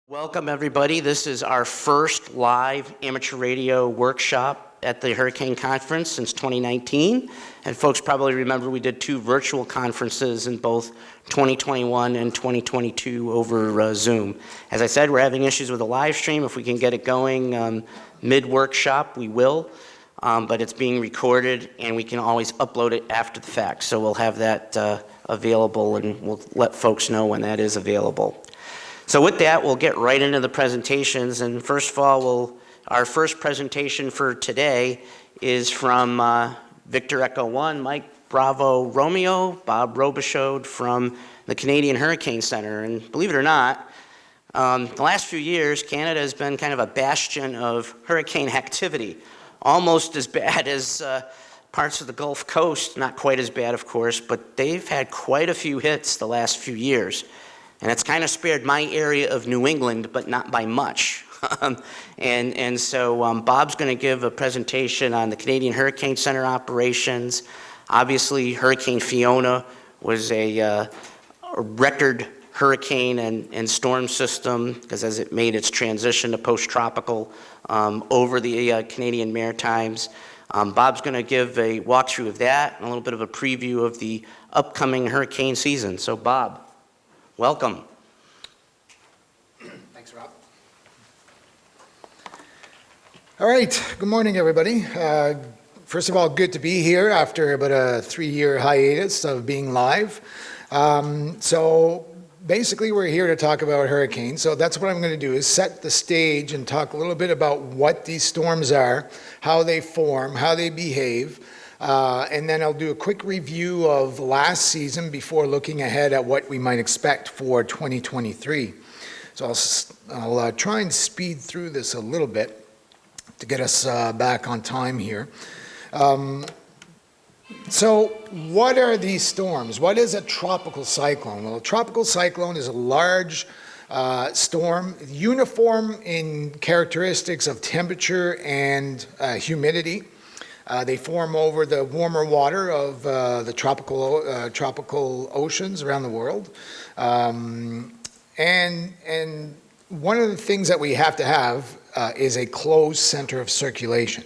Welcome, everybody. This is our first live amateur radio workshop at the Hurricane Conference since 2019. And folks probably remember we did two virtual conferences in both 2021 and 2022 over Zoom. As I said, we're having issues with the live stream. If we can get it going mid-workshop, we will. But it's being recorded, and we can always upload it after the fact. So we'll have that available, and we'll let folks know when that is available. So with that, we'll get right into the presentations. And first of all, our first presentation for today is from Victor Echo 1, Mike Bravo Romeo, Bob Robichaud from the Canadian Hurricane Center. And believe it or not, the last few years, Canada has been kind of a bastion of hurricane activity, almost as bad as parts of the Gulf Coast, not quite as bad, of course, but they've had quite a few hits the last few years. And it's kind of spared my area of New England, but not by much. and so Bob's going to give a presentation on the Canadian Hurricane Center operations. Obviously, Hurricane Fiona was a record hurricane and storm system because as it made its transition to post-tropical over the Canadian Maritimes. Bob's going to give a walkthrough of that and a little bit of a preview of the upcoming hurricane season. So, Bob. Welcome. Thanks, Rob. All right, good morning, everybody. First of all, good to be here after about a 3-year hiatus of being live. So basically, we're here to talk about hurricanes. So that's what I'm going to do is set the stage and talk a little bit about what these storms are, how they form, how they behave. And then I'll do a quick review of last season before looking ahead at what we might expect for 2023. So I'll try and speed through this a little bit to get us back on time here. So what are these storms? What is a tropical cyclone? Well, a tropical cyclone is a large storm, uniform in characteristics of temperature and humidity. They form over the warmer water of the tropical oceans around the world. And one of the things that we have to have is a closed center of circulation.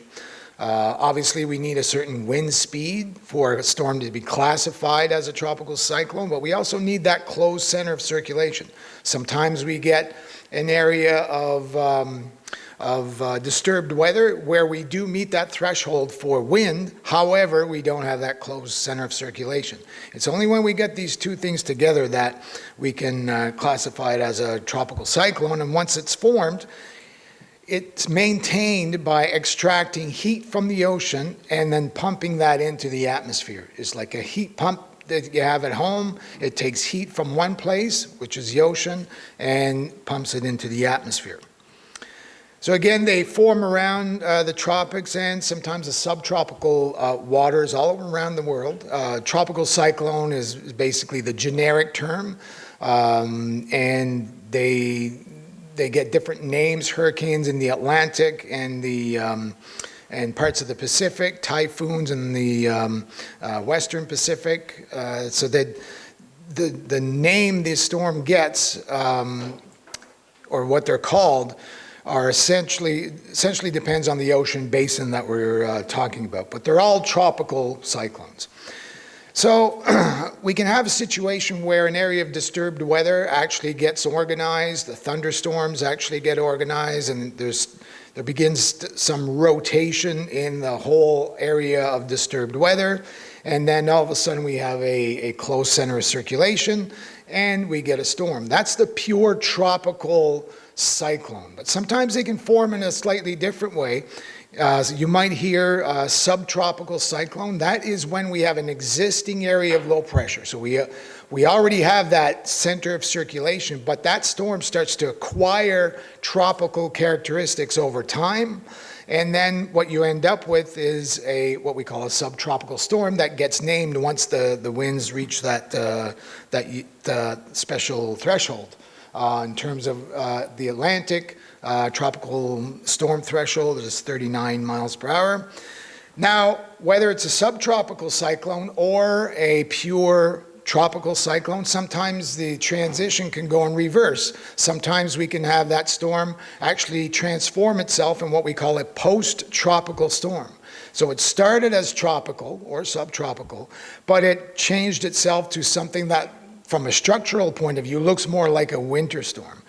Obviously, we need a certain wind speed for a storm to be classified as a tropical cyclone, but we also need that closed center of circulation. Sometimes we get an area of disturbed weather where we do meet that threshold for wind. However, we don't have that closed center of circulation. It's only when we get these two things together that we can classify it as a tropical cyclone. And once it's formed, it's maintained by extracting heat from the ocean and then pumping that into the atmosphere. It's like a heat pump that you have at home. It takes heat from one place, which is the ocean, and pumps it into the atmosphere. So again, they form around the tropics and sometimes the subtropical waters all around the world. Tropical cyclone is basically the generic term, and they get different names: hurricanes in the Atlantic and the and parts of the Pacific, typhoons in the Western Pacific. So that the name this storm gets, or what they're called, are essentially depends on the ocean basin that we're talking about, but they're all tropical cyclones. So we can have a situation where an area of disturbed weather actually gets organized, the thunderstorms actually get organized, and there begins some rotation in the whole area of disturbed weather, and then all of a sudden we have a closed center of circulation, and we get a storm. That's the pure tropical cyclone, but sometimes they can form in a slightly different way. So you might hear a subtropical cyclone. That is when we have an existing area of low pressure. So we already have that center of circulation, but that storm starts to acquire tropical characteristics over time. And then what you end up with is what we call a subtropical storm that gets named once the winds reach that special threshold. In terms of the Atlantic, tropical storm threshold is 39 miles per hour. Now, whether it's a subtropical cyclone or a pure tropical cyclone, sometimes the transition can go in reverse. Sometimes we can have that storm actually transform itself in what we call a post-tropical storm. So it started as tropical or subtropical, but it changed itself to something that, from a structural point of view, looks more like a winter storm.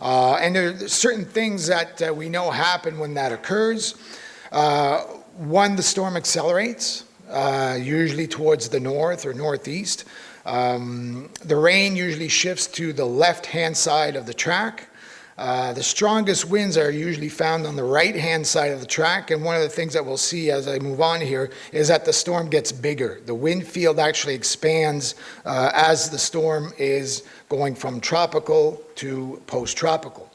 And there are certain things that we know happen when that occurs. One, the storm accelerates, usually towards the north or northeast. The rain usually shifts to the left-hand side of the track. The strongest winds are usually found on the right-hand side of the track, and one of the things that we'll see as I move on here is that the storm gets bigger. The wind field actually expands as the storm is going from tropical to post-tropical.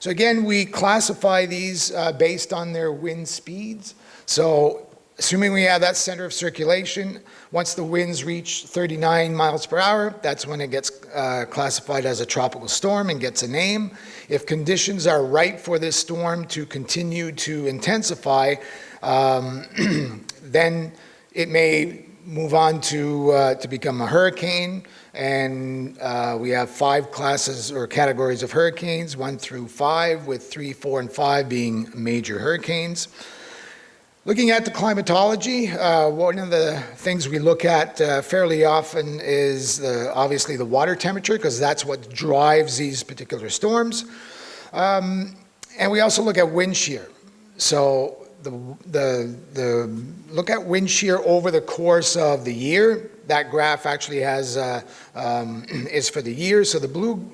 So again, we classify these based on their wind speeds. So assuming we have that center of circulation, once the winds reach 39 miles per hour, that's when it gets classified as a tropical storm and gets a name. If conditions are right for this storm to continue to intensify, then it may move on to become a hurricane. And we have 5 classes or categories of hurricanes, 1 through 5, with 3, 4, and 5 being major hurricanes. Looking at the climatology, one of the things we look at fairly often is obviously the water temperature, because that's what drives these particular storms. And we also look at wind shear. So the look at wind shear over the course of the year. That graph actually has is for the year. So the blue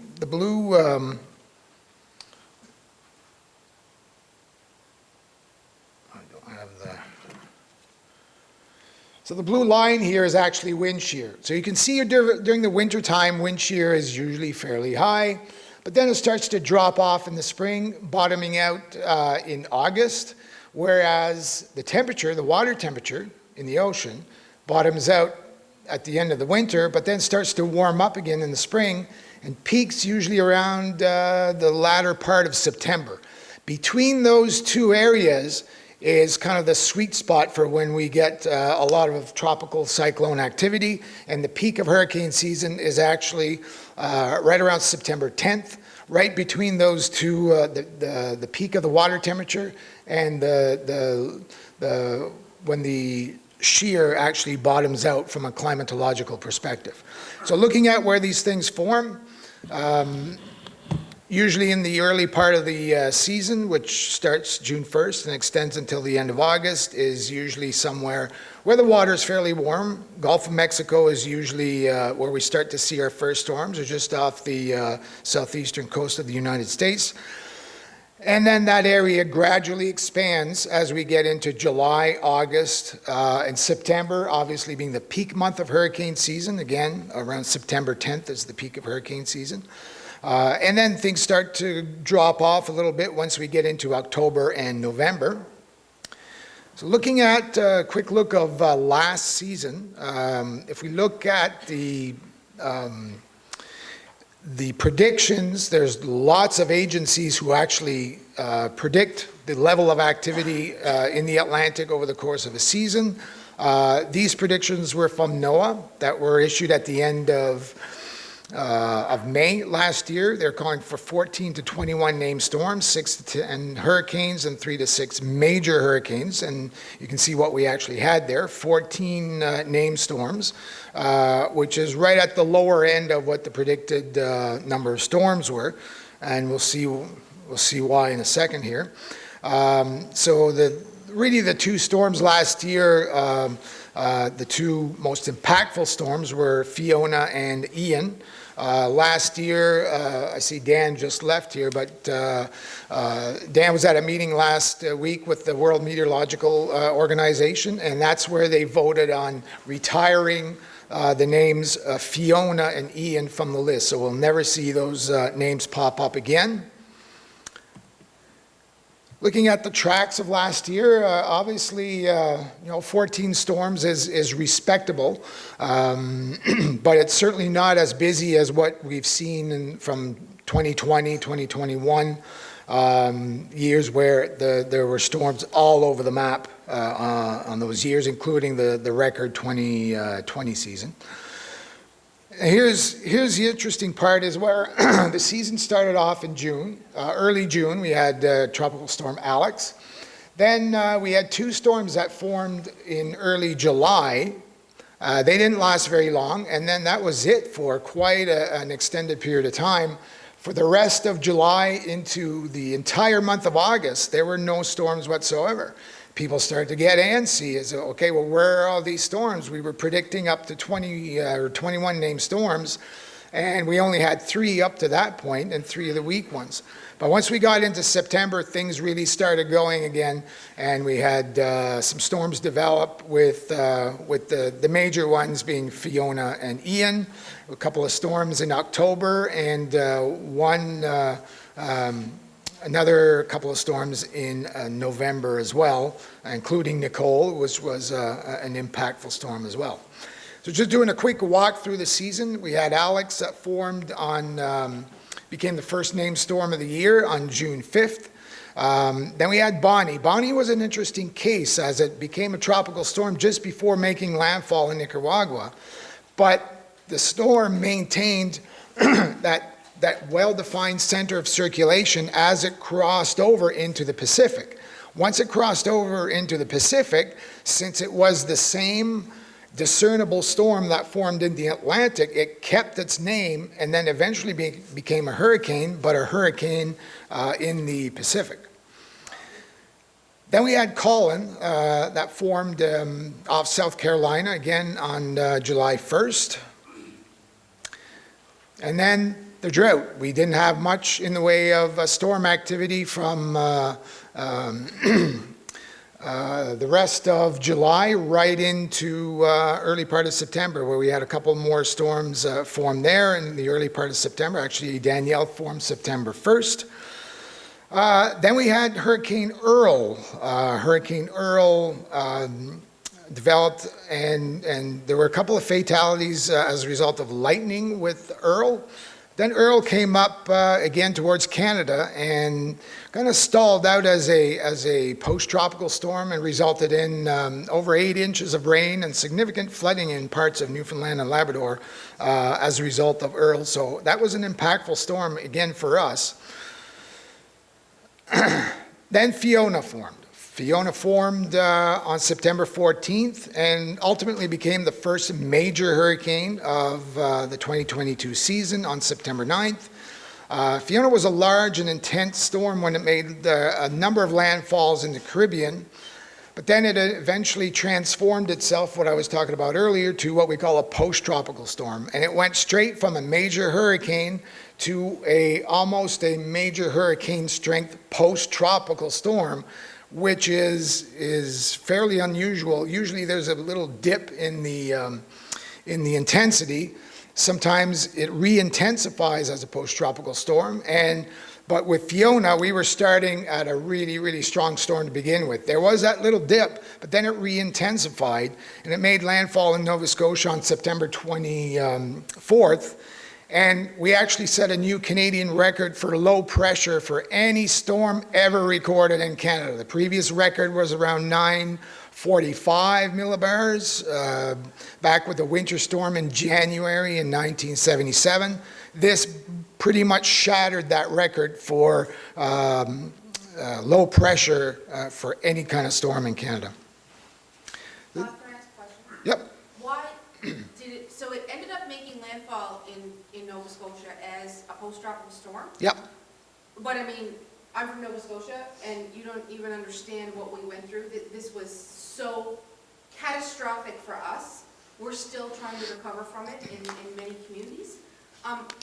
So the blue line here is actually wind shear. So you can see during the winter time, wind shear is usually fairly high, but then it starts to drop off in the spring, bottoming out in August, whereas the temperature, the water temperature in the ocean, bottoms out at the end of the winter, but then starts to warm up again in the spring and peaks usually around the latter part of September. Between those two areas is kind of the sweet spot for when we get a lot of tropical cyclone activity, and the peak of hurricane season is actually right around September 10th, right between those two, the peak of the water temperature and when the shear actually bottoms out from a climatological perspective. So looking at where these things form, usually in the early part of the season, which starts June 1st and extends until the end of August, is usually somewhere where the water is fairly warm. Gulf of Mexico is usually where we start to see our first storms, or just off the southeastern coast of the United States. And then that area gradually expands as we get into July, August, and September, obviously being the peak month of hurricane season. Again, around September 10th is the peak of hurricane season. And then things start to drop off a little bit once we get into October and November. So looking at a quick look of last season, if we look at the predictions, there's lots of agencies who actually predict the level of activity in the Atlantic over the course of a season. These predictions were from NOAA that were issued at the end of May last year. They're calling for 14 to 21 named storms, 6 to 10 hurricanes, and 3 to 6 major hurricanes. And you can see what we actually had there, 14 named storms, which is right at the lower end of what the predicted number of storms were. And we'll see why in a second here. So really the two storms last year, the two most impactful storms were Fiona and Ian. Last year, I see Dan just left here, but Dan was at a meeting last week with the World Meteorological Organization, and that's where they voted on retiring the names Fiona and Ian from the list. So we'll never see those names pop up again. Looking at the tracks of last year, obviously, 14 storms is respectable, but it's certainly not as busy as what we've seen from 2020, 2021 years, where there were storms all over the map on those years, including the record 2020 season. Here's the interesting part is where the season started off in June, early June. We had Tropical Storm Alex. Then we had two storms that formed in early July. They didn't last very long, and then that was it for quite an extended period of time. For the rest of July into the entire month of August, there were no storms whatsoever. People started to get antsy as, okay, well, where are all these storms? We were predicting up to 20 or 21 named storms, and we only had 3 up to that point, and 3 of the weak ones. But once we got into September, things really started going again, and we had some storms develop with the major ones being Fiona and Ian, a couple of storms in October, and another couple of storms in November as well, including Nicole, which was an impactful storm as well. So just doing a quick walk through the season, we had Alex that formed on, became the first named storm of the year on June 5th. Then we had Bonnie. Bonnie was an interesting case as it became a tropical storm just before making landfall in Nicaragua. But the storm maintained that well-defined center of circulation as it crossed over into the Pacific. Once it crossed over into the Pacific, since it was the same discernible storm that formed in the Atlantic, it kept its name and then eventually became a hurricane, but a hurricane in the Pacific. Then we had Colin that formed off South Carolina, again on July 1st. And then the drought. We didn't have much in the way of storm activity from the rest of July right into early part of September, where we had a couple more storms form there in the early part of September. Actually, Danielle formed September 1st. Then we had Hurricane Earl. Hurricane Earl developed, and there were a couple of fatalities as a result of lightning with Earl. Then Earl came up again towards Canada and kind of stalled out as a post-tropical storm and resulted in over 8 inches of rain and significant flooding in parts of Newfoundland and Labrador as a result of Earl. So that was an impactful storm again for us. Then Fiona formed. Fiona formed on September 14th and ultimately became the first major hurricane of the 2022 season on September 9th. Fiona was a large and intense storm when it made a number of landfalls in the Caribbean, but then it eventually transformed itself, what I was talking about earlier, to what we call a post-tropical storm. And it went straight from a major hurricane to almost a major hurricane strength post-tropical storm, which is fairly unusual. Usually there's a little dip in the intensity. Sometimes it re-intensifies as a post-tropical storm. But with Fiona, we were starting at a really, really strong storm to begin with. There was that little dip, but then it re-intensified, and it made landfall in Nova Scotia on September 24th. And we actually set a new Canadian record for low pressure for any storm ever recorded in Canada. The previous record was around 945 millibars back with the winter storm in January in 1977. This pretty much shattered that record for low pressure for any kind of storm in Canada. Can I ask a question? Yep. Why did it, so it ended up making landfall in Nova Scotia as a post-tropical storm? Yep. But I mean, I'm from Nova Scotia, and you don't even understand what we went through. This was so catastrophic for us. We're still trying to recover from it in many communities.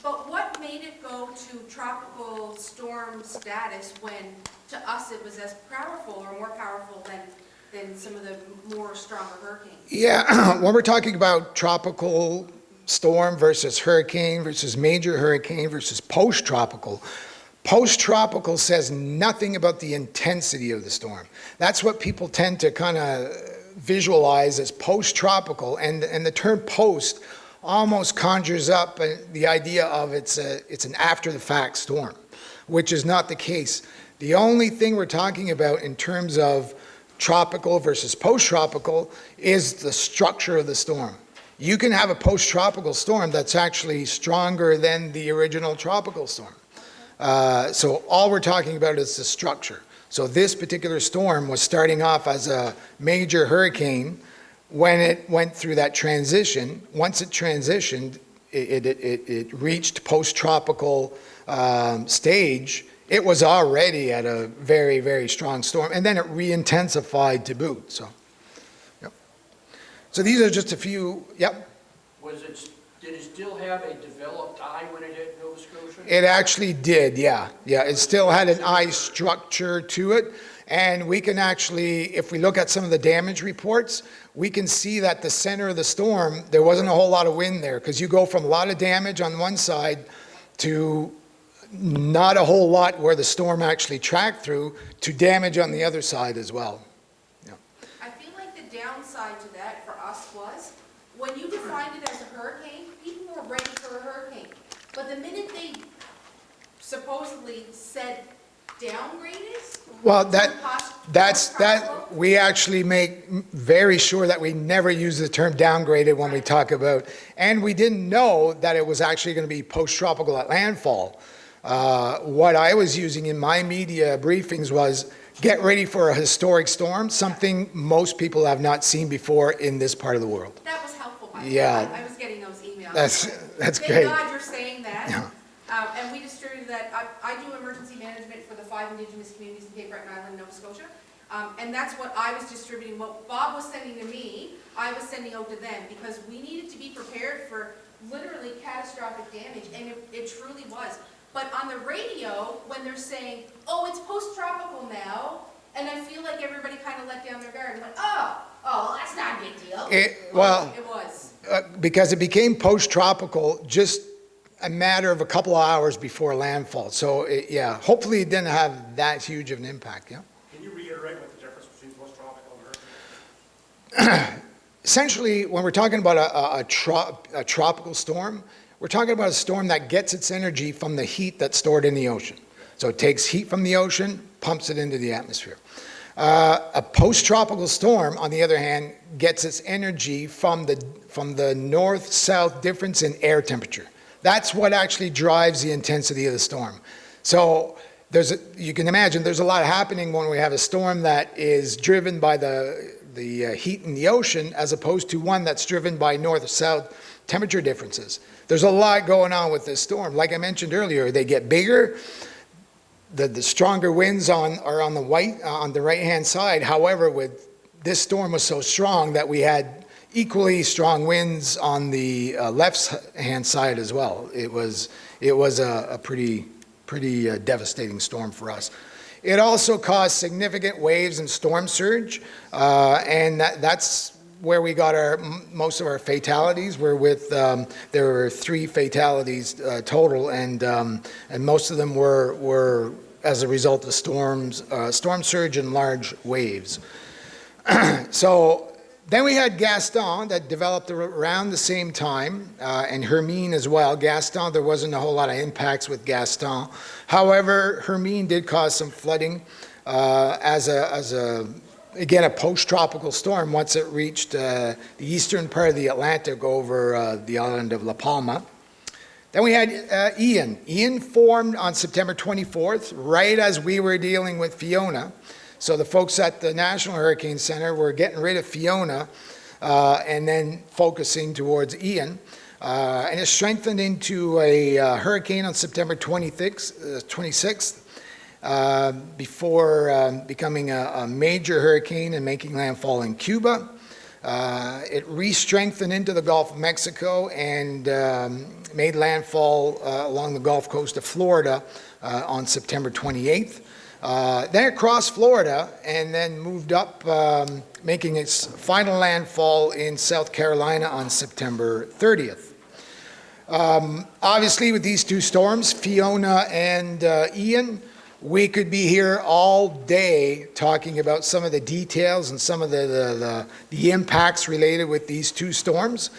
But what made it go to tropical storm status when, to us, it was as powerful or more powerful than some of the more stronger hurricanes? Yeah, when we're talking about tropical storm versus hurricane versus major hurricane versus post-tropical, post-tropical says nothing about the intensity of the storm. That's what people tend to kind of visualize as post-tropical, and the term post almost conjures up the idea of it's an after-the-fact storm, which is not the case. The only thing we're talking about in terms of tropical versus post-tropical is the structure of the storm. you can have a post-tropical storm that's actually stronger than the original tropical storm. So all we're talking about is the structure. So this particular storm was starting off as a major hurricane. When it went through that transition, once it transitioned, it reached post-tropical stage. It was already at a very, very strong storm, and then it re-intensified to boot. So, yep. So these are just a few. Yep. Did it still have a developed eye when it hit Nova Scotia? It actually did. Yeah. It still had an eye structure to it, and we can actually, if we look at some of the damage reports, we can see that the center of the storm, there wasn't a whole lot of wind there, because you go from a lot of damage on one side to not a whole lot where the storm actually tracked through to damage on the other side as well. Yeah. I feel like the downside to that for us was, when you defined it as a hurricane, people were ready for a hurricane. But the minute they supposedly said downgraded. Well, we actually make very sure that we never use the term downgraded when we talk about, and we didn't know that it was actually going to be post-tropical at landfall. What I was using in my media briefings was get ready for a historic storm, something most people have not seen before in this part of the world. That was helpful, by the way. Yeah. I was getting those emails. That's Thank great. God you're saying that. Yeah. And we distributed that. I do emergency management for the 5 Indigenous communities in Cape Breton Island, Nova Scotia. And that's what I was distributing. What Bob was sending to me, I was sending out to them, because we needed to be prepared for literally catastrophic damage, and it truly was. But on the radio, when they're saying, oh, it's post-tropical now, and I feel like everybody kind of let down their guard and went, oh, that's not a big deal. It was. Because it became post-tropical just a matter of a couple of hours before landfall. So, hopefully it didn't have that huge of an impact, yeah? Can you reiterate what the difference between post-tropical and hurricane? Essentially, when we're talking about a tropical storm, we're talking about a storm that gets its energy from the heat that's stored in the ocean. So it takes heat from the ocean, pumps it into the atmosphere. A post-tropical storm, on the other hand, gets its energy from the north-south difference in air temperature. That's what actually drives the intensity of the storm. So you can imagine there's a lot happening when we have a storm that is driven by the heat in the ocean, as opposed to one that's driven by north-south temperature differences. There's a lot going on with this storm. Like I mentioned earlier, they get bigger. The stronger winds are on the right-hand side. However, with this storm was so strong that we had equally strong winds on the left-hand side as well. It was a pretty devastating storm for us. It also caused significant waves and storm surge, and that's where we got most of our fatalities. There were 3 fatalities total, and most of them were as a result of storm surge and large waves. So then we had Gaston that developed around the same time, and Hermine as well. Gaston, there wasn't a whole lot of impacts with Gaston. However, Hermine did cause some flooding again, a post-tropical storm once it reached the eastern part of the Atlantic over the island of La Palma. Then we had Ian. Ian formed on September 24th, right as we were dealing with Fiona. So the folks at the National Hurricane Center were getting rid of Fiona and then focusing towards Ian. And it strengthened into a hurricane on September 26th. Before becoming a major hurricane and making landfall in Cuba. It re-strengthened into the Gulf of Mexico and made landfall along the Gulf Coast of Florida on September 28th. Then it crossed Florida and then moved up, making its final landfall in South Carolina on September 30th. Obviously, with these 2 storms, Fiona and Ian, we could be here all day talking about some of the details and some of the impacts related with these 2 storms.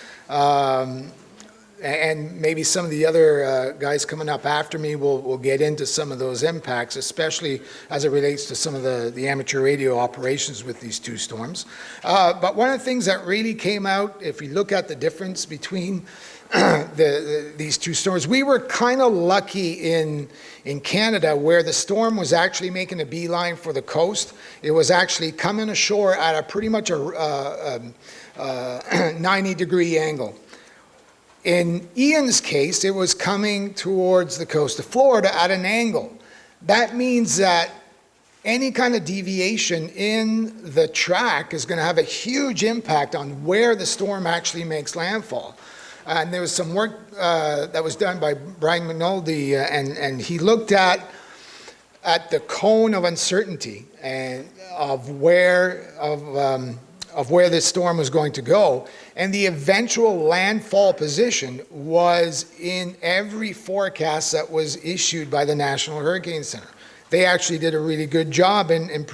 and maybe some of the other guys coming up after me will get into some of those impacts, especially as it relates to some of the amateur radio operations with these two storms. But one of the things that really came out, if we look at the difference between these two storms, we were kind of lucky in Canada, where the storm was actually making a beeline for the coast. It was actually coming ashore at a pretty much a 90-degree angle. In Ian's case, it was coming towards the coast of Florida at an angle. That means that any kind of deviation in the track is going to have a huge impact on where the storm actually makes landfall. And there was some work that was done by Brian McNulty, and he looked at the cone of uncertainty and of where this storm was going to go. And the eventual landfall position was in every forecast that was issued by the National Hurricane Center. They actually did a really good job in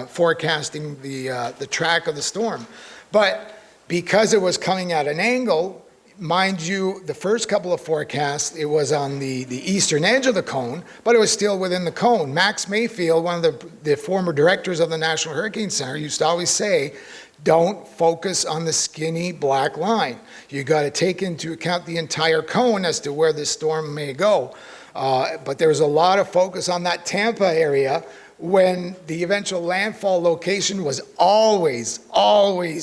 forecasting the track of the storm. But because it was coming at an angle, mind you, the first couple of forecasts, it was on the eastern edge of the cone, but it was still within the cone. Max Mayfield, one of the former directors of the National Hurricane Center, used to always say, don't focus on the skinny black line. You got to take into account the entire cone as to where this storm may go. But there was a lot of focus on that Tampa area when the eventual landfall location was always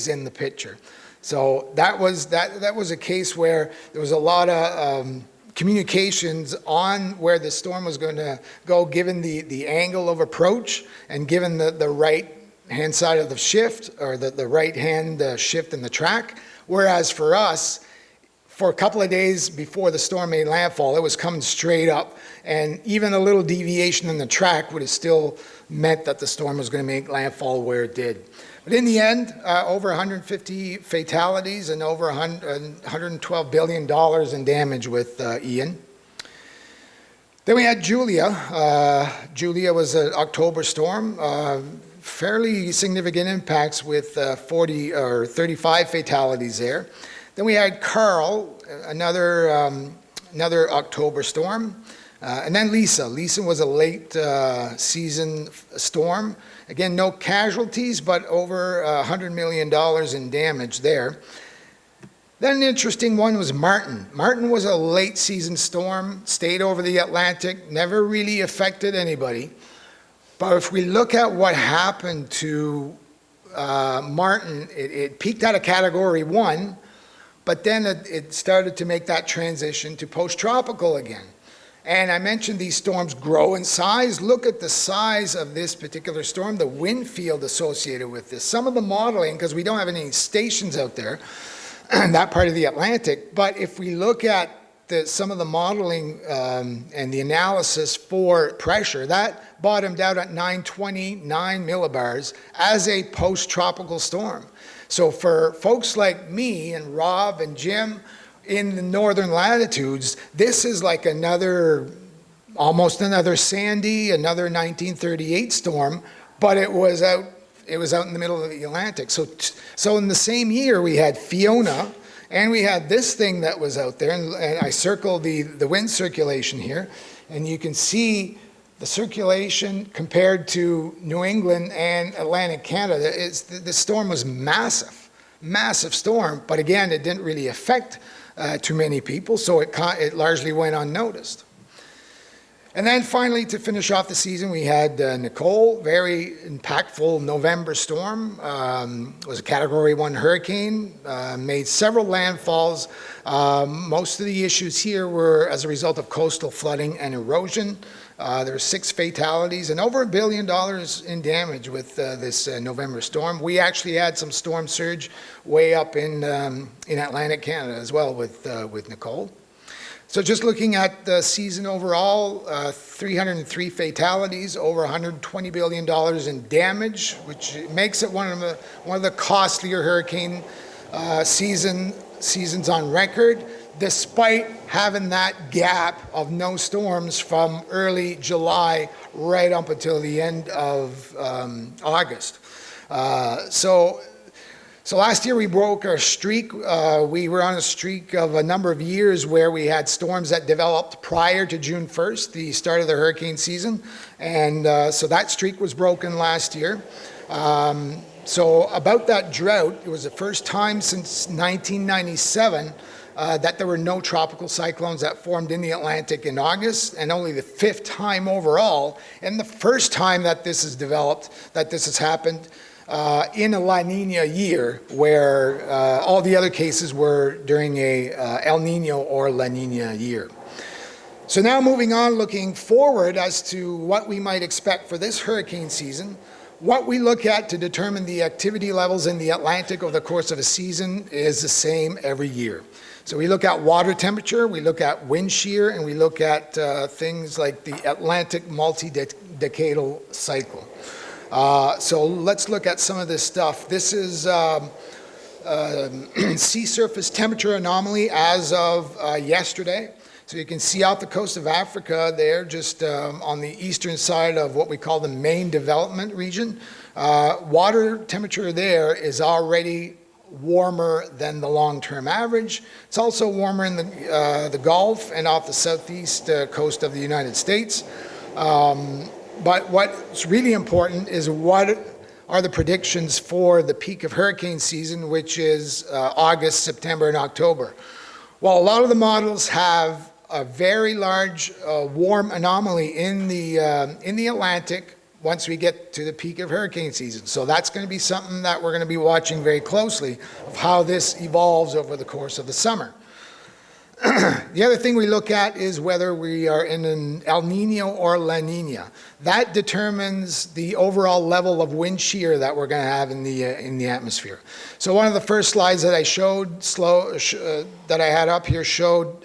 in the picture. So that was a case where there was a lot of communications on where the storm was going to go, given the angle of approach and given the right hand side of the shift, or the right hand shift in the track. Whereas for us, for a couple of days before the storm made landfall, it was coming straight up, and even a little deviation in the track would have still meant that the storm was going to make landfall where it did. But in the end, over 150 fatalities and over $112 billion in damage with Ian. Then we had Julia. Julia was an October storm. Fairly significant impacts with 40 or 35 fatalities there. Then we had Carl, another October storm. And then Lisa. Lisa was a late season storm. Again, no casualties, but over $100 million in damage there. Then an interesting one was Martin. Martin was a late season storm, stayed over the Atlantic, never really affected anybody. But if we look at what happened to Martin, it peaked out of Category 1, but then it started to make that transition to post-tropical again. And I mentioned these storms grow in size. Look at the size of this particular storm, the wind field associated with this. Some of the modeling, because we don't have any stations out there in that part of the Atlantic, but if we look at some of the modeling and the analysis for pressure, that bottomed out at 929 millibars as a post-tropical storm. So for folks like me and Rob and Jim in the northern latitudes, this is like almost another Sandy, another 1938 storm, but it was out in the middle of the Atlantic. So in the same year, we had Fiona, and we had this thing that was out there, and I circled the wind circulation here, and you can see the circulation compared to New England and Atlantic Canada. The storm was massive storm, but again, it didn't really affect too many people, so it largely went unnoticed. And then finally, to finish off the season, we had Nicole, very impactful November storm. It was a Category 1 hurricane, made several landfalls. Most of the issues here were as a result of coastal flooding and erosion. There were 6 fatalities and over $1 billion in damage with this November storm. We actually had some storm surge way up in Atlantic Canada as well with Nicole. So just looking at the season overall, 303 fatalities, over $120 billion in damage, which makes it one of the costlier hurricane seasons on record, despite having that gap of no storms from early July right up until the end of August. So So last year we broke our streak. We were on a streak of a number of years where we had storms that developed prior to June 1st, the start of the hurricane season. And so that streak was broken last year. So about that drought, it was the first time since 1997 that there were no tropical cyclones that formed in the Atlantic in August, and only the 5th time overall, and the first time that this has developed, that this has happened in a La Nina year, where all the other cases were during a El Nino or La Nina year. So now moving on, looking forward as to what we might expect for this hurricane season. What we look at to determine the activity levels in the Atlantic over the course of a season is the same every year. So we look at water temperature, we look at wind shear, and we look at things like the Atlantic multi-decadal cycle. So let's look at some of this stuff. This is sea surface temperature anomaly as of yesterday. So you can see off the coast of Africa there, just on the eastern side of what we call the main development region. Water temperature there is already warmer than the long-term average. It's also warmer in the Gulf and off the southeast coast of the United States. But what's really important is what are the predictions for the peak of hurricane season, which is August, September, and October. Well, a lot of the models have a very large warm anomaly in the Atlantic once we get to the peak of hurricane season. So that's going to be something that we're going to be watching very closely of how this evolves over the course of the summer. The other thing we look at is whether we are in an El Nino or La Nina. That determines the overall level of wind shear that we're going to have in the atmosphere. So one of the first slides that I showed, that I had up here, showed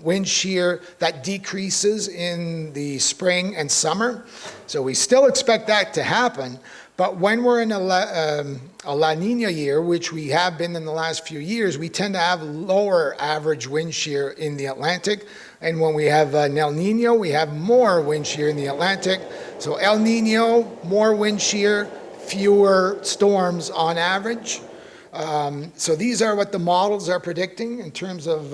wind shear that decreases in the spring and summer. So we still expect that to happen. But when we're in a La Nina year, which we have been in the last few years, we tend to have lower average wind shear in the Atlantic. And when we have an El Nino, we have more wind shear in the Atlantic. So El Nino, more wind shear, fewer storms on average. So these are what the models are predicting in terms of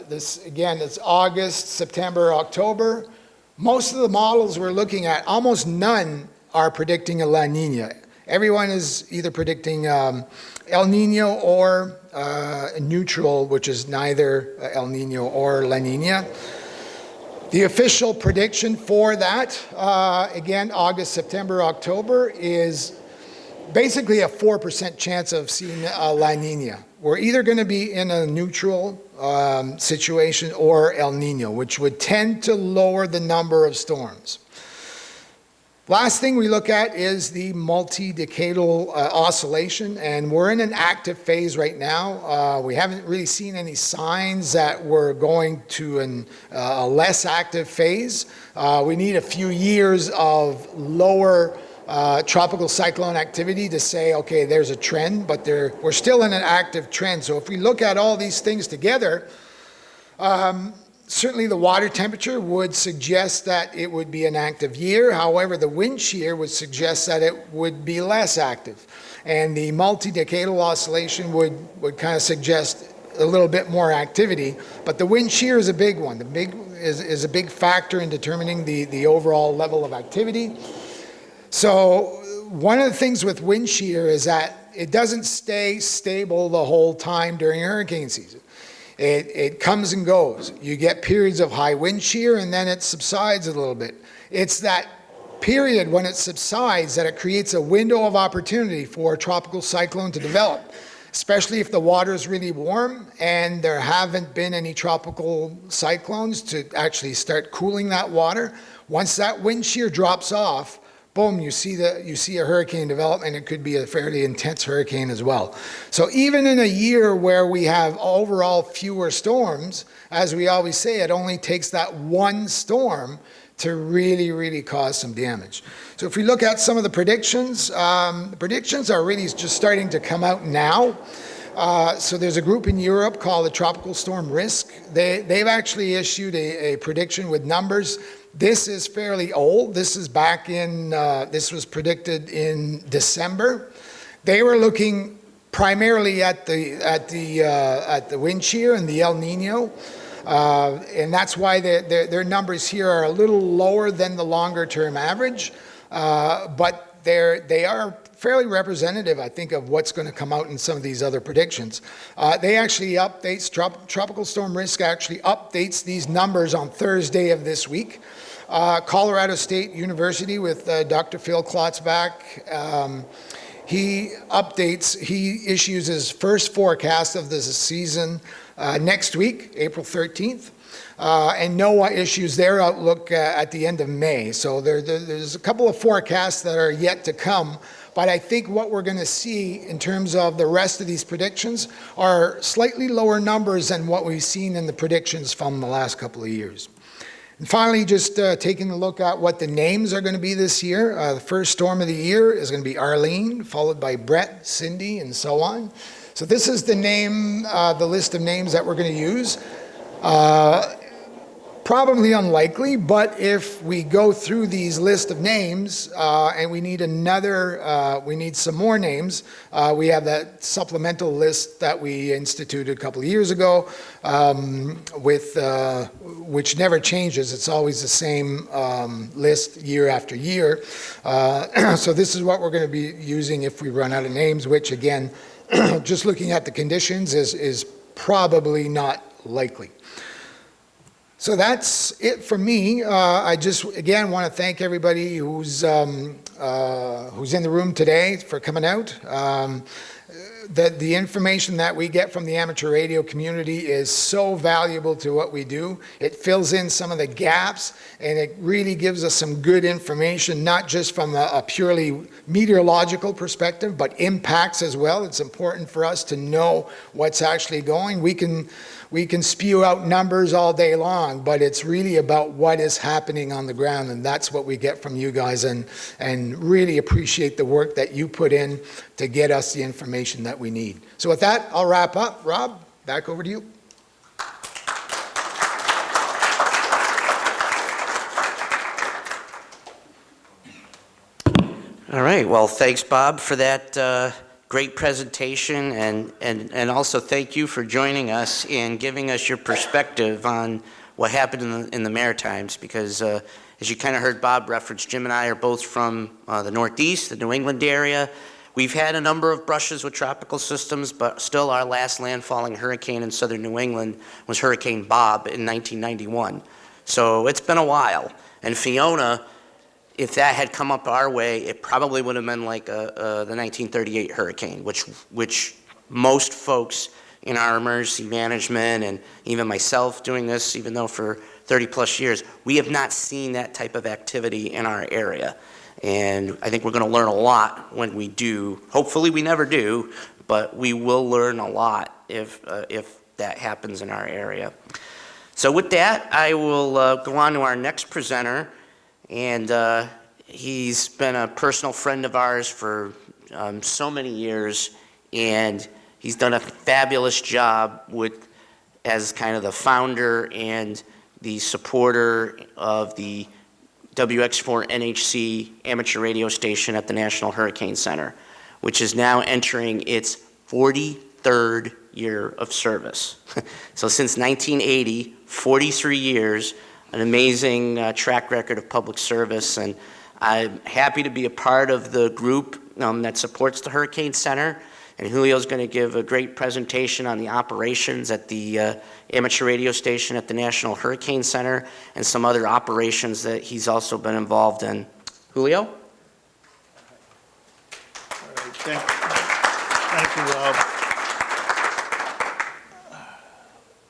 this. Again, it's August, September, October. Most of the models we're looking at, almost none are predicting a La Nina. Everyone is either predicting El Nino or neutral, which is neither El Nino or La Nina. The official prediction for that, again, August, September, October, is basically a 4% chance of seeing a La Nina. We're either going to be in a neutral situation or El Nino, which would tend to lower the number of storms. Last thing we look at is the multi-decadal oscillation, and we're in an active phase right now. We haven't really seen any signs that we're going to a less active phase. We need a few years of lower tropical cyclone activity to say, okay, there's a trend, but we're still in an active trend. So if we look at all these things together, certainly the water temperature would suggest that it would be an active year. However, the wind shear would suggest that it would be less active. And the multi-decadal oscillation would kind of suggest a little bit more activity. But the wind shear is a big one. Is a big factor in determining the overall level of activity. So one of the things with wind shear is that it doesn't stay stable the whole time during hurricane season. It comes and goes. You get periods of high wind shear and then it subsides a little bit. It's that period when it subsides that it creates a window of opportunity for a tropical cyclone to develop, especially if the water is really warm and there haven't been any tropical cyclones to actually start cooling that water. Once that wind shear drops off, boom, you see a hurricane develop, and it could be a fairly intense hurricane as well. So even in a year where we have overall fewer storms, as we always say, it only takes that one storm to really, really cause some damage. So if we look at some of the predictions are really just starting to come out now. So there's a group in Europe called the Tropical Storm Risk. They've actually issued a prediction with numbers. This is fairly old. This is back in, this was predicted in December. They were looking primarily at the wind shear and the El Nino. And that's why their numbers here are a little lower than the longer-term average, but they are fairly representative, I think, of what's going to come out in some of these other predictions. They actually updates, Tropical Storm Risk actually updates these numbers on Thursday of this week. Colorado State University with Dr. Phil Klotzbach, he issues his first forecast of the season next week, April 13th. And NOAA issues their outlook at the end of May. So there's a couple of forecasts that are yet to come. But I think what we're going to see in terms of the rest of these predictions are slightly lower numbers than what we've seen in the predictions from the last couple of years. And finally, just taking a look at what the names are going to be this year. The first storm of the year is going to be Arlene, followed by Brett, Cindy, and so on. So this is the list of names that we're going to use. Probably unlikely, but if we go through these list of names and we need some more names, we have that supplemental list that we instituted a couple of years ago, which never changes. It's always the same list year after year. So this is what we're going to be using if we run out of names, which again, just looking at the conditions is probably not likely. So that's it for me. I just, again, want to thank everybody who's in the room today for coming out. The information that we get from the amateur radio community is so valuable to what we do. It fills in some of the gaps, and it really gives us some good information, not just from a purely meteorological perspective, but impacts as well. It's important for us to know what's actually going. We can spew out numbers all day long, but it's really about what is happening on the ground, and that's what we get from you guys, and really appreciate the work that you put in to get us the information that we need. So with that, I'll wrap up. Rob, back over to you. All right, well, thanks, Bob, for that great presentation, and also thank you for joining us and giving us your perspective on what happened in the Maritimes, because as you kind of heard Bob reference, Jim and I are both from the Northeast, the New England area. We've had a number of brushes with tropical systems, but still our last landfalling hurricane in southern New England was Hurricane Bob in 1991. So it's been a while, and Fiona, if that had come up our way, it probably would have been like the 1938 hurricane, which most folks in our emergency management, and even myself doing this, even though for 30 plus years, we have not seen that type of activity in our area. And I think we're going to learn a lot when we do. Hopefully we never do, but we will learn a lot if that happens in our area. So with that, I will go on to our next presenter. And he's been a personal friend of ours for so many years, and he's done a fabulous job as kind of the founder and the supporter of the WX4 NHC amateur radio station at the National Hurricane Center, which is now entering its 43rd year of service. So since 1980, 43 years, an amazing track record of public service, and I'm happy to be a part of the group that supports the Hurricane Center. And Julio's going to give a great presentation on the operations at the amateur radio station at the National Hurricane Center and some other operations that he's also been involved in. Julio? All right, thank you, Rob.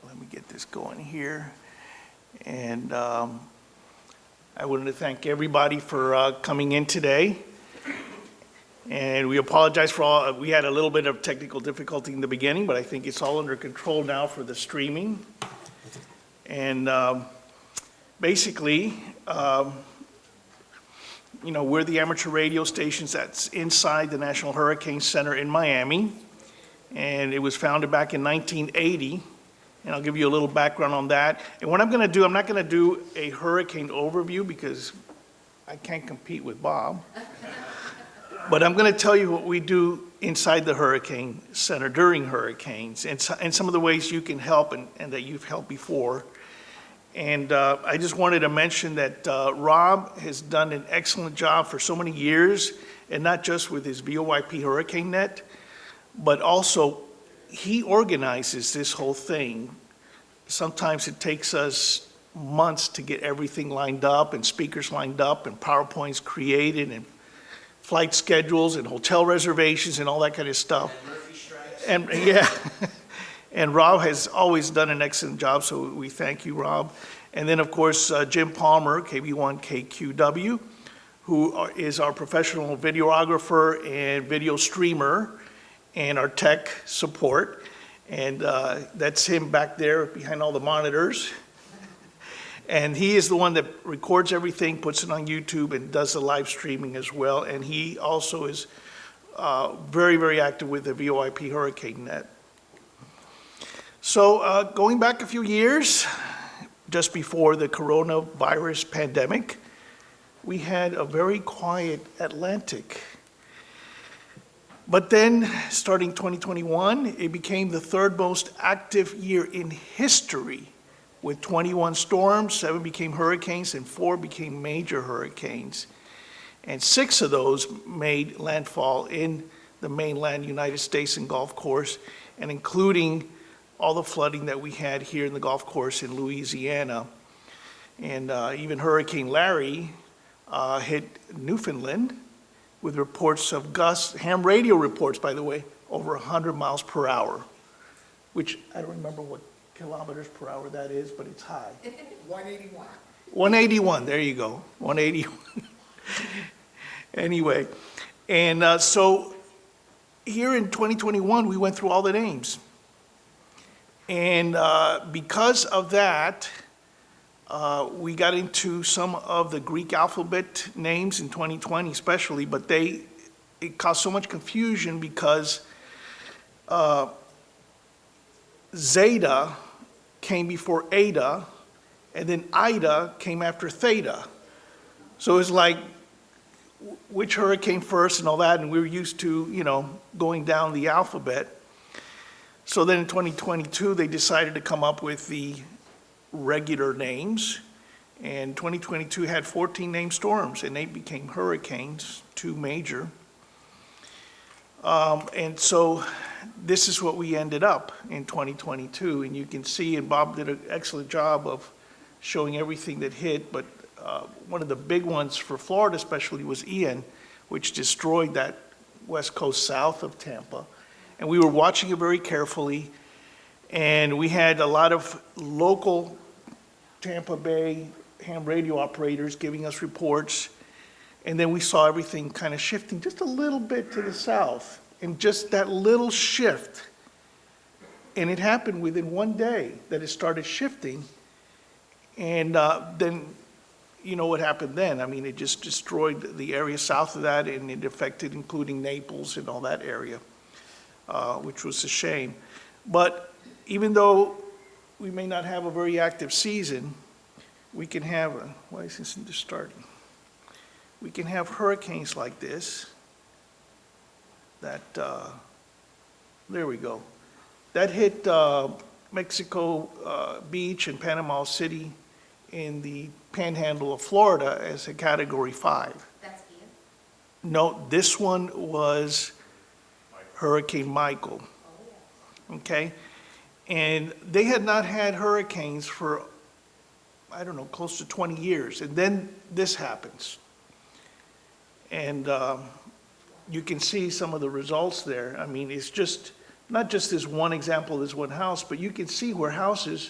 Let me get this going here. And I wanted to thank everybody for coming in today. And we apologize for we had a little bit of technical difficulty in the beginning, but I think it's all under control now for the streaming. And basically, we're the amateur radio stations that's inside the National Hurricane Center in Miami. And it was founded back in 1980. And I'll give you a little background on that. And what I'm going to do, I'm not going to do a hurricane overview because I can't compete with Bob. But I'm going to tell you what we do inside the Hurricane Center during hurricanes, and some of the ways you can help and that you've helped before. And I just wanted to mention that Rob has done an excellent job for so many years, and not just with his VoIP Hurricane Net, but also he organizes this whole thing. Sometimes it takes us months to get everything lined up and speakers lined up and PowerPoints created and flight schedules and hotel reservations and all that kind of stuff. And yeah, and Rob has always done an excellent job, so we thank you, Rob. And then, of course, Jim Palmer, KB1KQW, who is our professional videographer and video streamer and our tech support. And that's him back there behind all the monitors. And he is the one that records everything, puts it on YouTube, and does the live streaming as well. And he also is very, very active with the VoIP Hurricane Net. So going back a few years, just before the coronavirus pandemic, we had a very quiet Atlantic. But then, starting 2021, it became the third most active year in history, with 21 storms, 7 became hurricanes, and 4 became major hurricanes. And 6 of those made landfall in the mainland United States and Gulf Coast, and including all the flooding that we had here in the Gulf Coast in Louisiana. And even Hurricane Larry hit Newfoundland with reports of gusts, ham radio reports, by the way, over 100 miles per hour, which I don't remember what kilometers per hour that is, but it's high. 181. 181, there you go, 181. Anyway, and so here in 2021, we went through all the names. And because of that, we got into some of the Greek alphabet names in 2020 especially, but it caused so much confusion because Zeta came before Eta, and then Ida came after Theta. So it's like, which hurricane first and all that, and we were used to, going down the alphabet. So then in 2022, they decided to come up with the regular names, and 2022 had 14 named storms, and they became hurricanes, 2 major. And so this is what we ended up in 2022, and you can see, and Bob did an excellent job of showing everything that hit, but one of the big ones for Florida especially was Ian, which destroyed that west coast south of Tampa. And we were watching it very carefully, and we had a lot of local Tampa Bay ham radio operators giving us reports, and then we saw everything kind of shifting just a little bit to the south, and just that little shift, and it happened within one day that it started shifting, and then you know what happened then. I mean, it just destroyed the area south of that, and it affected including Naples and all that area, which was a shame. But even though we may not have a very active season, we can have why is this just starting? We can have hurricanes like this, that, there we go. That hit Mexico Beach and Panama City in the panhandle of Florida as a Category 5. That's Ian? No, this one was Hurricane Michael, okay? And they had not had hurricanes for, I don't know, close to 20 years. And then this happens. And you can see some of the results there. I mean, it's just, not just this one example, this one house, but you can see where houses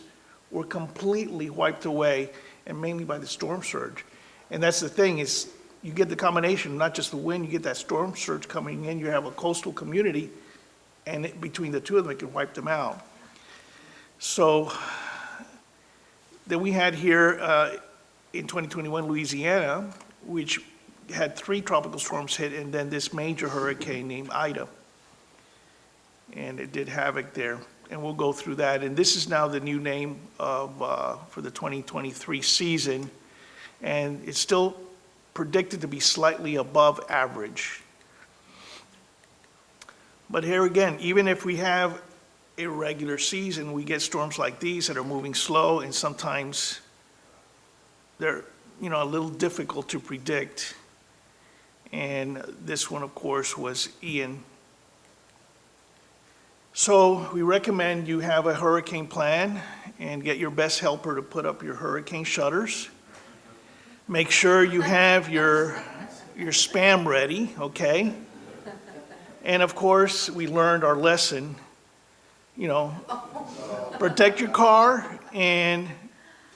were completely wiped away, and mainly by the storm surge. And that's the thing, is you get the combination, not just the wind, you get that storm surge coming in, you have a coastal community, and between the two of them, it can wipe them out. So then we had here in 2021 Louisiana, which had 3 tropical storms hit, and then this major hurricane named Ida. And it did havoc there, and we'll go through that. And this is now the new name of for the 2023 season, and it's still predicted to be slightly above average. But here again, even if we have a regular season, we get storms like these that are moving slow, and sometimes they're, a little difficult to predict. And this one, of course, was Ian. So we recommend you have a hurricane plan and get your best helper to put up your hurricane shutters. Make sure you have your spam ready, okay? And of course, we learned our lesson, protect your car, and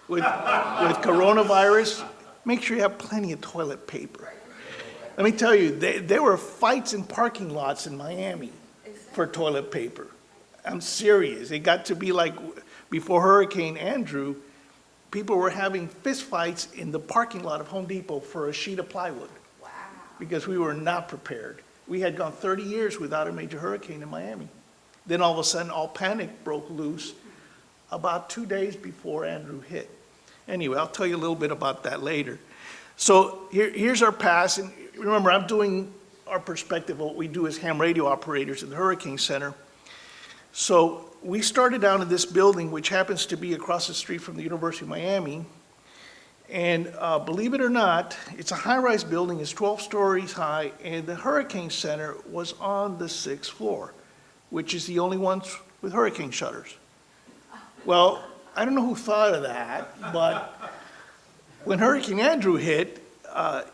with coronavirus, make sure you have plenty of toilet paper. Let me tell you, there were fights in parking lots in Miami for toilet paper. I'm serious. It got to be like before Hurricane Andrew, people were having fist fights in the parking lot of Home Depot for a sheet of plywood. Wow. Because we were not prepared. We had gone 30 years without a major hurricane in Miami. Then all of a sudden, all panic broke loose about 2 days before Andrew hit. Anyway, I'll tell you a little bit about that later. So here's our past, and remember, I'm doing our perspective of what we do as ham radio operators at the Hurricane Center. So we started out in this building, which happens to be across the street from the University of Miami. And believe it or not, it's a high-rise building, it's 12 stories high, and the Hurricane Center was on the 6th floor, which is the only one with hurricane shutters. Well, I don't know who thought of that, but when Hurricane Andrew hit,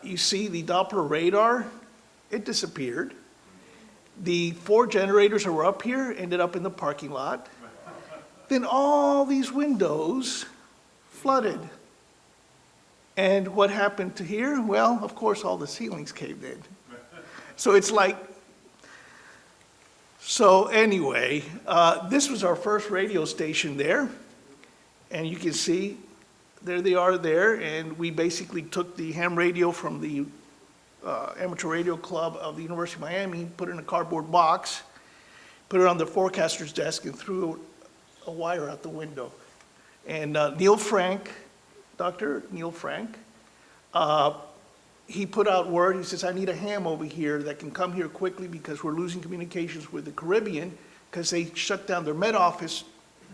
you see the Doppler radar, it disappeared. The 4 generators that were up here ended up in the parking lot. Then all these windows flooded. And what happened to here? Well, of course, all the ceilings caved in. So it's like, so anyway, this was our first radio station there. And you can see, there they are there. And we basically took the ham radio from the Amateur Radio Club of the University of Miami, put it in a cardboard box, put it on the forecaster's desk, and threw a wire out the window. And Neil Frank, Dr. Neil Frank, he put out word, he says, I need a ham over here that can come here quickly because we're losing communications with the Caribbean because they shut down their Met Office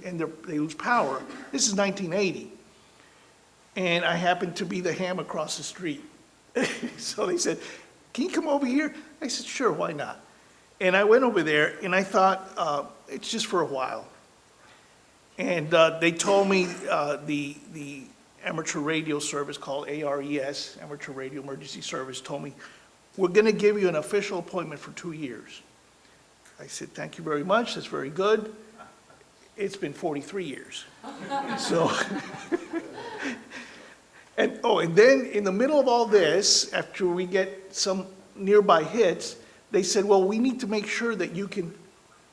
and they lose power. This is 1980. And I happened to be the ham across the street. So they said, can you come over here? I said, sure, why not? And I went over there and I thought, it's just for a while. And they told me the amateur radio service called ARES, Amateur Radio Emergency Service, told me, we're going to give you an official appointment for 2 years. I said, thank you very much, that's very good. It's been 43 years. So, and then in the middle of all this, after we get some nearby hits, they said, well, we need to make sure that you can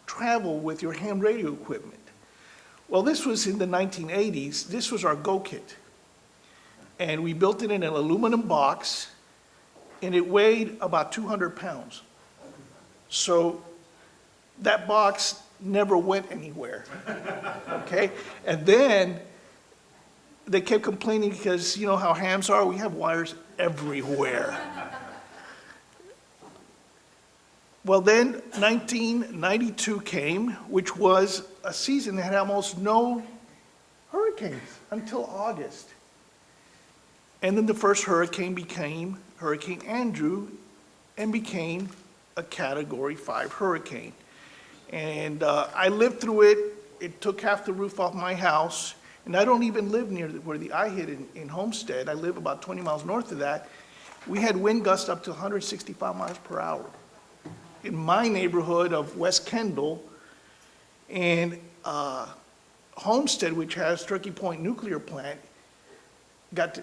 travel with your ham radio equipment. Well, this was in the 1980s. This was our Go Kit. And we built it in an aluminum box, and it weighed about 200 pounds. So that box never went anywhere, okay? And then they kept complaining because you know how hams are, we have wires everywhere. Well, then 1992 came, which was a season that had almost no hurricanes until August. And then the first hurricane became Hurricane Andrew and became a Category 5 hurricane. And I lived through it. It took half the roof off my house. And I don't even live near where the eye hit in Homestead. I live about 20 miles north of that. We had wind gusts up to 165 miles per hour. In my neighborhood of West Kendall, and Homestead, which has Turkey Point nuclear plant, got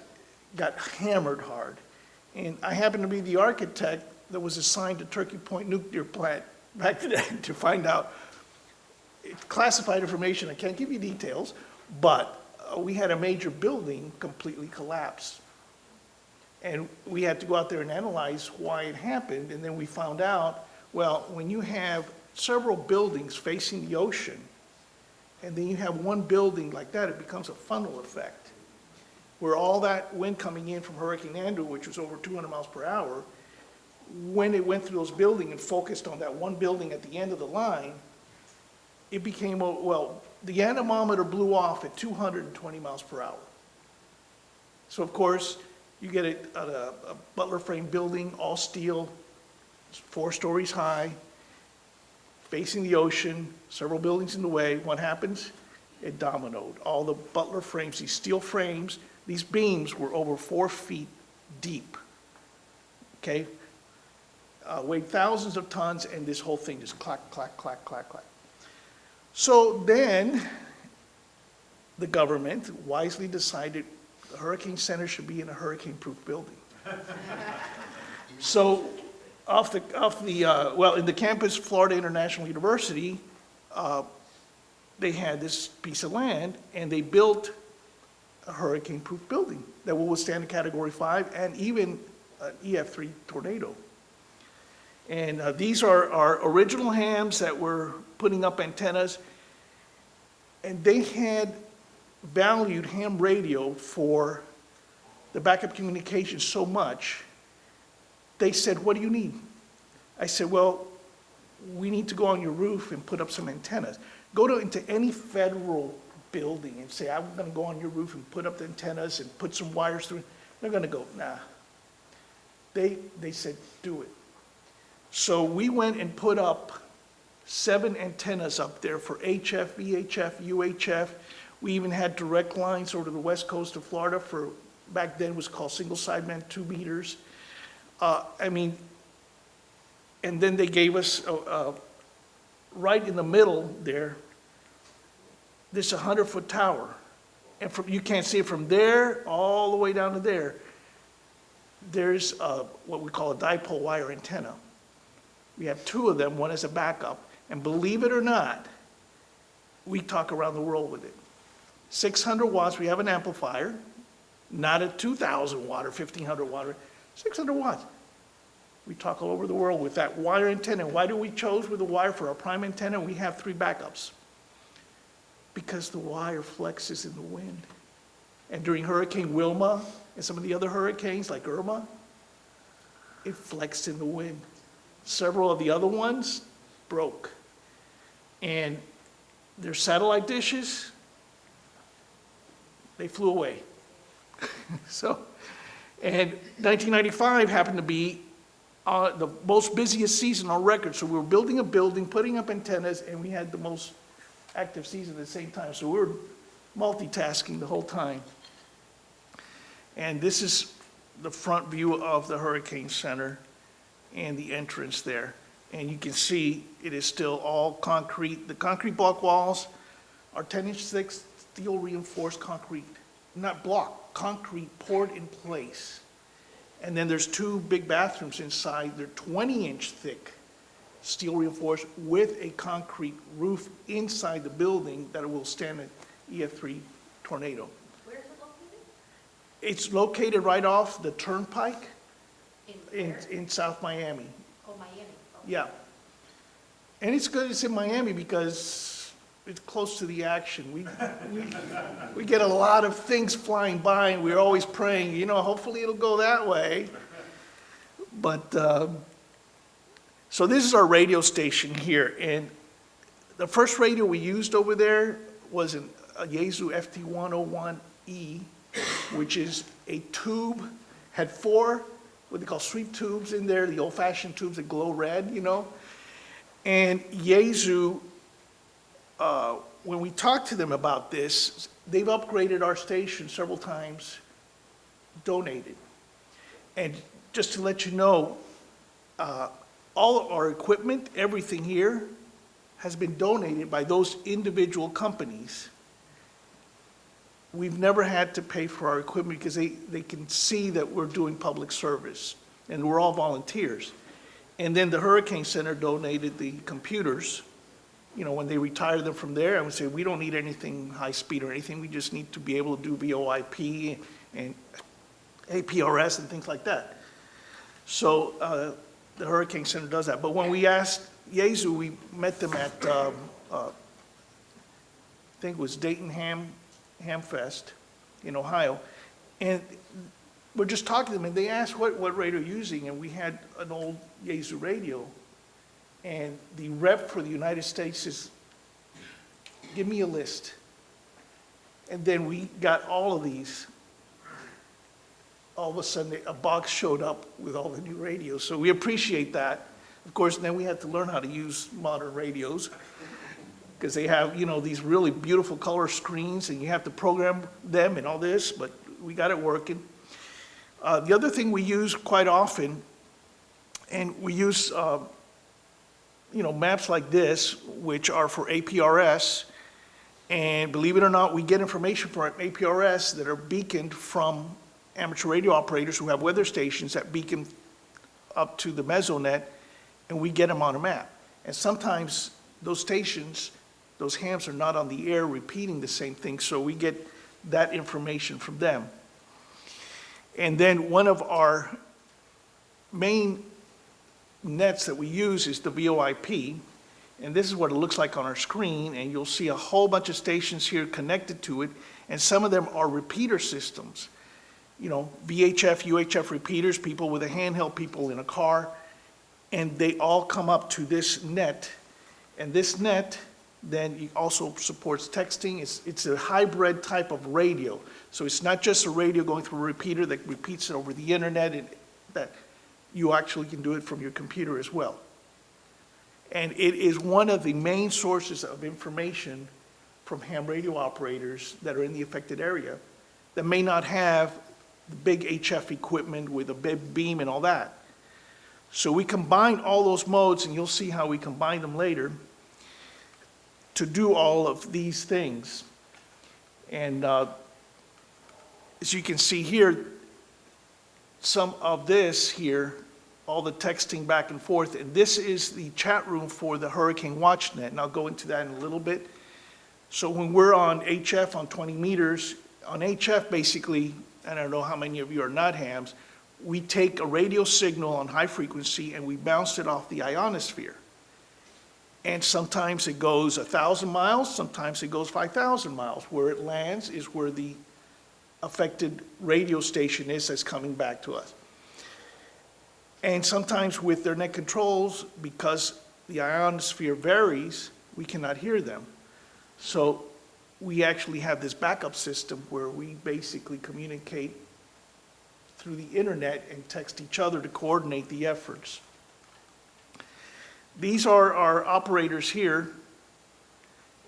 hammered hard. And I happened to be the architect that was assigned to Turkey Point nuclear plant back then to find out classified information. I can't give you details, but we had a major building completely collapse. And we had to go out there and analyze why it happened. And then we found out, well, when you have several buildings facing the ocean, and then you have one building like that, it becomes a funnel effect, where all that wind coming in from Hurricane Andrew, which was over 200 miles per hour, when it went through those buildings and focused on that one building at the end of the line, it became, well, the anemometer blew off at 220 miles per hour. So of course, you get a Butler frame building, all steel, 4 stories high, facing the ocean, several buildings in the way. What happens? It dominoed. All the Butler frames, these steel frames, these beams were over 4 feet deep, okay? Weighed thousands of tons, and this whole thing just clack, clack, clack, clack, clack. So then, the government wisely decided the Hurricane Center should be in a hurricane-proof building. So, in the campus, Florida International University, they had this piece of land, and they built a hurricane-proof building that will withstand a Category 5 and even an EF3 tornado. And these are our original hams that were putting up antennas, and they had valued ham radio for the backup communication so much, they said, what do you need? I said, well, we need to go on your roof and put up some antennas. Go into any federal building and say, I'm gonna go on your roof and put up the antennas and put some wires through. They're gonna go, nah. They said, do it. So we went and put up 7 antennas up there for HF, VHF, UHF. We even had direct lines over to the west coast of Florida for, back then was called single sideband 2 meters. And then they gave us, right in the middle there, this 100-foot tower. And you can't see it from there all the way down to there. There's what we call a dipole wire antenna. We have 2 of them, one as a backup. And believe it or not, we talk around the world with it. 600 watts, we have an amplifier, not a 2,000 watt or 1,500 watt, 600 watts. We talk all over the world with that wire antenna. Why do we chose with the wire for our prime antenna? We have 3 backups. Because the wire flexes in the wind. And during Hurricane Wilma and some of the other hurricanes like Irma, it flexed in the wind. Several of the other ones broke. And their satellite dishes, they flew away. And 1995 happened to be the most busiest season on record. So we were building a building, putting up antennas, and we had the most active season at the same time. So we were multitasking the whole time. And this is the front view of the Hurricane Center and the entrance there. And you can see it is still all concrete. The concrete block walls are 10-inch thick steel reinforced concrete. Not block, concrete poured in place. And then there's 2 big bathrooms inside. They're 20-inch thick steel reinforced with a concrete roof inside the building that will stand an EF3 tornado. Where is it located? It's located right off the turnpike In in South Miami. Oh, Miami. Oh. Yeah. And it's good it's in Miami because it's close to the action. We get a lot of things flying by, and we're always praying, hopefully it'll go that way. But, so this is our radio station here, and the first radio we used over there was a Yaesu FT101E, which is a tube, had 4 what they call sweep tubes in there, the old-fashioned tubes that glow red, And Yaesu, when we talked to them about this, they've upgraded our station several times, donated. And just to let you know, all of our equipment, everything here, has been donated by those individual companies. We've never had to pay for our equipment because they can see that we're doing public service, and we're all volunteers. And then the Hurricane Center donated the computers. When they retired them from there, I would say, we don't need anything high speed or anything. We just need to be able to do VoIP and APRS and things like that. So the Hurricane Center does that. But when we asked Yaesu, we met them at, I think it was Dayton Ham Fest in Ohio. And we're just talking to them, and they asked what radio you're using, and we had an old Yaesu radio, and the rep for the United States says, give me a list. And then we got all of these. All of a sudden, a box showed up with all the new radios, so we appreciate that. Of course, then we had to learn how to use modern radios, because they have, you know, these really beautiful color screens, and you have to program them and all this, but we got it working. The other thing we use quite often, and we use, you know, maps like this, which are for APRS, and believe it or not, we get information from APRS that are beaconed from amateur radio operators who have weather stations that beacon up to the mesonet, and we get them on a map. And sometimes those stations, those hams are not on the air repeating the same thing, so we get that information from them. And then one of our main nets that we use is the VoIP, and this is what it looks like on our screen, and you'll see a whole bunch of stations here connected to it, and some of them are repeater systems. You know, VHF, UHF repeaters, people with a handheld, people in a car, and they all come up to this net. And this net then also supports texting. It's a hybrid type of radio. So it's not just a radio going through a repeater that repeats it over the internet, and that you actually can do it from your computer as well. And it is one of the main sources of information from ham radio operators that are in the affected area that may not have the big HF equipment with a big beam and all that. So we combine all those modes, and you'll see how we combine them later, to do all of these things. And as you can see here, some of this here, all the texting back and forth, and this is the chat room for the Hurricane WatchNet, and I'll go into that in a little bit. So when we're on HF on 20 meters, on HF basically, and I don't know how many of you are not hams, we take a radio signal on high frequency and we bounce it off the ionosphere. And sometimes it goes 1,000 miles, sometimes it goes 5,000 miles. Where it lands is where the affected radio station is that's coming back to us. And sometimes with their net controls, because the ionosphere varies, we cannot hear them. So we actually have this backup system where we basically communicate through the internet and text each other to coordinate the efforts. These are our operators here,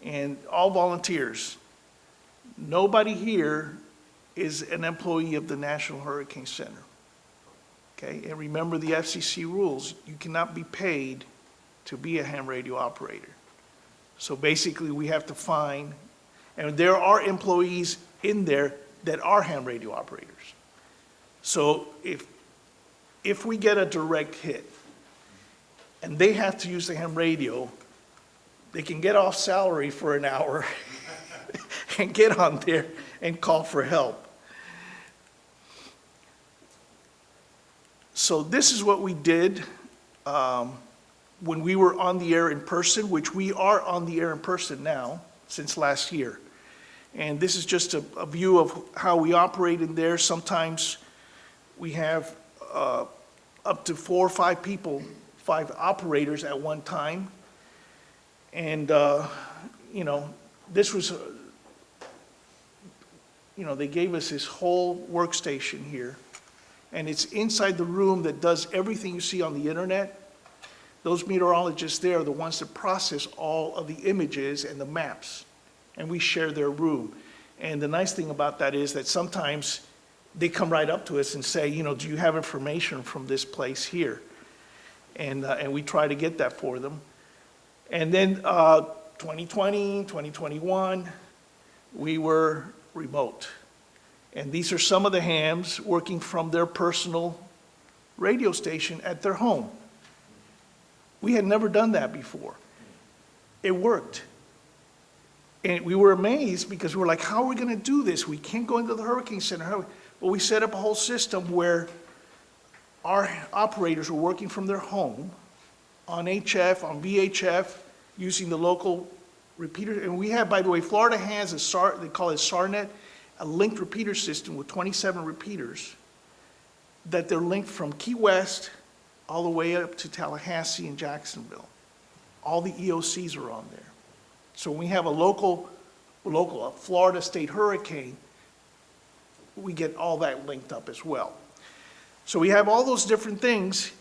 and all volunteers. Nobody here is an employee of the National Hurricane Center. Okay, and remember the FCC rules. You cannot be paid to be a ham radio operator. So basically we have to find, and there are employees in there that are ham radio operators. So if we get a direct hit and they have to use the ham radio, they can get off salary for an hour and get on there and call for help. So this is what we did when we were on the air in person, which we are on the air in person now since last year. And this is just a view of how we operate in there. Sometimes we have up to 4 or 5 people, 5 operators at one time. And, you know, this was, you know, they gave us this whole workstation here. And it's inside the room that does everything you see on the internet. Those meteorologists there are the ones that process all of the images and the maps. And we share their room. And the nice thing about that is that sometimes they come right up to us and say, you know, do you have information from this place here? And we try to get that for them. And then 2020, 2021, we were remote. And these are some of the hams working from their personal radio station at their home. We had never done that before. It worked. And we were amazed because we were like, how are we going to do this? We can't go into the Hurricane Center. But we set up a whole system where our operators were working from their home on HF, on VHF, using the local repeater. And we have, by the way, Florida has they call it SARNet, a linked repeater system with 27 repeaters. that they're linked from Key West all the way up to Tallahassee and Jacksonville. All the EOCs are on there. So when we have a Florida State hurricane, we get all that linked up as well. So we have all those different things,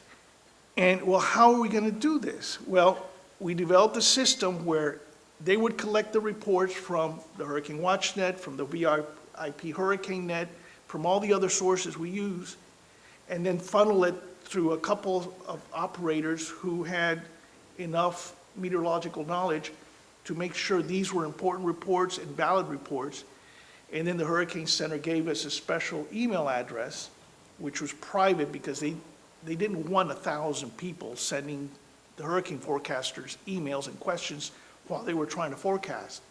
and well, how are we going to do this? Well, we developed a system where they would collect the reports from the Hurricane Watch Net, from the VIP Hurricane Net, from all the other sources we use, and then funnel it through a couple of operators who had enough meteorological knowledge to make sure these were important reports and valid reports. And then the Hurricane Center gave us a special email address, which was private because they didn't want 1,000 people sending the hurricane forecasters emails and questions while they were trying to forecast.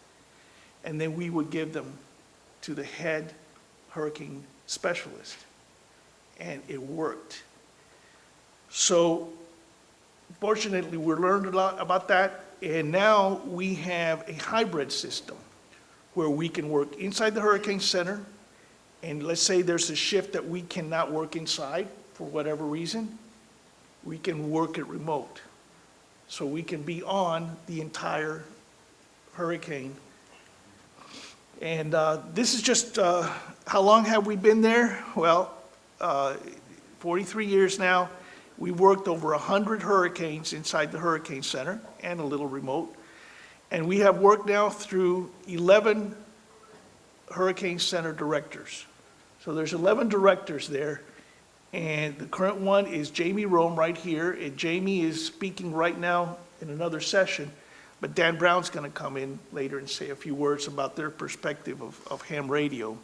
And then we would give them to the head hurricane specialist. And it worked. So fortunately, we learned a lot about that. And now we have a hybrid system where we can work inside the Hurricane Center. And let's say there's a shift that we cannot work inside for whatever reason, we can work it remote. So we can be on the entire hurricane. And this is just, how long have we been there? Well, 43 years now. We've worked over 100 hurricanes inside the Hurricane Center and a little remote. And we have worked now through 11 Hurricane Center directors. So there's 11 directors there. And the current one is Jamie Rome right here. And Jamie is speaking right now in another session. But Dan Brown's going to come in later and say a few words about their perspective of ham radio.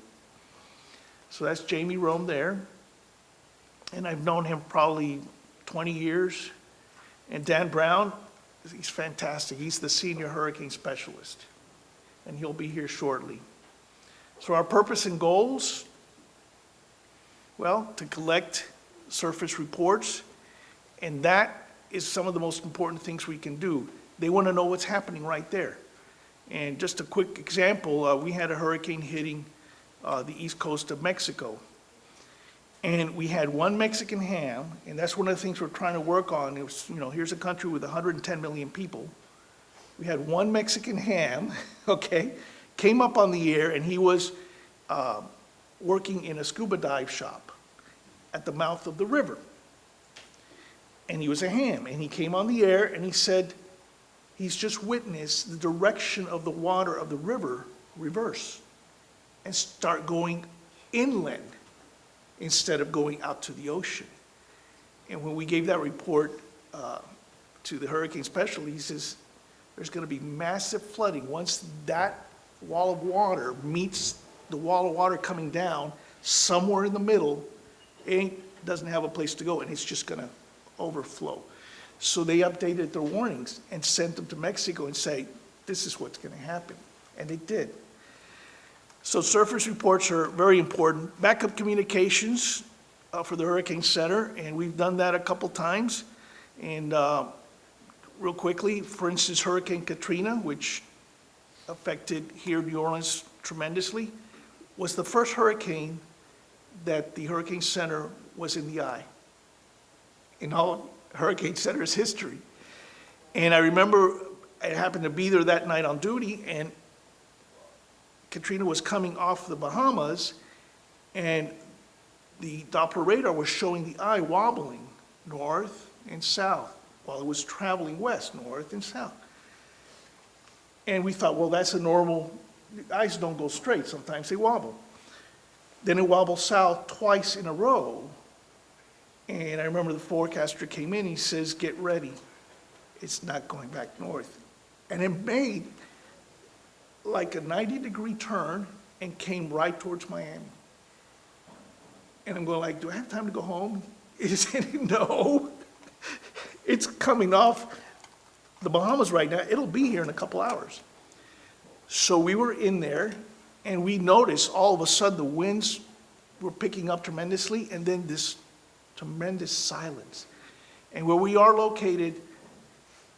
So that's Jamie Rome there. And I've known him probably 20 years. And Dan Brown, he's fantastic. He's the senior hurricane specialist. And he'll be here shortly. So our purpose and goals, well, to collect surface reports. And that is some of the most important things we can do. They want to know what's happening right there. And just a quick example, we had a hurricane hitting the east coast of Mexico. And we had one Mexican ham, and that's one of the things we're trying to work on. It was, here's a country with 110 million people. We had one Mexican ham, okay, came up on the air, and he was working in a scuba dive shop at the mouth of the river. And he was a ham, and he came on the air, and he said he's just witnessed the direction of the water of the river reverse and start going inland instead of going out to the ocean. And when we gave that report to the hurricane specialist, he says, there's going to be massive flooding. Once that wall of water meets the wall of water coming down, somewhere in the middle, it doesn't have a place to go, and it's just going to overflow. So they updated their warnings and sent them to Mexico and say, this is what's going to happen. And they did. So surface reports are very important. Backup communications for the Hurricane Center, and we've done that a couple times. And real quickly, for instance, Hurricane Katrina, which affected here in New Orleans tremendously, was the first hurricane that the Hurricane Center was in the eye in all Hurricane Center's history. And I remember I happened to be there that night on duty, and Katrina was coming off the Bahamas, and the Doppler radar was showing the eye wobbling north and south while it was traveling west, north and south. And we thought, well, that's a normal, the eyes don't go straight, sometimes they wobble. Then it wobbled south twice in a row. And I remember the forecaster came in, he says, get ready. It's not going back north. And it made like a 90-degree turn and came right towards Miami. And I'm going like, do I have time to go home? He said, no. It's coming off the Bahamas right now. It'll be here in a couple hours. So we were in there, and we noticed all of a sudden the winds were picking up tremendously, and then this tremendous silence. And where we are located,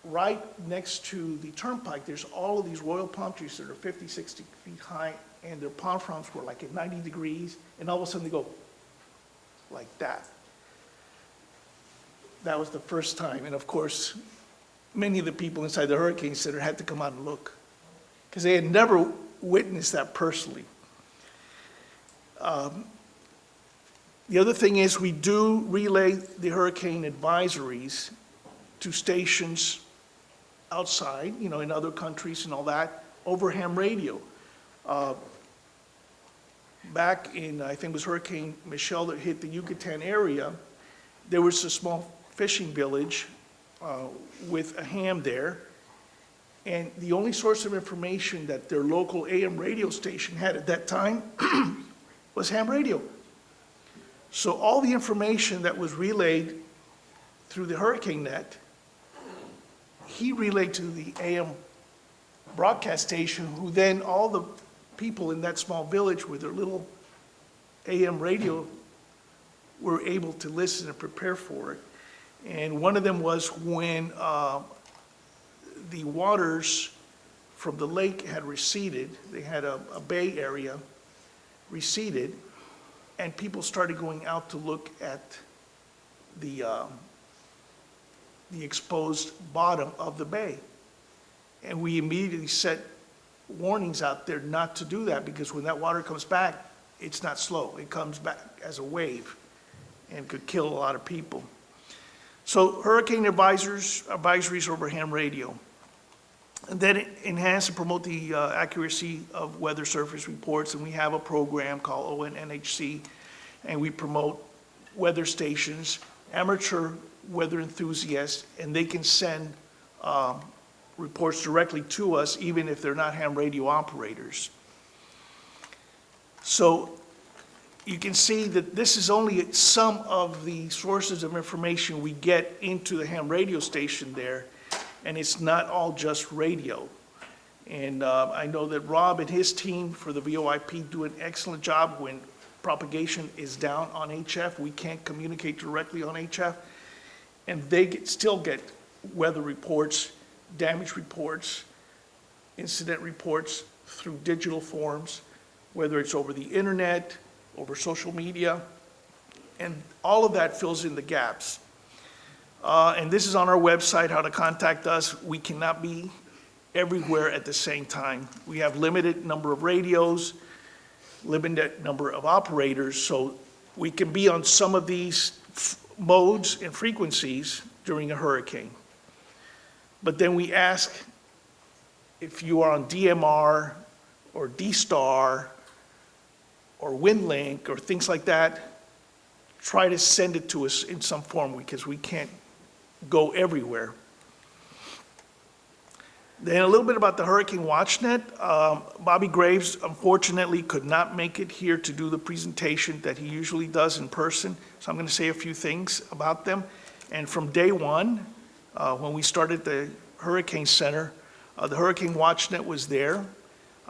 right next to the turnpike, there's all of these royal palm trees that are 50, 60 feet high, and their palm fronds were like at 90 degrees, and all of a sudden they go like that. that was the first time. And of course, many of the people inside the Hurricane Center had to come out and look, because they had never witnessed that personally. The other thing is we do relay the hurricane advisories to stations outside, you know, in other countries and all that, over ham radio. Back in, I think it was Hurricane Michelle that hit the Yucatan area, there was a small fishing village with a ham there. And the only source of information that their local AM radio station had at that time was ham radio. So all the information that was relayed through the hurricane net, he relayed to the AM broadcast station, who then all the people in that small village with their little AM radio were able to listen and prepare for it. And one of them was when the waters from the lake had receded, they had a bay area receded, and people started going out to look at the exposed bottom of the bay. And we immediately set warnings out there not to do that, because when that water comes back, it's not slow. It comes back as a wave and could kill a lot of people. So hurricane advisories over ham radio. And then enhance and promote the accuracy of weather service reports. And we have a program called ONNHC, and we promote weather stations, amateur weather enthusiasts, and they can send reports directly to us, even if they're not ham radio operators. So you can see that this is only some of the sources of information we get into the ham radio station there, and it's not all just radio. And I know that Rob and his team for the VOIP do an excellent job when propagation is down on HF. We can't communicate directly on HF, and they still get weather reports, damage reports, incident reports through digital forms, whether it's over the internet, over social media, and all of that fills in the gaps. And this is on our website, how to contact us. We cannot be everywhere at the same time. We have limited number of radios, limited number of operators, so we can be on some of these modes and frequencies during a hurricane. But then we ask if you are on DMR or D-Star or WindLink or things like that, try to send it to us in some form, because we can't go everywhere. Then a little bit about the Hurricane WatchNet. Bobby Graves unfortunately could not make it here to do the presentation that he usually does in person, so I'm going to say a few things about them. And from day one, when we started the Hurricane Center, the Hurricane WatchNet was there.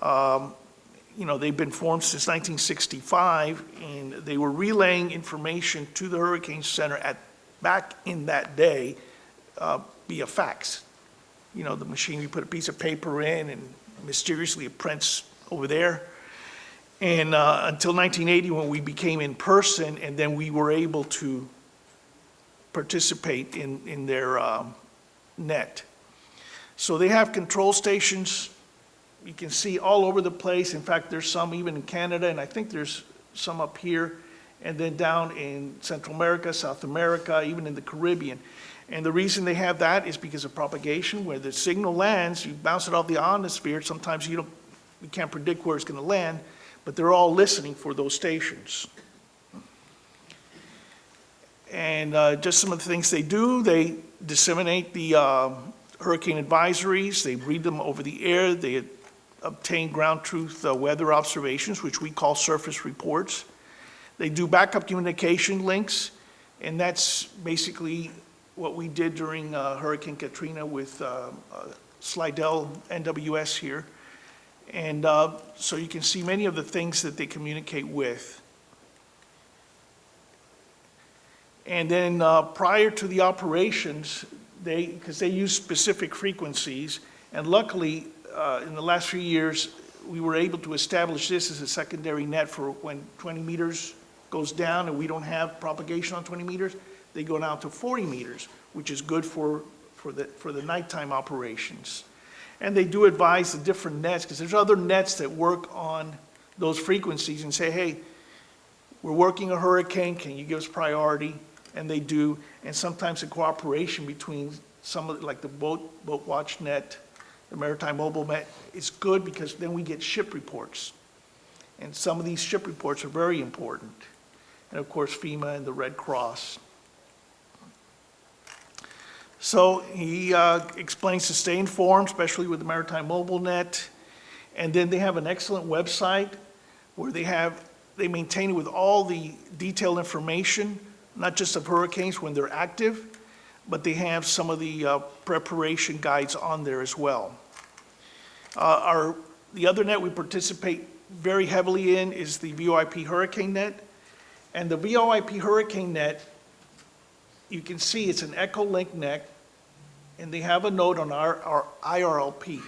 You know, they've been formed since 1965, and they were relaying information to the Hurricane Center back in that day via fax. You know, the machine, you put a piece of paper in and mysteriously it prints over there. And until 1980, when we became in person, and then we were able to participate in their net. So they have control stations. You can see all over the place. In fact, there's some even in Canada, and I think there's some up here, and then down in Central America, South America, even in the Caribbean. And the reason they have that is because of propagation. Where the signal lands, you bounce it off the ionosphere. Sometimes you can't predict where it's going to land, but they're all listening for those stations. And just some of the things they do, they disseminate the hurricane advisories. They read them over the air. They obtain ground truth weather observations, which we call surface reports. They do backup communication links, and that's basically what we did during Hurricane Katrina with Slidell NWS here. And so you can see many of the things that they communicate with. And then prior to the operations, because they use specific frequencies, and luckily in the last few years, we were able to establish this as a secondary net for when 20 meters goes down and we don't have propagation on 20 meters. they go down to 40 meters, which is good for the nighttime operations. And they do advise the different nets, because there's other nets that work on those frequencies and say, hey, we're working a hurricane, can you give us priority? And they do, and sometimes the cooperation between some of, like the boat watch net, the maritime mobile net, is good because then we get ship reports. And some of these ship reports are very important. And of course, FEMA and the Red Cross. So he explains to stay informed, especially with the Maritime Mobile Net. And then they have an excellent website where they maintain it with all the detailed information, not just of hurricanes when they're active, but they have some of the preparation guides on there as well. The other net we participate very heavily in is the VoIP Hurricane Net. And the VoIP Hurricane Net, you can see it's an Echolink net, and they have a note on our IRLP.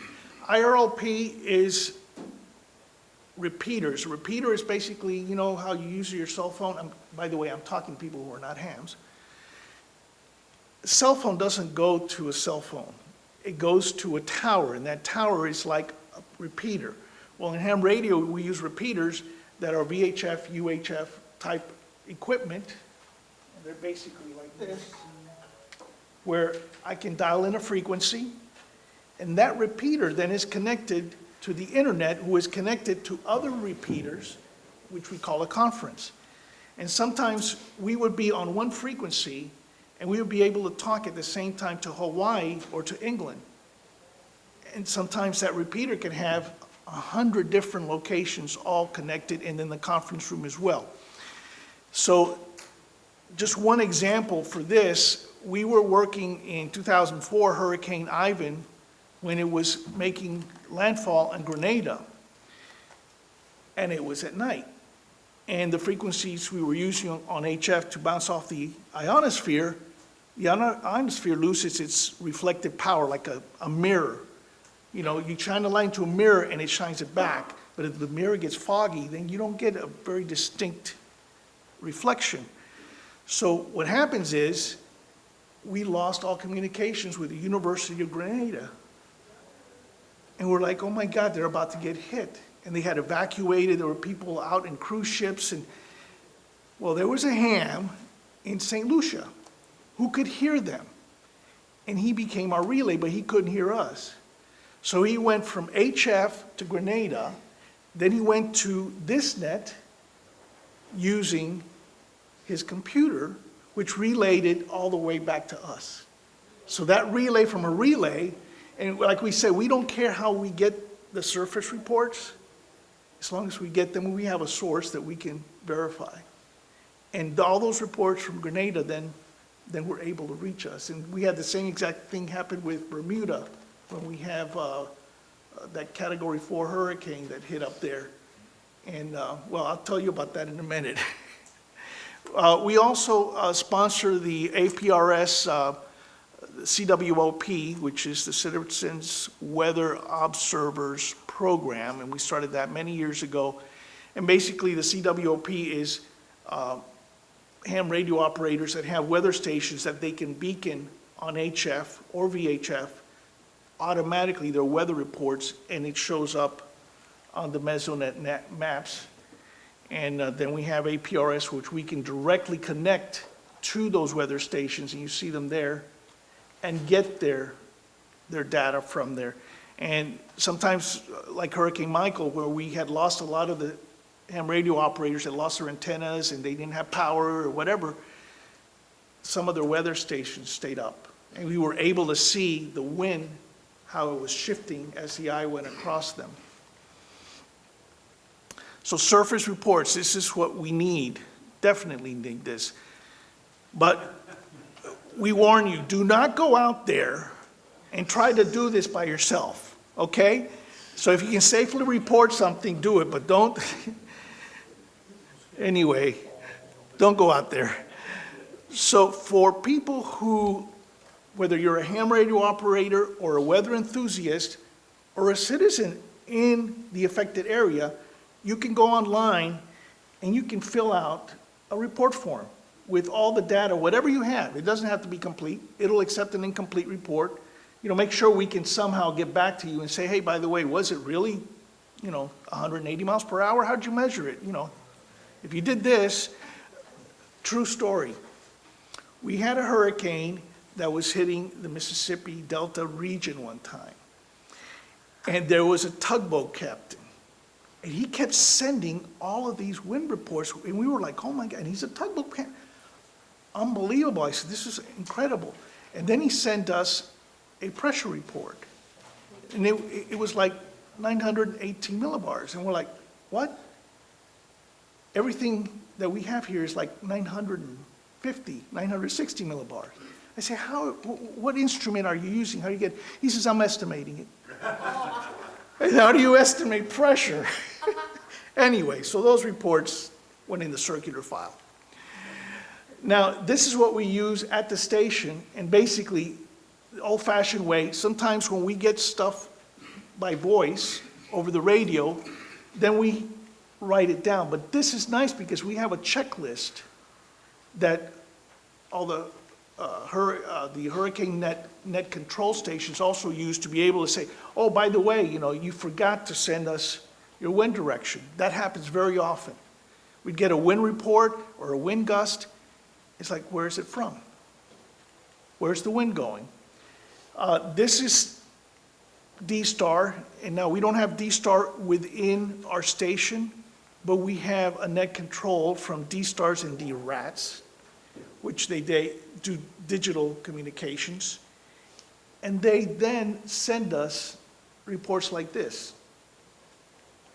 IRLP is repeaters. A repeater is basically, you know how you use your cell phone? By the way, I'm talking to people who are not hams. A cell phone doesn't go to a cell phone. It goes to a tower, and that tower is like a repeater. Well, in ham radio, we use repeaters that are VHF, UHF type equipment, and they're basically like this, where I can dial in a frequency, and that repeater then is connected to the internet, who is connected to other repeaters, which we call a conference. And sometimes we would be on one frequency, and we would be able to talk at the same time to Hawaii or to England. And sometimes that repeater can have 100 different locations all connected, and then the conference room as well. So just one example for this, we were working in 2004 Hurricane Ivan when it was making landfall in Grenada, and it was at night. And the frequencies we were using on HF to bounce off the ionosphere loses its reflective power like a mirror. You know, you shine a light into a mirror and it shines it back, but if the mirror gets foggy, then you don't get a very distinct reflection. So what happens is, we lost all communications with the University of Grenada. And we're like, oh my God, they're about to get hit. And they had evacuated, there were people out in cruise ships, and well, there was a ham in St. Lucia who could hear them. And he became our relay, but he couldn't hear us. So he went from HF to Grenada, then he went to this net using his computer, which relayed it all the way back to us. So that relay from a relay, and like we said, we don't care how we get the surface reports, as long as we get them, we have a source that we can verify. And all those reports from Grenada then were able to reach us. And we had the same exact thing happen with Bermuda, when we have that Category 4 hurricane that hit up there. And well, I'll tell you about that in a minute. We also sponsor the APRS CWOP, which is the Citizens Weather Observers Program, and we started that many years ago. And basically, the CWOP is ham radio operators that have weather stations that they can beacon on HF or VHF automatically their weather reports, and it shows up on the Mesonet maps. And then we have APRS, which we can directly connect to those weather stations, and you see them there, and get their data from there. And sometimes, like Hurricane Michael, where we had lost a lot of the ham radio operators that lost their antennas and they didn't have power or whatever, some of their weather stations stayed up. And we were able to see the wind, how it was shifting as the eye went across them. So surface reports, this is what we need. Definitely need this. But we warn you, do not go out there and try to do this by yourself, okay? So if you can safely report something, do it, but don't, anyway, don't go out there. So for people who, whether you're a ham radio operator or a weather enthusiast or a citizen in the affected area, you can go online and you can fill out a report form. with all the data, whatever you have. It doesn't have to be complete. It'll accept an incomplete report. Make sure we can somehow get back to you and say, hey, by the way, was it really, 180 miles per hour? How'd you measure it? If you did this, true story. We had a hurricane that was hitting the Mississippi Delta region one time. And there was a tugboat captain. And he kept sending all of these wind reports. And we were like, oh my God, and he's a tugboat captain. Unbelievable. I said, this is incredible. And then he sent us a pressure report. And it was like 918 millibars. And we're like, what? Everything that we have here is like 950, 960 millibars. I say, what instrument are you using? How do you get? He says, I'm estimating it. And how do you estimate pressure? Anyway, so those reports went in the circular file. Now, this is what we use at the station, and basically, the old-fashioned way, sometimes when we get stuff by voice over the radio, then we write it down. But this is nice because we have a checklist that all the hurricane net control stations also use to be able to say, oh, by the way, you forgot to send us your wind direction. That happens very often. We'd get a wind report or a wind gust. It's like, where is it from? Where's the wind going? This is D-Star, and now we don't have D-Star within our station, but we have a net control from D-Stars and D-Rats, which they do digital communications, and they then send us reports like this.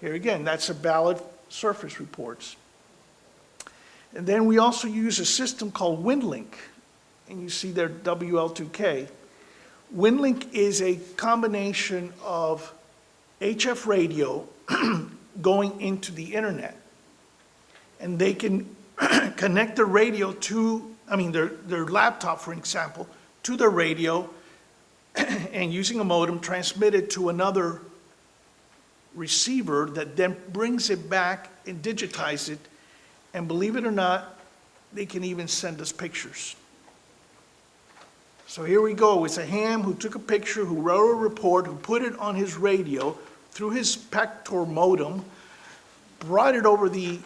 Here again, that's a valid surface reports. And then we also use a system called WindLink, and you see there WL2K. WindLink is a combination of HF radio going into the internet, and they can connect the radio to, their laptop, for example, to their radio, and using a modem, transmit it to another receiver that then brings it back and digitizes it, and believe it or not, they can even send us pictures. So here we go. It's a ham who took a picture, who wrote a report, who put it on his radio through his Pactor modem, brought it over the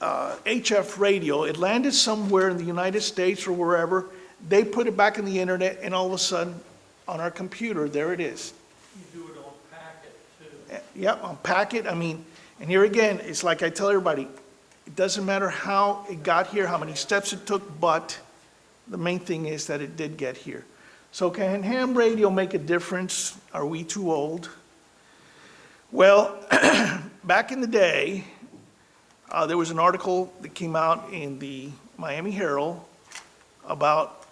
HF radio. It landed somewhere in the United States or wherever. They put it back in the internet, and all of a sudden, on our computer, there it is. You do it on packet too. Yep, on packet. And here again, it's like I tell everybody, it doesn't matter how it got here, how many steps it took, but the main thing is that it did get here. So can ham radio make a difference? Are we too old? Well, back in the day, there was an article that came out in the Miami Herald about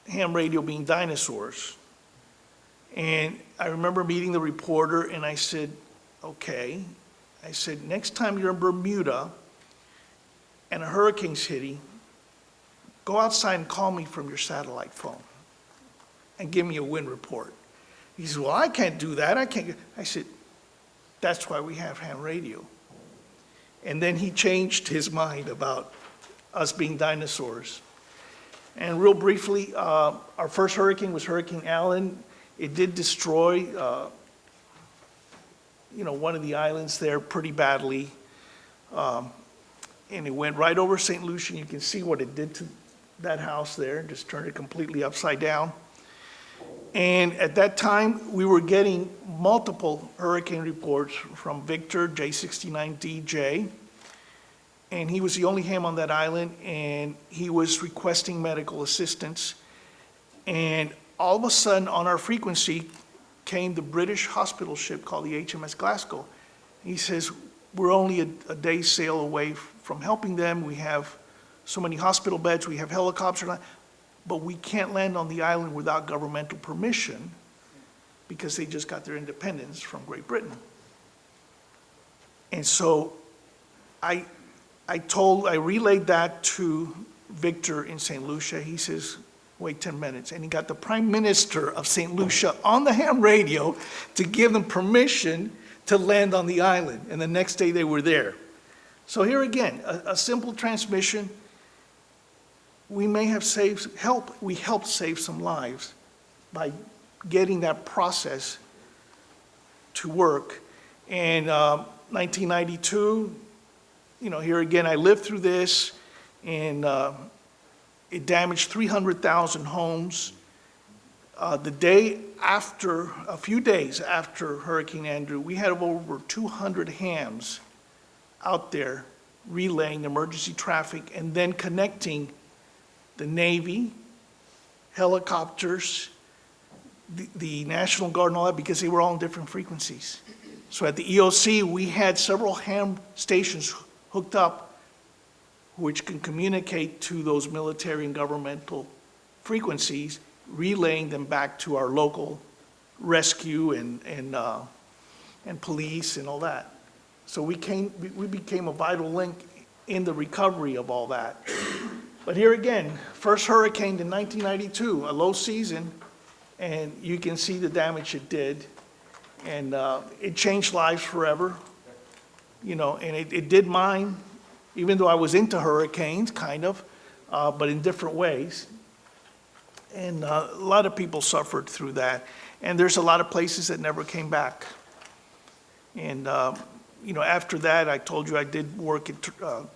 ham radio being dinosaurs. And I remember meeting the reporter, and I said, okay. I said, next time you're in Bermuda and a hurricane's hitting, go outside and call me from your satellite phone and give me a wind report. He said, well, I can't do that. I said, that's why we have ham radio. And then he changed his mind about us being dinosaurs. And real briefly, our first hurricane was Hurricane Allen. It did destroy, one of the islands there pretty badly. And it went right over St. Lucia. You can see what it did to that house there, just turned it completely upside down. And at that time, we were getting multiple hurricane reports from Victor, J69DJ, and he was the only ham on that island, and he was requesting medical assistance. And all of a sudden, on our frequency, came the British hospital ship called the HMS Glasgow. He says, we're only a day's sail away from helping them. We have so many hospital beds, we have helicopters, but we can't land on the island without governmental permission because they just got their independence from Great Britain. And so I relayed that to Victor in St. Lucia. He says, wait 10 minutes. And he got the Prime Minister of St. Lucia on the ham radio to give them permission to land on the island. And the next day they were there. So here again, a simple transmission. we may have we helped save some lives by getting that process to work. And 1992, here again, I lived through this, and it damaged 300,000 homes. The day after, a few days after Hurricane Andrew, we had over 200 hams out there relaying emergency traffic and then connecting the Navy, helicopters, the National Guard and all that, because they were all on different frequencies. So at the EOC, we had several ham stations hooked up which can communicate to those military and governmental frequencies, relaying them back to our local rescue and police and all that. So we became a vital link in the recovery of all that. But here again, first hurricane in 1992, a low season, and you can see the damage it did. And it changed lives forever, and it did mine, even though I was into hurricanes, kind of, but in different ways. And a lot of people suffered through that. And there's a lot of places that never came back. And, after that, I told you I did work at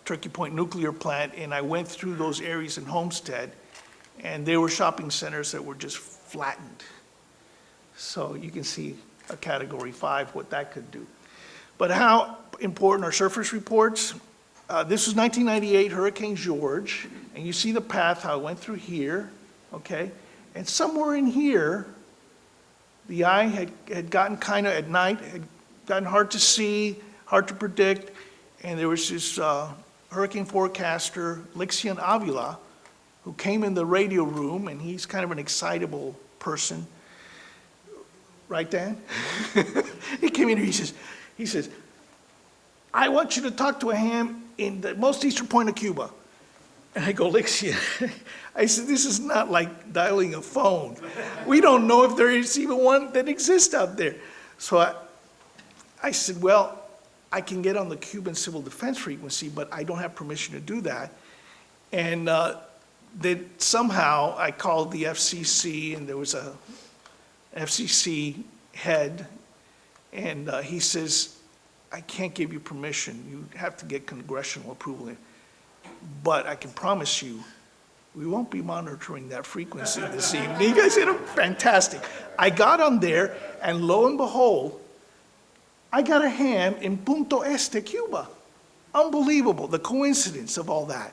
Turkey Point Nuclear Plant, and I went through those areas in Homestead, and they were shopping centers that were just flattened. So you can see a Category 5, what that could do. But how important are surface reports? This was 1998, Hurricane George, and you see the path, how it went through here, okay? And somewhere in here, the eye had gotten kind of, at night, had gotten hard to see, hard to predict, and there was this hurricane forecaster, Lixian Avila, who came in the radio room, and he's kind of an excitable person. Right, Dan? He came in here, he says, I want you to talk to a ham in the most eastern point of Cuba. And I go, Lixian, I said, this is not like dialing a phone. We don't know if there is even one that exists out there. So I said, well, I can get on the Cuban Civil Defense frequency, but I don't have permission to do that. And then somehow I called the FCC, and there was a FCC head, and he says, I can't give you permission. You have to get congressional approval. But I can promise you, we won't be monitoring that frequency this evening. I said, fantastic. I got on there, and lo and behold, I got a ham in Punto Este, Cuba. Unbelievable, the coincidence of all that.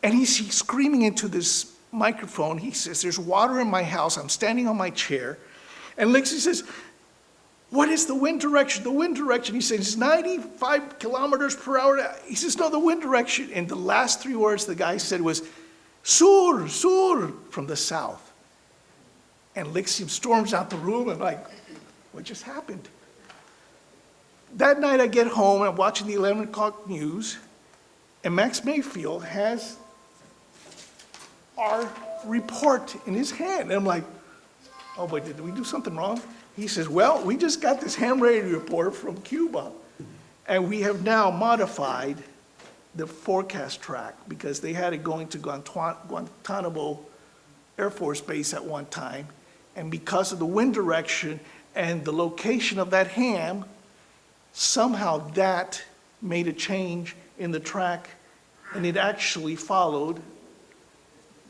And he's screaming into this microphone. He says, there's water in my house. I'm standing on my chair. And Lixie says, what is the wind direction? The wind direction. He says, it's 95 kilometers per hour. He says, no, the wind direction. And the last three words the guy said was, sur, sur, from the south. And Lixie storms out the room, and like, what just happened? That night I get home, and I'm watching the 11 o'clock news, and Max Mayfield has our report in his hand. And I'm like, oh boy, did we do something wrong? He says, well, we just got this ham radio report from Cuba, and we have now modified the forecast track because they had it going to Guantanamo Air Force Base at one time, and because of the wind direction and the location of that ham, somehow that made a change in the track, and it actually followed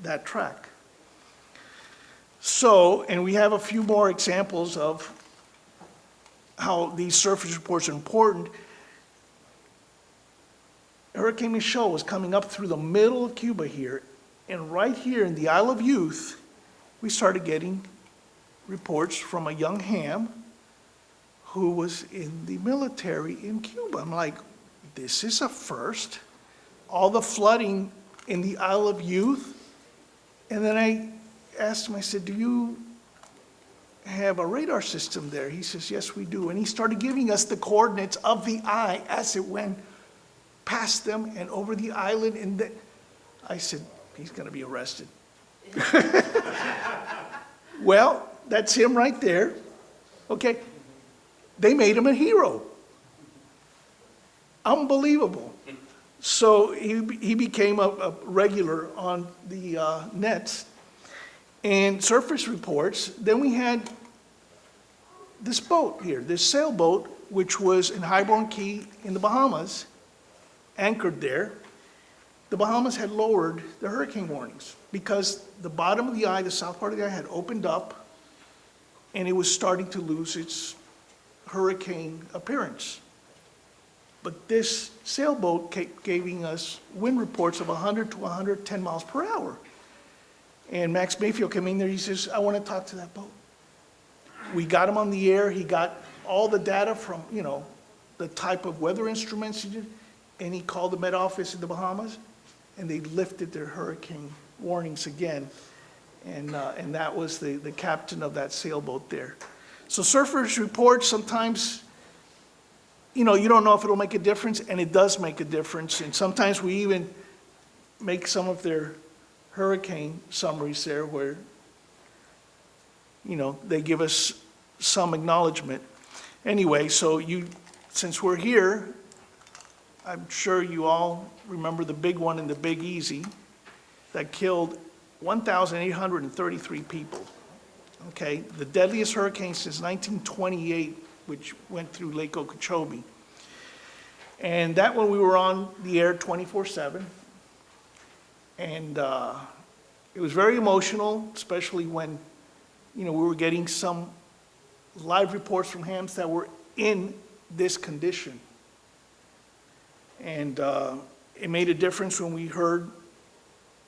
that track. So, and we have a few more examples of how these surface reports are important. Hurricane Michelle was coming up through the middle of Cuba here, and right here in the Isle of Youth, we started getting reports from a young ham who was in the military in Cuba. I'm like, this is a first. All the flooding in the Isle of Youth. And then I asked him, I said, do you have a radar system there? He says, yes, we do. And he started giving us the coordinates of the eye as it went past them and over the island. And I said, he's going to be arrested. Well, that's him right there. Okay. They made him a hero. Unbelievable. So he became a regular on the nets and surface reports. Then we had this boat here, this sailboat, which was in Highborn Key in the Bahamas, anchored there. The Bahamas had lowered the hurricane warnings because the bottom of the eye, the south part of the eye, had opened up and it was starting to lose its hurricane appearance. But this sailboat kept giving us wind reports of 100 to 110 miles per hour. And Max Mayfield came in there, he says, I want to talk to that boat. We got him on the air, he got all the data from, the type of weather instruments he did, and he called the Met Office in the Bahamas, and they lifted their hurricane warnings again. And that was the captain of that sailboat there. So surface reports sometimes, you don't know if it'll make a difference, and it does make a difference. And sometimes we even make some of their hurricane summaries there where, they give us some acknowledgement. Anyway, so since we're here, I'm sure you all remember the big one in the Big Easy that killed 1,833 people. Okay, the deadliest hurricane since 1928, which went through Lake Okeechobee. And that one we were on the air 24/7. And it was very emotional, especially when, we were getting some live reports from hams that were in this condition. And it made a difference when we heard,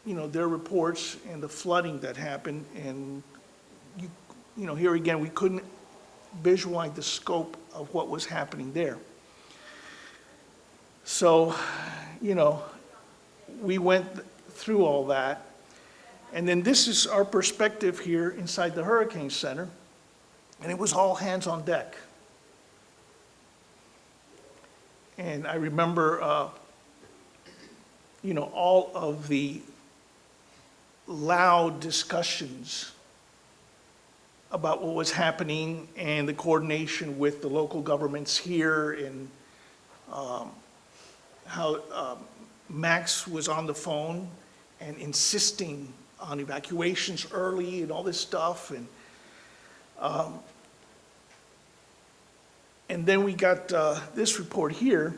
their reports and the flooding that happened. And, here again, we couldn't visualize the scope of what was happening there. So, we went through all that. And then this is our perspective here inside the Hurricane Center. And it was all hands on deck. And I remember, all of the loud discussions about what was happening and the coordination with the local governments here and how Max was on the phone and insisting on evacuations early and all this stuff. And then we got this report here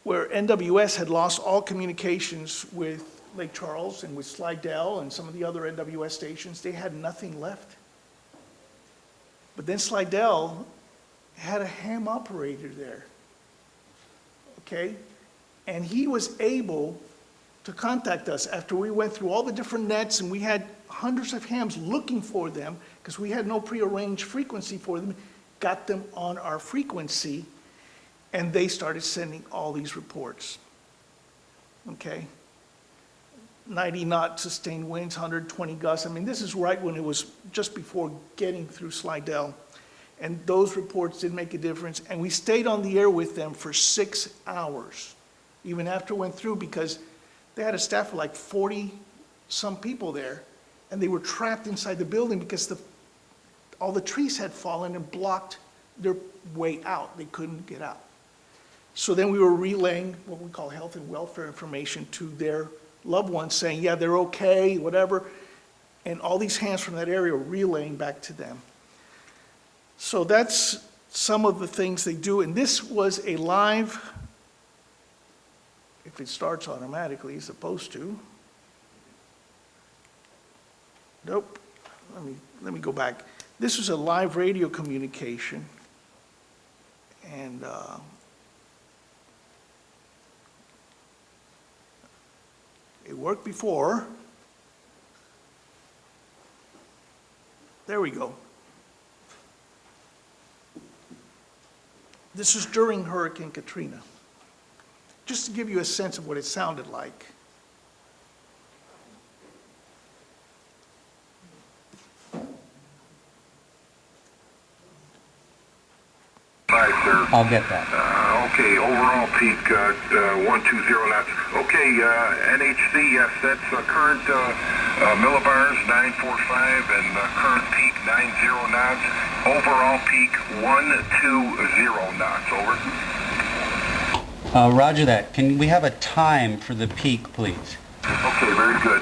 where NWS had lost all communications with Lake Charles and with Slidell and some of the other NWS stations. They had nothing left. But then Slidell had a ham operator there, okay? And he was able to contact us after we went through all the different nets and we had hundreds of hams looking for them because we had no prearranged frequency for them, got them on our frequency, and they started sending all these reports, okay? 90 knot sustained winds, 120 gusts. I mean, this is right when it was just before getting through Slidell. And those reports did make a difference. And we stayed on the air with them for 6 hours, even after it went through, because they had a staff of like 40-some people there, and they were trapped inside the building because all the trees had fallen and blocked their way out. They couldn't get out. So then we were relaying what we call health and welfare information to their loved ones, saying, yeah, they're okay, whatever. And all these hands from that area were relaying back to them. So that's some of the things they do. And this was a live, if it starts automatically, it's supposed to. Nope. Let me go back. This was a live radio communication. And it worked before. There we go. This is during Hurricane Katrina. Just to give you a sense of what it sounded like. Hi, sir. I'll get that. Okay, overall peak 120 knots. Okay, NHC, yes, that's current millibars 945 and current peak 90 knots. Overall peak 120 knots. Over. Roger that. Can we have a time for the peak, please? Okay, very good.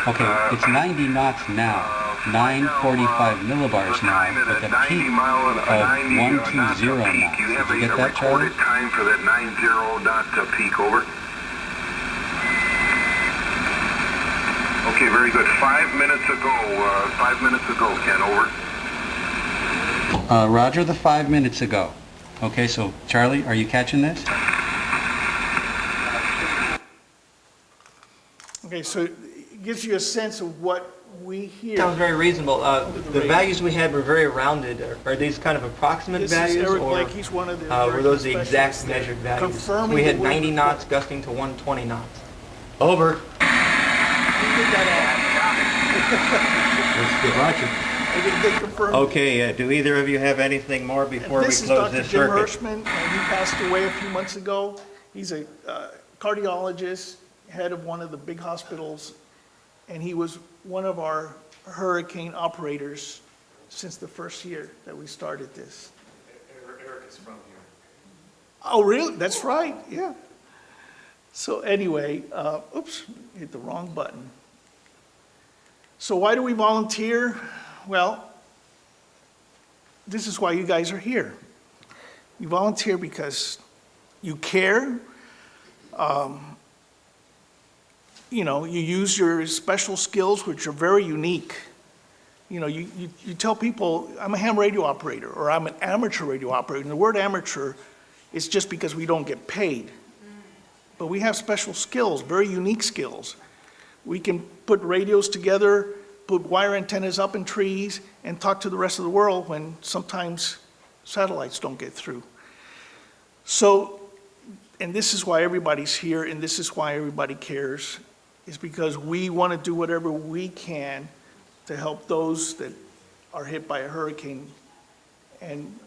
Okay, it's 90 knots now, 945 millibars now, with a peak of 120 knots. You Did have you get a that, Charlie? recorded time for that 90 knot peak, over. Okay, very good. 5 minutes ago, 5 minutes ago, Ken, over. Roger, the 5 minutes ago. Okay, so Charlie, are you catching this? Okay, so it gives you a sense of what we hear. Sounds very reasonable. The values we had were very rounded. Are these kind of approximate This values, is Eric or Blake, he's one of the were those the specialists exact that measured values? confirming We had that we're- 90 knots gusting to 120 knots. Over. He did that Roger. they confirmed. Okay, do either of you have anything more before we This is close Dr. this Jim circuit? Hirschman, and he passed away a few months ago. He's a cardiologist, head of one of the big hospitals, and he was one of our hurricane operators since the first year that we started this. Eric is from here. Oh, really? That's right, yeah. So anyway, oops, hit the wrong button. So why do we volunteer? Well, this is why you guys are here. You volunteer because you care. You know, you use your special skills, which are very unique. You know, you tell people, I'm a ham radio operator, or I'm an amateur radio operator. And the word amateur is just because we don't get paid. But we have special skills, very unique skills. We can put radios together, put wire antennas up in trees, and talk to the rest of the world when sometimes satellites don't get through. So, and this is why everybody's here, and this is why everybody cares, is because we want to do whatever we can to help those that are hit by a hurricane. And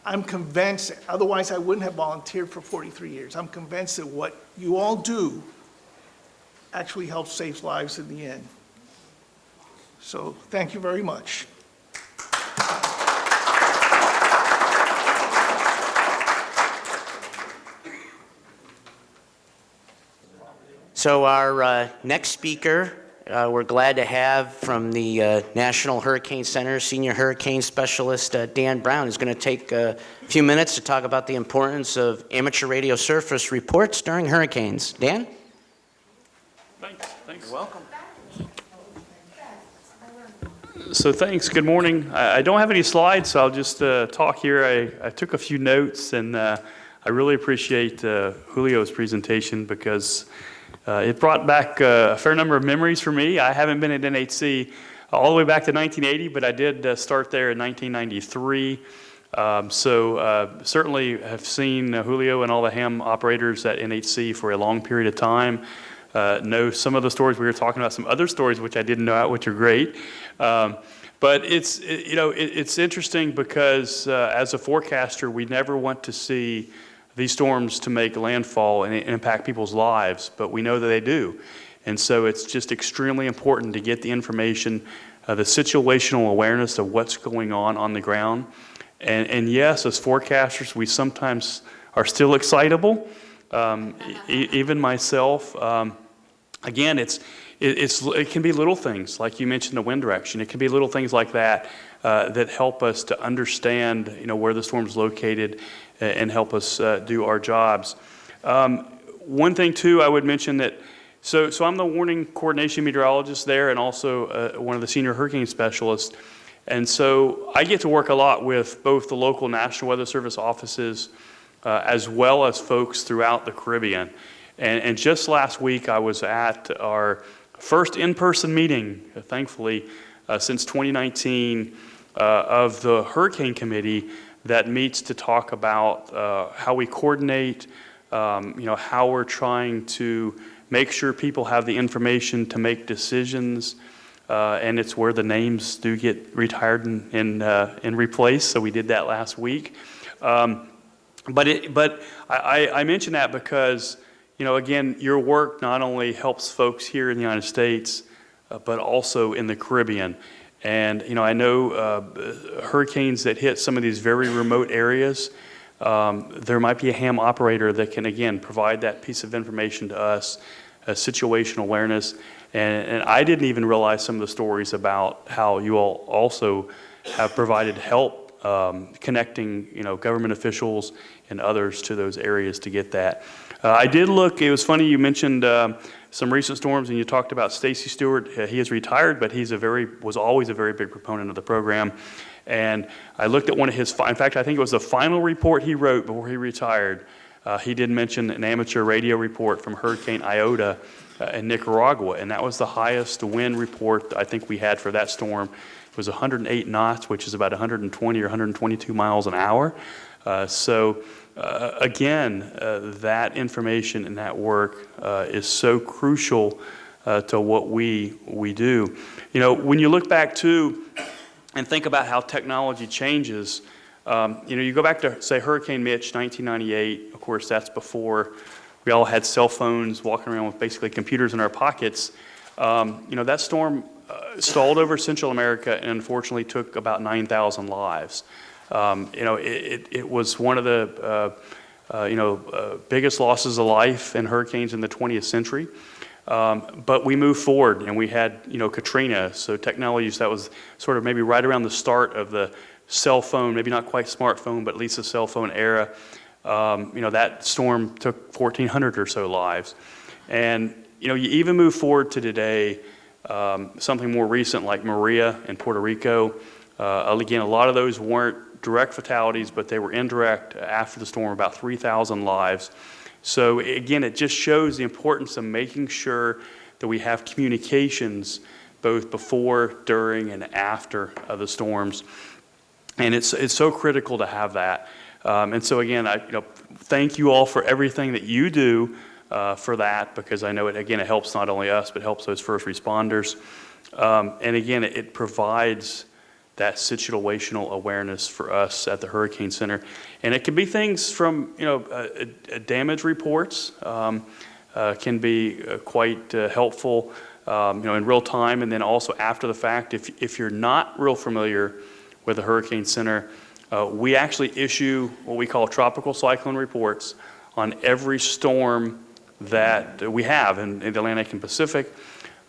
I'm convinced, otherwise I wouldn't have volunteered for 43 years. I'm convinced that what you all do actually helps save lives in the end. So thank you very much. So our next speaker, we're glad to have from the National Hurricane Center, Senior Hurricane Specialist Dan Brown, who's going to take a few minutes to talk about the importance of amateur radio surface reports during hurricanes. Dan? Thanks. You're welcome. So thanks. Good morning. I don't have any slides, so I'll just talk here. I took a few notes, and I really appreciate Julio's presentation because it brought back a fair number of memories for me. I haven't been at NHC all the way back to 1980, but I did start there in 1993. Certainly have seen Julio and all the ham operators at NHC for a long period of time. Know some of the stories we were talking about, some other stories which I didn't know, which are great. But it's interesting because as a forecaster, we never want to see these storms to make landfall and impact people's lives, but we know that they do. And so it's just extremely important to get the information, the situational awareness of what's going on the ground. And yes, as forecasters, we sometimes are still excitable. Even myself. Again, it can be little things, like you mentioned, the wind direction. It can be little things like that that help us to understand, where the storm's located and help us do our jobs. One thing too, I would mention that. So I'm the warning coordination meteorologist there, and also one of the senior hurricane specialists. And so I get to work a lot with both the local National Weather Service offices as well as folks throughout the Caribbean. And just last week, I was at our first in-person meeting, thankfully, since 2019, of the Hurricane Committee that meets to talk about how we coordinate, how we're trying to make sure people have the information to make decisions. And it's where the names do get retired and replaced, so we did that last week. But I mention that because, again, your work not only helps folks here in the United States, but also in the Caribbean. And, I know hurricanes that hit some of these very remote areas, there might be a ham operator that can, again, provide that piece of information to us, situational awareness. And I didn't even realize some of the stories about how you all also have provided help connecting, government officials and others to those areas to get that. I did look, it was funny, you mentioned some recent storms and you talked about Stacy Stewart. He is retired, but was always a very big proponent of the program. And I looked at one of his, in fact, I think it was the final report he wrote before he retired. He did mention an amateur radio report from Hurricane Iota in Nicaragua, and that was the highest wind report I think we had for that storm. It was 108 knots, which is about 120 or 122 miles an hour. Again, that information and that work is so crucial to what we do. When you look back too and think about how technology changes, you go back to, say, Hurricane Mitch, 1998. Of course, that's before we all had cell phones, walking around with basically computers in our pockets. That storm stalled over Central America and unfortunately took about 9,000 lives. It was one of the biggest losses of life in hurricanes in the 20th century. But we moved forward and we had, Katrina. So technologies, that was sort of maybe right around the start of the cell phone, maybe not quite smartphone, but at least the cell phone era. That storm took 1,400 or so lives. And, you even move forward to today, something more recent like Maria in Puerto Rico. Again, a lot of those weren't direct fatalities, but they were indirect after the storm, about 3,000 lives. So again, it just shows the importance of making sure that we have communications both before, during, and after the storms. And it's so critical to have that. And so again, I thank you all for everything that you do for that, because I know it helps not only us, but helps those first responders. And again, it provides that situational awareness for us at the Hurricane Center. And it can be things from, damage reports can be quite helpful, in real time, and then also after the fact. If you're not real familiar with the Hurricane Center, we actually issue what we call tropical cyclone reports on every storm that we have in the Atlantic and Pacific.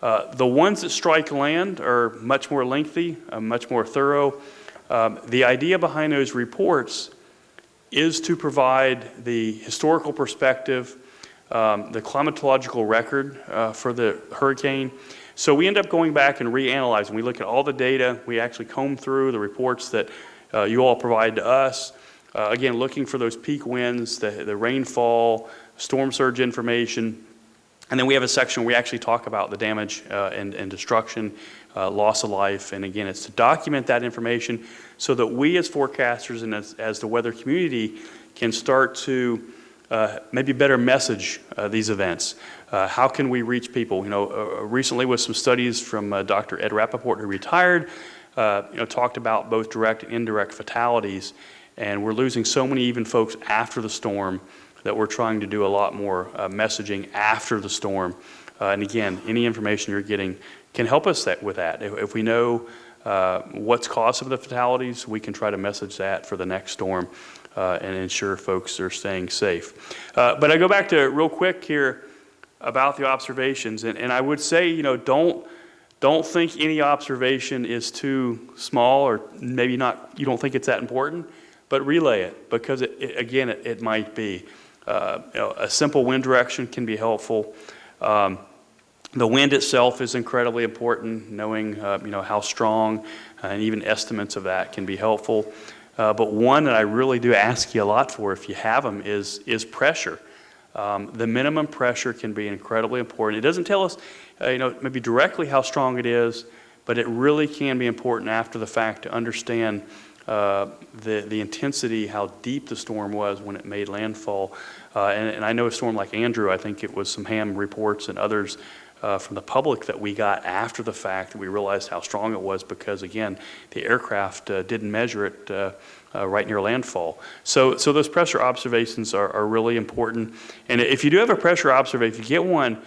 The ones that strike land are much more lengthy, much more thorough. The idea behind those reports is to provide the historical perspective, the climatological record for the hurricane. So we end up going back and reanalyzing. We look at all the data. We actually comb through the reports that you all provide to us. Again, looking for those peak winds, the rainfall, storm surge information. And then we have a section where we actually talk about the damage and destruction, loss of life. And again, it's to document that information so that we as forecasters and as the weather community can start to maybe better message these events. How can we reach people? Recently with some studies from Dr. Ed Rappaport, who retired, talked about both direct and indirect fatalities. And we're losing so many even folks after the storm that we're trying to do a lot more messaging after the storm. And again, any information you're getting can help us with that. If we know what's caused some of the fatalities, we can try to message that for the next storm and ensure folks are staying safe. But I go back to real quick here about the observations. And I would say, don't think any observation is too small, or maybe not, you don't think it's that important, but relay it, because it might be. A simple wind direction can be helpful. The wind itself is incredibly important. Knowing how strong and even estimates of that can be helpful. But one that I really do ask you a lot for, if you have them, is pressure. The minimum pressure can be incredibly important. It doesn't tell us, maybe directly how strong it is, but it really can be important after the fact to understand the intensity, how deep the storm was when it made landfall. And I know a storm like Andrew, I think it was some ham reports and others from the public that we got after the fact, and we realized how strong it was because, again, the aircraft didn't measure it right near landfall. So those pressure observations are really important. And if you do have a pressure observation, if you get one,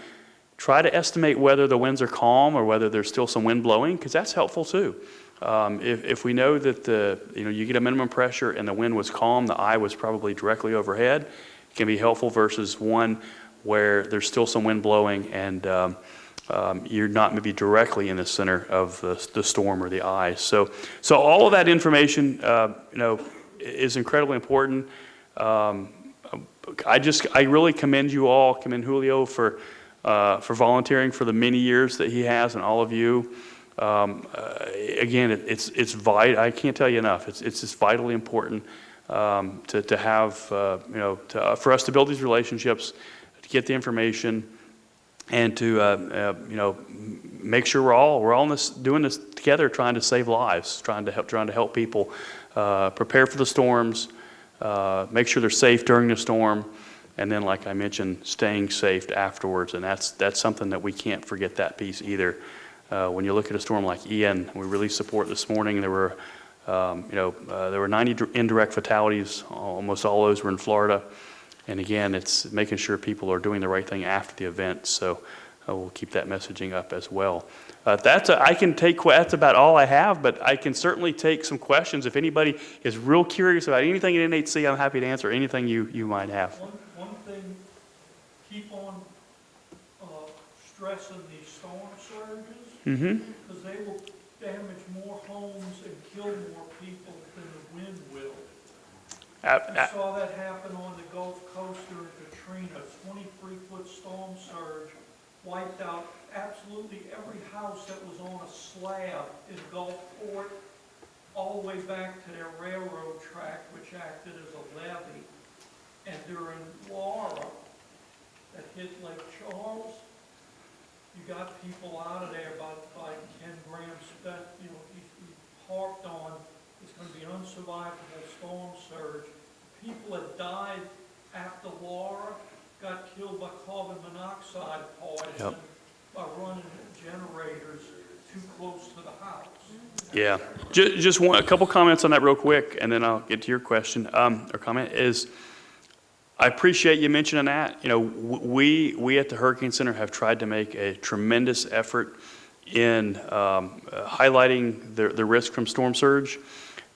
try to estimate whether the winds are calm or whether there's still some wind blowing, because that's helpful too. If we know that you get a minimum pressure and the wind was calm, the eye was probably directly overhead, it can be helpful versus one where there's still some wind blowing and you're not maybe directly in the center of the storm or the eye. So all of that information, is incredibly important. I really commend you all, commend Julio for volunteering for the many years that he has, and all of you. Again, it's vital. I can't tell you enough. It's just vitally important to have for us to build these relationships, to get the information, and to make sure we're all doing this together, trying to save lives, trying to help people prepare for the storms, make sure they're safe during the storm, and then, like I mentioned, staying safe afterwards. And that's something that we can't forget, that piece either. When you look at a storm like Ian, we released support this morning. There were 90 indirect fatalities. Almost all those were in Florida. And again, it's making sure people are doing the right thing after the event. So we'll keep that messaging up as well. That's about all I have, but I can certainly take some questions. If anybody is real curious about anything at NHC, I'm happy to answer anything you might have. One thing, keep on stressing these storm surges, because they will damage more homes and kill more people than the wind will. I saw that happen on the Gulf Coast during Katrina. 23-foot storm surge wiped out absolutely every house that was on a slab in Gulfport, all the way back to their railroad track, which acted as a levee. And during Laura, that hit Lake Charles, you got people out of there by Ken Graham spent, he harped on it's going to be an unsurvivable storm surge. People that died after Laura got killed by carbon monoxide poison by running generators too close to the house. Yeah, just a couple comments on that real quick, and then I'll get to your question or comment. I appreciate you mentioning that. We at the Hurricane Center have tried to make a tremendous effort in highlighting the risk from storm surge.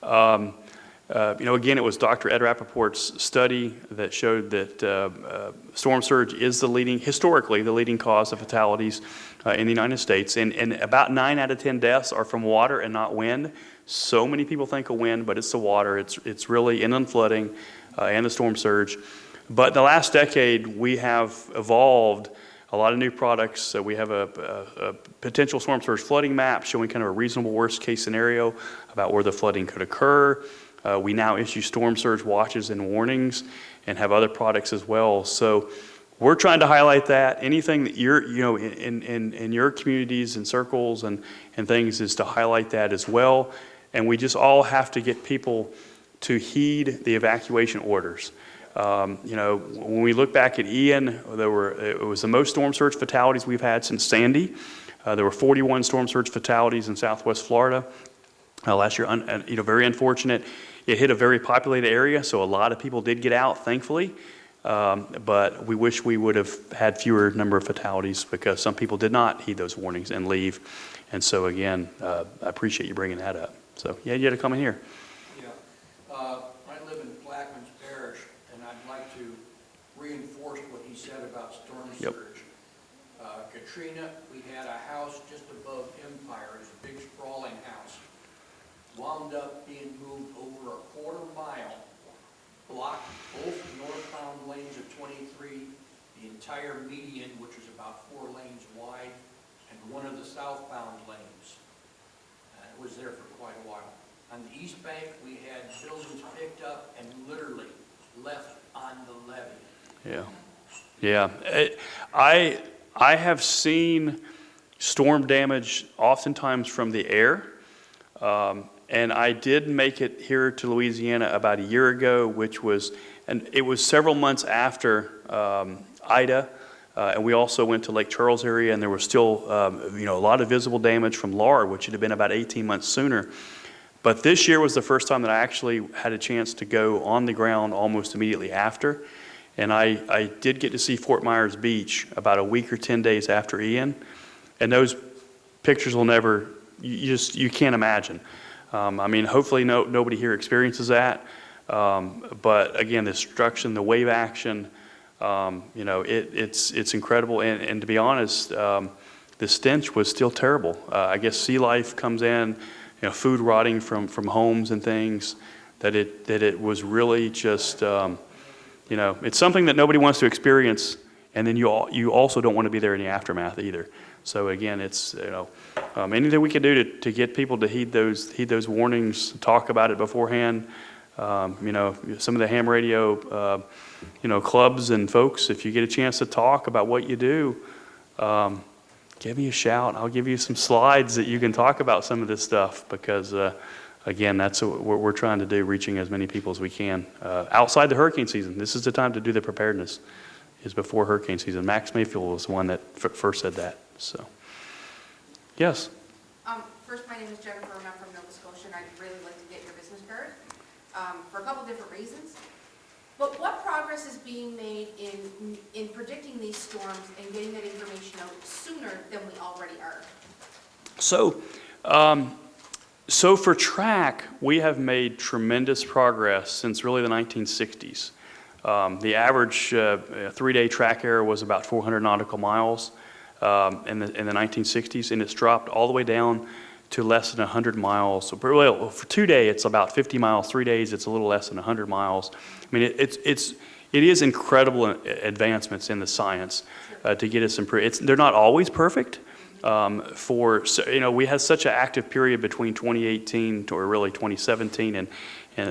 Again, it was Dr. Ed Rappaport's study that showed that storm surge is historically the leading cause of fatalities in the United States. And about 9 out of 10 deaths are from water and not wind. So many people think of wind, but it's the water. It's really inland flooding and the storm surge. But in the last decade, we have evolved a lot of new products. We have a potential storm surge flooding map showing kind of a reasonable worst case scenario about where the flooding could occur. We now issue storm surge watches and warnings and have other products as well. So we're trying to highlight that. Anything that you're, in your communities and circles and things is to highlight that as well. And we just all have to get people to heed the evacuation orders. When we look back at Ian, it was the most storm surge fatalities we've had since Sandy. There were 41 storm surge fatalities in Southwest Florida last year. Very unfortunate. It hit a very populated area, so a lot of people did get out, thankfully. But we wish we would have had fewer number of fatalities because some people did not heed those warnings and leave. And so again, I appreciate you bringing that up. So yeah, you had to come in here. I live in Blackman's Parish, and I'd like to reinforce what he said about storm surge. Katrina, we had a house just above Empire. It was a big sprawling house. Wound up being moved over a quarter mile, blocked both northbound lanes of 23, the entire median, which was about 4 lanes wide, and one of the southbound lanes. It was there for quite a while. On the east bank, we had buildings picked up and literally left on the levee. Yeah. I have seen storm damage oftentimes from the air. And I did make it here to Louisiana about a year ago, and it was several months after Ida, and we also went to Lake Charles area, and there was still a lot of visible damage from Laura, which had been about 18 months sooner. But this year was the first time that I actually had a chance to go on the ground almost immediately after, and I did get to see Fort Myers Beach about a week or 10 days after Ian, and those pictures will never you can't imagine. I mean, hopefully nobody here experiences that. But again, the destruction, the wave action, you know, it's incredible. And to be honest, the stench was still terrible. I guess sea life comes in, you know, food rotting from homes and things. That it was really just, you know, it's something that nobody wants to experience. And then you also don't want to be there in the aftermath either. So again, it's, you know, anything we can do to get people to heed those warnings, talk about it beforehand. You know, some of the ham radio, you know, clubs and folks, if you get a chance to talk about what you do, give me a shout. I'll give you some slides that you can talk about some of this stuff because, again, that's what we're trying to do, reaching as many people as we can. Outside the hurricane season, this is the time to do the preparedness, is before hurricane season. Max Mayfield was the one that first said that. So, yes. First, my name is Jennifer, and I'm from Nova Scotia, and I'd really like to get your business card for a couple different reasons. But what progress is being made in predicting these storms and getting that information out sooner than we already are? So, so for track, we have made tremendous progress since really the 1960s. The average 3-day track error was about 400 nautical miles in the 1960s, and it's dropped all the way down to less than 100 miles. So for 2 days, it's about 50 miles. 3 days, it's a little less than 100 miles. I mean, it is incredible advancements in the science to get us improved. They're not always perfect. You know, we had such an active period between 2018 or really 2017 and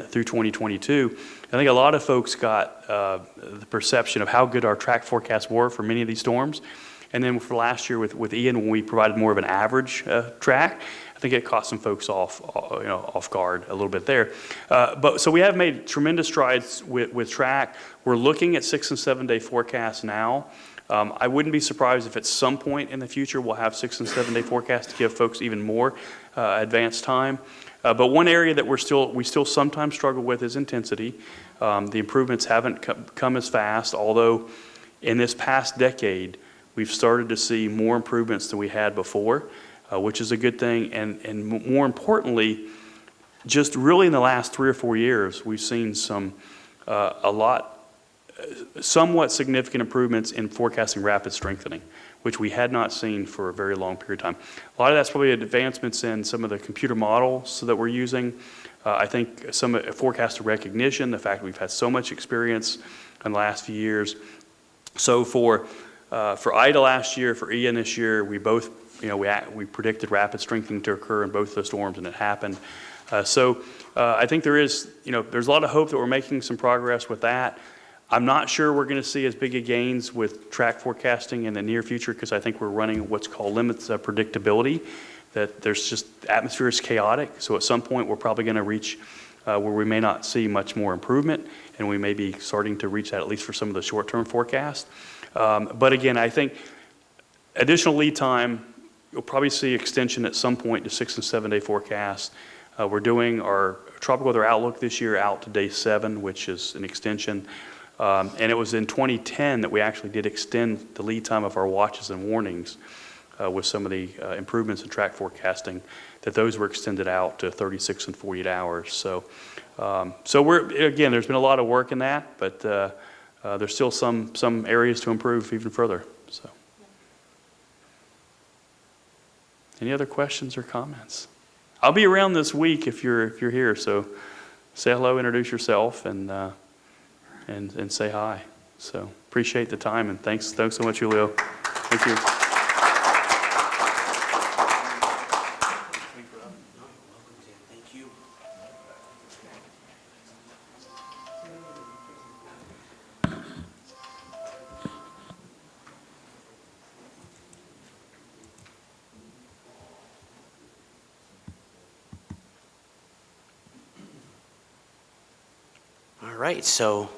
through 2022. I think a lot of folks got the perception of how good our track forecasts were for many of these storms. And then for last year with Ian, when we provided more of an average track, I think it caught some folks off guard a little bit there. But so we have made tremendous strides with track. We're looking at 6 and 7 day forecasts now. I wouldn't be surprised if at some point in the future we'll have 6 and 7 day forecasts to give folks even more advanced time. But one area that we still sometimes struggle with is intensity. The improvements haven't come as fast, although in this past decade we've started to see more improvements than we had before, which is a good thing. And more importantly, just really in the last 3 or 4 years, we've seen somewhat significant improvements in forecasting rapid strengthening, which we had not seen for a very long period of time. A lot of that's probably advancements in some of the computer models that we're using. I think some forecaster recognition, the fact that we've had so much experience in the last few years. So for Ida last year, for Ian this year, we both, you know, we predicted rapid strengthening to occur in both the storms, and it happened. I think there's a lot of hope that we're making some progress with that. I'm not sure we're going to see as big a gains with track forecasting in the near future because I think we're running what's called limits of predictability, that there's just, atmosphere is chaotic. So at some point we're probably going to reach where we may not see much more improvement, and we may be starting to reach that at least for some of the short-term forecasts. But again, I think additional lead time, you'll probably see extension at some point to 6 and 7 day forecasts. We're doing our tropical weather outlook this year out to day 7, which is an extension. And it was in 2010 that we actually did extend the lead time of our watches and warnings with some of the improvements in track forecasting, that those were extended out to 36 and 48 hours. So again, there's been a lot of work in that, but there's still some areas to improve even further. So, any other questions or comments? I'll be around this week if you're here. So, say hello, introduce yourself, and say hi. So appreciate the time, and thanks so much, Julio. Thank you. Thank you. All right, so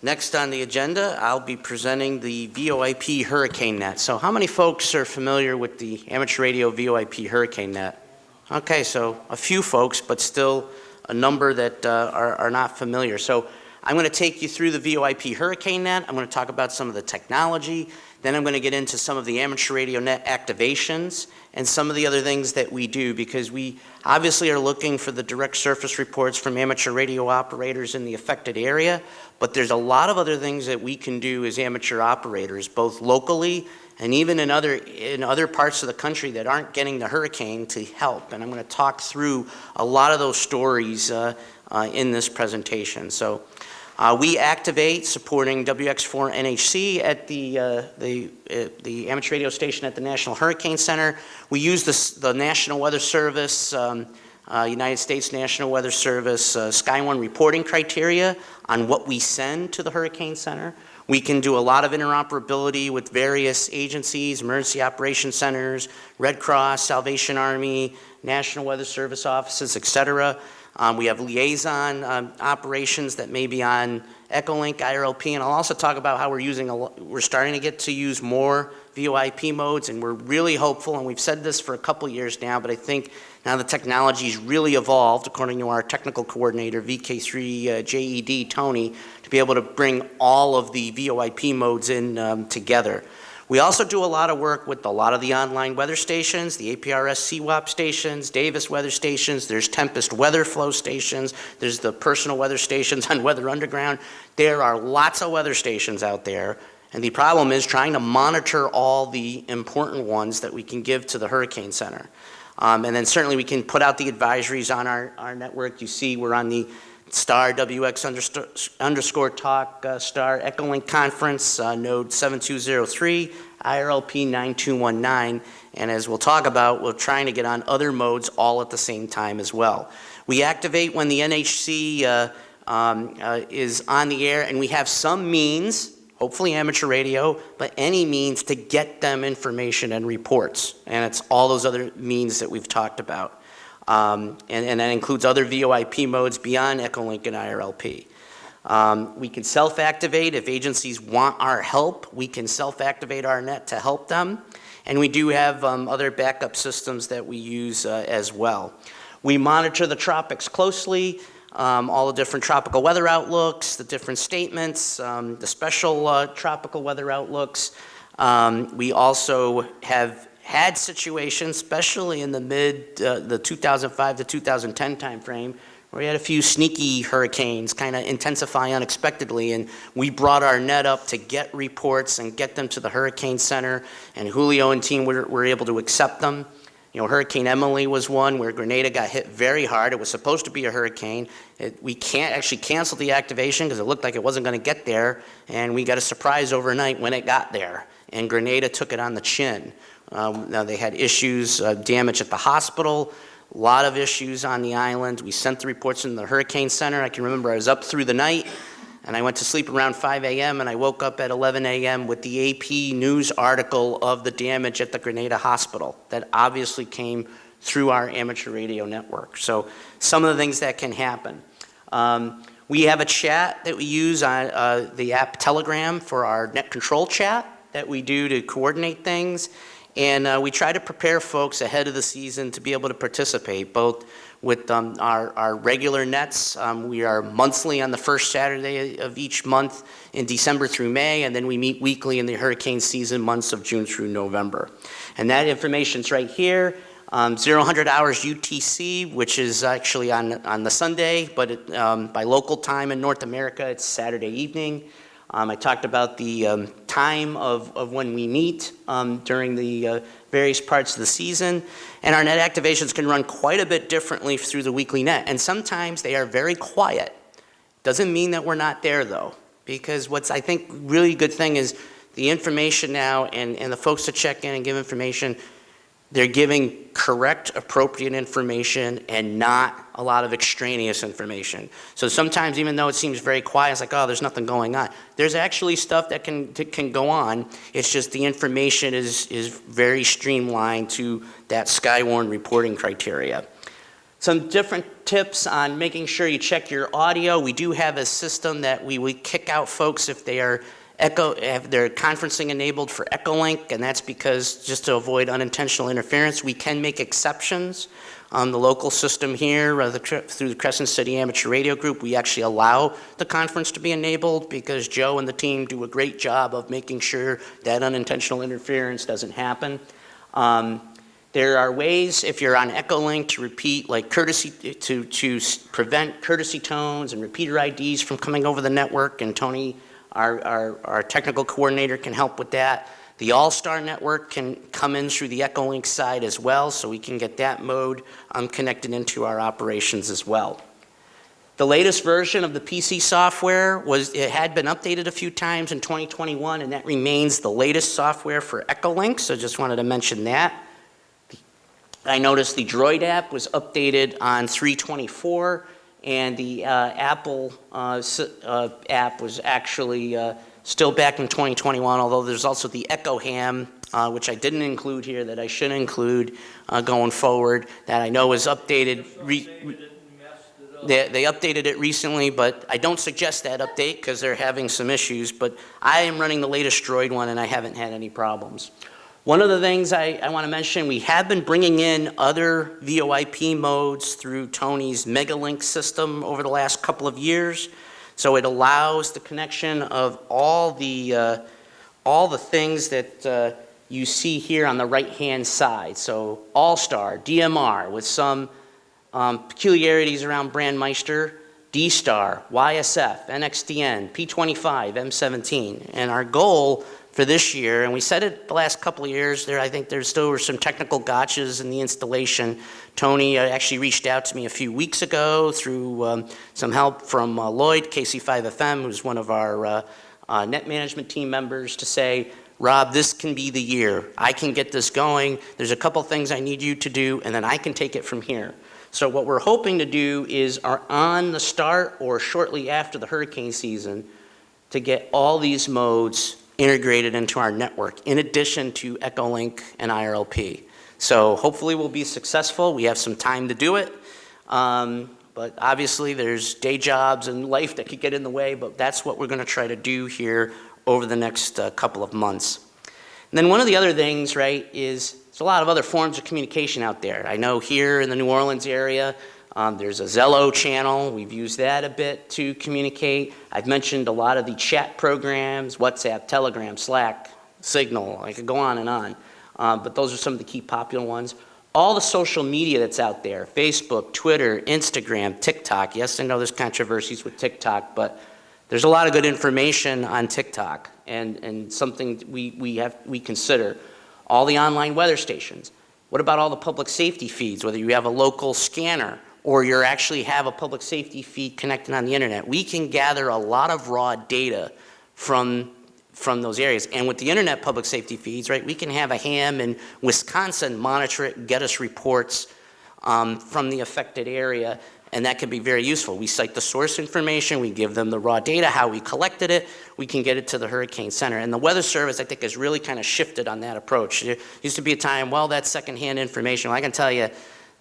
next on the agenda, I'll be presenting the VoIP Hurricane Net. So how many folks are familiar with the amateur radio VoIP Hurricane Net? Okay, so a few folks, but still a number that are not familiar. So I'm going to take you through the VoIP Hurricane Net. I'm going to talk about some of the technology, Then I'm going to get into some of the amateur radio net activations and some of the other things that we do, because we obviously are looking for the direct surface reports from amateur radio operators in the affected area, but there's a lot of other things that we can do as amateur operators, both locally and even in other parts of the country that aren't getting the hurricane, to help. And I'm going to talk through a lot of those stories in this presentation. So we activate supporting WX4 NHC at the amateur radio station at the National Hurricane Center. We use the National Weather Service, United States National Weather Service Sky1 reporting criteria on what we send to the Hurricane Center. We can do a lot of interoperability with various agencies, emergency operations centers, Red Cross, Salvation Army, National Weather Service offices, et cetera. We have liaison operations that may be on Echolink, IRLP, and I'll also talk about how we're starting to get to use more VoIP modes, and we're really hopeful, and we've said this for a couple years now, but I think now the technology's really evolved, according to our technical coordinator, VK3 JED, Tony, to be able to bring all of the VoIP modes in together. We also do a lot of work with a lot of the online weather stations, the APRS CWAP stations, Davis weather stations, there's Tempest weather flow stations, there's the personal weather stations on Weather Underground. There are lots of weather stations out there, and the problem is trying to monitor all the important ones that we can give to the Hurricane Center. And then certainly we can put out the advisories on our network. You see we're on the Star WX underscore talk Star Echolink conference, node 7203, IRLP 9219. And as we'll talk about, we're trying to get on other modes all at the same time as well. We activate when the NHC is on the air, and we have some means, hopefully amateur radio, but any means to get them information and reports. And it's all those other means that we've talked about. And that includes other VoIP modes beyond Echolink and IRLP. We can self-activate if agencies want our help. We can self-activate our net to help them. And we do have other backup systems that we use as well. We monitor the tropics closely, all the different tropical weather outlooks, the different statements, the special tropical weather outlooks. We also have had situations, especially in the 2005 to 2010 timeframe, where we had a few sneaky hurricanes kind of intensify unexpectedly, and we brought our net up to get reports and get them to the Hurricane Center, and Julio and team were able to accept them. You know, Hurricane Emily was one where Grenada got hit very hard. It was supposed to be a hurricane. We can't actually cancel the activation because it looked like it wasn't going to get there, and we got a surprise overnight when it got there, and Grenada took it on the chin. Now they had issues, damage at the hospital, a lot of issues on the island. We sent the reports in the Hurricane Center. I can remember I was up through the night, and I went to sleep around 5 a.m., and I woke up at 11 a.m. with the AP news article of the damage at the Grenada Hospital that obviously came through our amateur radio network. So some of the things that can happen. We have a chat that we use on the app Telegram for our net control chat that we do to coordinate things. And we try to prepare folks ahead of the season to be able to participate, both with our regular nets. We are monthly on the first Saturday of each month in December through May, and then we meet weekly in the hurricane season months of June through November. And that information's right here. 0000 hours UTC, which is actually on the Sunday, but by local time in North America, it's Saturday evening. I talked about the time of when we meet during the various parts of the season. And our net activations can run quite a bit differently through the weekly net. And sometimes they are very quiet. Doesn't mean that we're not there, though. Because what's, I think, really good thing is the information now and the folks that check in and give information, they're giving correct, appropriate information and not a lot of extraneous information. So sometimes, even though it seems very quiet, it's like, oh, there's nothing going on. There's actually stuff that can go on. It's just the information is very streamlined to that Skywarn reporting criteria. Some different tips on making sure you check your audio. We do have a system that we kick out folks if they are they're conferencing enabled for Echolink, and that's because, just to avoid unintentional interference, we can make exceptions on the local system here through the Crescent City Amateur Radio Group. We actually allow the conference to be enabled because Joe and the team do a great job of making sure that unintentional interference doesn't happen. There are ways, if you're on Echolink, to repeat, like courtesy, to prevent courtesy tones and repeater IDs from coming over the network, and Tony, our technical coordinator, can help with that. The All-Star network can come in through the Echolink side as well, so we can get that mode connected into our operations as well. The latest version of the PC software it had been updated a few times in 2021, and that remains the latest software for Echolink, so just wanted to mention that. I noticed the Droid app was updated on 3/24, and the Apple app was actually still back in 2021, although there's also the Echo Ham, which I didn't include here, that I should include going forward, that I know is updated. They updated it recently, but I don't suggest that update because they're having some issues, but I am running the latest Droid one and I haven't had any problems. One of the things I want to mention, we have been bringing in other VoIP modes through Tony's Megalink system over the last couple of years. So it allows the connection of all the things that you see here on the right-hand side. So All-Star, DMR, with some peculiarities around Brandmeister, D-Star, YSF, NXDN, P25, M17. And our goal for this year, and we said it the last couple of years, I think there still were some technical gotchas in the installation. Tony actually reached out to me a few weeks ago through some help from Lloyd, KC5FM, who's one of our net management team members, to say, Rob, this can be the year. I can get this going. There's a couple things I need you to do, and then I can take it from here. So what we're hoping to do is on the start or shortly after the hurricane season to get all these modes integrated into our network, in addition to Echolink and IRLP. So hopefully we'll be successful. We have some time to do it. But obviously there's day jobs and life that could get in the way, but that's what we're going to try to do here over the next couple of months. And then one of the other things, right, is there's a lot of other forms of communication out there. I know here in the New Orleans area, there's a Zello channel. We've used that a bit to communicate. I've mentioned a lot of the chat programs, WhatsApp, Telegram, Slack, Signal. I could go on and on. But those are some of the key popular ones. All the social media that's out there, Facebook, Twitter, Instagram, TikTok. Yes, I know there's controversies with TikTok, but there's a lot of good information on TikTok and something we consider. All the online weather stations. What about all the public safety feeds, whether you have a local scanner or you actually have a public safety feed connected on the internet? We can gather a lot of raw data from those areas. And with the internet public safety feeds, right, we can have a ham in Wisconsin monitor it, get us reports from the affected area, and that can be very useful. We cite the source information, we give them the raw data, how we collected it, we can get it to the Hurricane Center. And the Weather Service, I think, has really kind of shifted on that approach. There used to be a time, well, that's secondhand information. Well, I can tell you,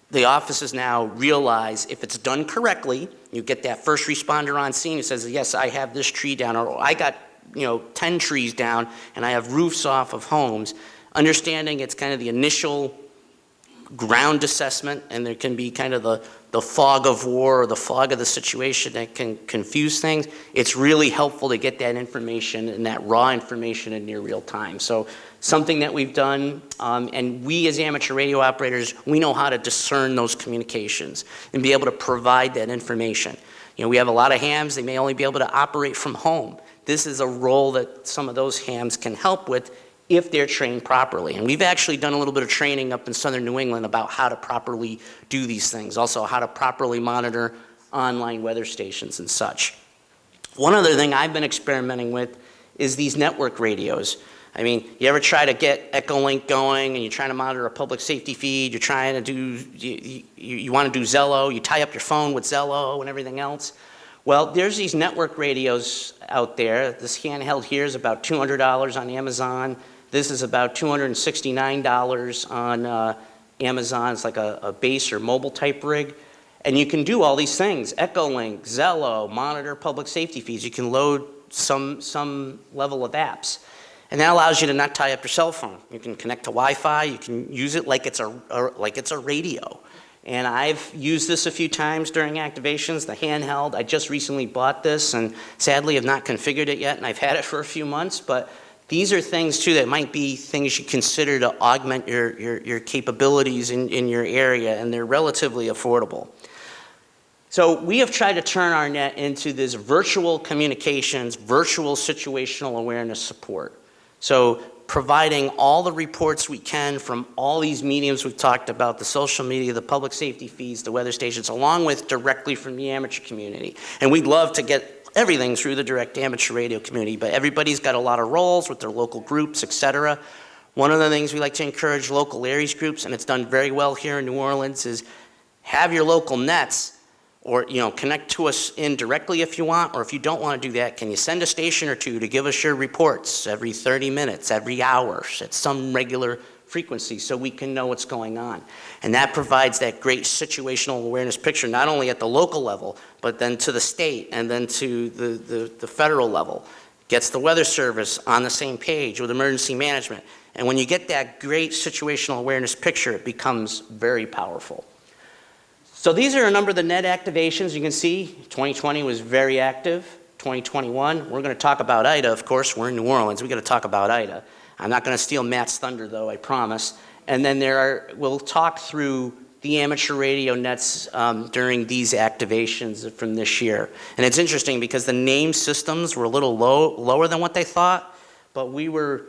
the offices now realize if it's done correctly, you get that first responder on scene who says, yes, I have this tree down, or I got 10 trees down, and I have roofs off of homes. Understanding it's kind of the initial ground assessment, and there can be kind of the fog of war or the fog of the situation that can confuse things. It's really helpful to get that information and that raw information in near real time. So something that we've done, and we as amateur radio operators, we know how to discern those communications and be able to provide that information. We have a lot of hams, they may only be able to operate from home. This is a role that some of those hams can help with if they're trained properly. And we've actually done a little bit of training up in southern New England about how to properly do these things, also how to properly monitor online weather stations and such. One other thing I've been experimenting with is these network radios. I mean, you ever try to get Echolink going and you're trying to monitor a public safety feed, you're trying to do, you want to do Zello, you tie up your phone with Zello and everything else. Well, there's these network radios out there. This handheld here is about $200 on Amazon. This is about $269 on Amazon. It's like a base or mobile type rig. And you can do all these things, Echolink, Zello, monitor public safety feeds. You can load some level of apps. And that allows you to not tie up your cell phone. You can connect to Wi-Fi, you can use it like it's a radio. And I've used this a few times during activations, the handheld. I just recently bought this and sadly have not configured it yet, and I've had it for a few months, but these are things too that might be things you consider to augment your capabilities in your area, and they're relatively affordable. So we have tried to turn our net into this virtual communications, virtual situational awareness support. So providing all the reports we can from all these mediums we've talked about, the social media, the public safety feeds, the weather stations, along with directly from the amateur community. And we'd love to get everything through the direct amateur radio community, but everybody's got a lot of roles with their local groups, et cetera. One of the things we like to encourage local Aries groups, and it's done very well here in New Orleans, is have your local nets, or connect to us indirectly if you want, or if you don't want to do that, can you send a station or two to give us your reports every 30 minutes, every hour, at some regular frequency, so we can know what's going on. And that provides that great situational awareness picture, not only at the local level, but then to the state and then to the federal level. Gets the Weather Service on the same page with emergency management. And when you get that great situational awareness picture, it becomes very powerful. So these are a number of the net activations. You can see 2020 was very active. 2021, we're going to talk about Ida, of course. We're in New Orleans. We're going to talk about Ida. I'm not going to steal Matt's thunder, though, I promise. And then we'll talk through the amateur radio nets during these activations from this year. And it's interesting because the name systems were a little lower than what they thought, but we were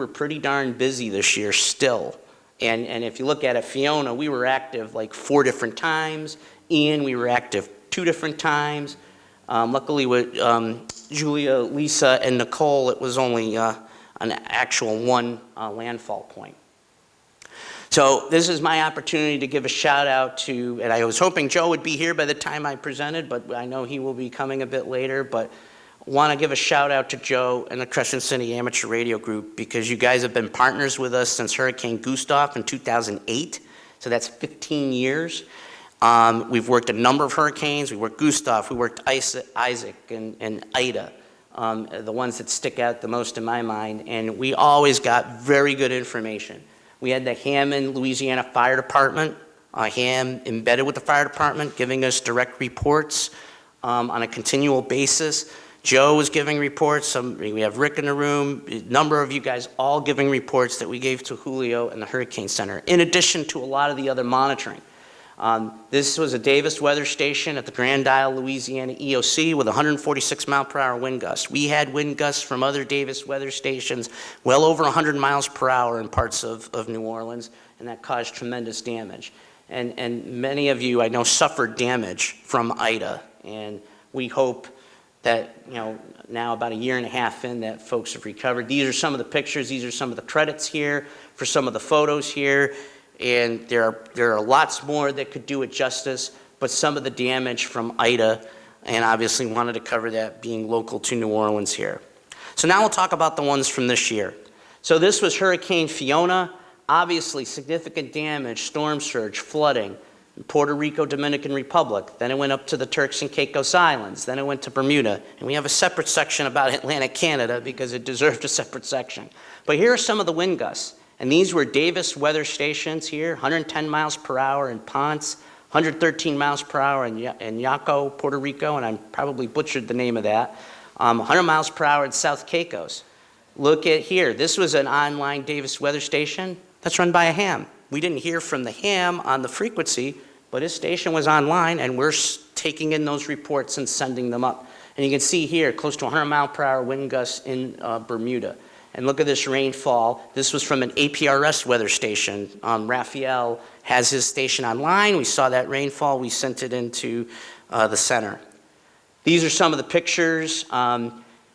pretty darn busy this year still. And if you look at it, Fiona, we were active like 4 different times. Ian, we were active 2 different times. Luckily with Julia, Lisa, and Nicole, it was only an actual 1 landfall point. So this is my opportunity to give a shout out to, and I was hoping Joe would be here by the time I presented, but I know he will be coming a bit later, but want to give a shout out to Joe and the Crescent City Amateur Radio Group, because you guys have been partners with us since Hurricane Gustav in 2008, so that's 15 years. We've worked a number of hurricanes. We worked Gustav, we worked Isaac and Ida, the ones that stick out the most in my mind, and we always got very good information. We had the Hammond, Louisiana Fire Department, Ham embedded with the fire department, giving us direct reports on a continual basis. Joe was giving reports. We have Rick in the room, a number of you guys all giving reports that we gave to Julio and the Hurricane Center, in addition to a lot of the other monitoring. This was a Davis weather station at the Grand Isle, Louisiana EOC with 146 mile per hour wind gusts. We had wind gusts from other Davis weather stations well over 100 miles per hour in parts of New Orleans, and that caused tremendous damage. And many of you I know suffered damage from Ida, and we hope that now about 1.5 years in that folks have recovered. These are some of the pictures, these are some of the credits here for some of the photos here. And there are lots more that could do it justice, but some of the damage from Ida, and obviously wanted to cover that being local to New Orleans here. So now we'll talk about the ones from this year. So this was Hurricane Fiona, obviously significant damage, storm surge, flooding in Puerto Rico, Dominican Republic. Then it went up to the Turks and Caicos Islands. Then it went to Bermuda. And we have a separate section about Atlantic Canada because it deserved a separate section. But here are some of the wind gusts. And these were Davis weather stations here, 110 miles per hour in Ponce, 113 miles per hour in Yaco, Puerto Rico, and I probably butchered the name of that, 100 miles per hour in South Caicos. Look at here, this was an online Davis weather station that's run by a ham. We didn't hear from the ham on the frequency, but his station was online, and we're taking in those reports and sending them up. And you can see here, close to 100 mile per hour wind gusts in Bermuda. And look at this rainfall. This was from an APRS weather station. Raphael has his station online. We saw that rainfall. We sent it into the center. These are some of the pictures.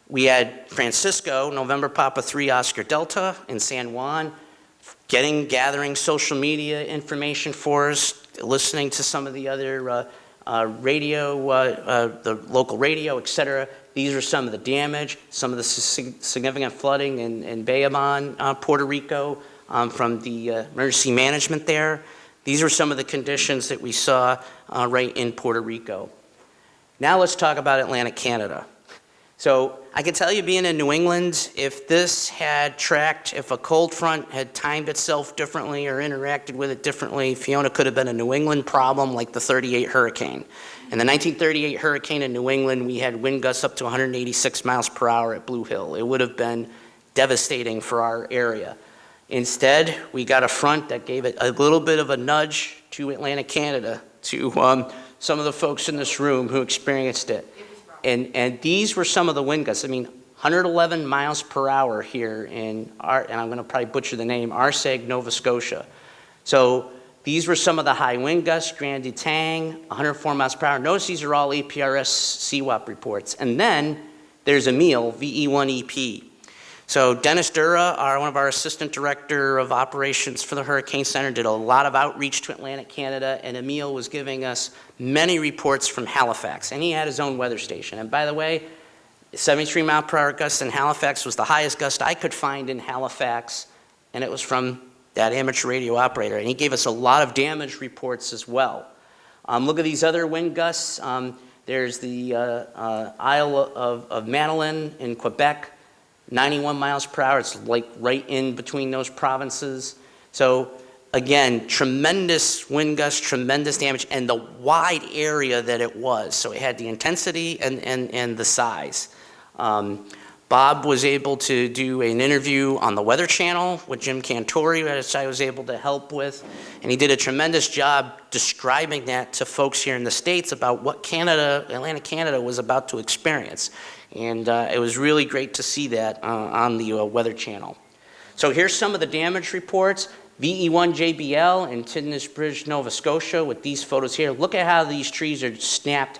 We had Francisco, November Papa 3 Oscar Delta in San Juan, gathering social media information for us, listening to some of the other radio, the local radio, et cetera. These are some of the damage, some of the significant flooding in Bayamon, Puerto Rico, from the emergency management there. These are some of the conditions that we saw right in Puerto Rico. Now let's talk about Atlantic Canada. So I can tell you, being in New England, if this had tracked, if a cold front had timed itself differently or interacted with it differently, Fiona could have been a New England problem like the 38 hurricane. In the 1938 hurricane in New England, we had wind gusts up to 186 miles per hour at Blue Hill. It would have been devastating for our area. Instead, we got a front that gave it a little bit of a nudge to Atlantic Canada, to some of the folks in this room who experienced it. And these were some of the wind gusts. I mean, 111 miles per hour here in, and I'm going to probably butcher the name, Arsag, Nova Scotia. So these were some of the high wind gusts, Grand Tang, 104 miles per hour. Notice these are all APRS CWAP reports. And then there's Emil, VE1EP. So Dennis Dura, one of our assistant director of operations for the Hurricane Center, did a lot of outreach to Atlantic Canada, and Emil was giving us many reports from Halifax, and he had his own weather station. And by the way, 73 mile per hour gust in Halifax was the highest gust I could find in Halifax, and it was from that amateur radio operator, and he gave us a lot of damage reports as well. Look at these other wind gusts. There's the Isle of Madeline in Quebec, 91 miles per hour. It's like right in between those provinces. So again, tremendous wind gusts, tremendous damage, and the wide area that it was. So it had the intensity and the size. Bob was able to do an interview on the Weather Channel with Jim Cantori, which I was able to help with, and he did a tremendous job describing that to folks here in the States about what Canada, Atlantic Canada, was about to experience. And it was really great to see that on the Weather Channel. So here's some of the damage reports. VE1JBL in Tydness Bridge, Nova Scotia, with these photos here. Look at how these trees are snapped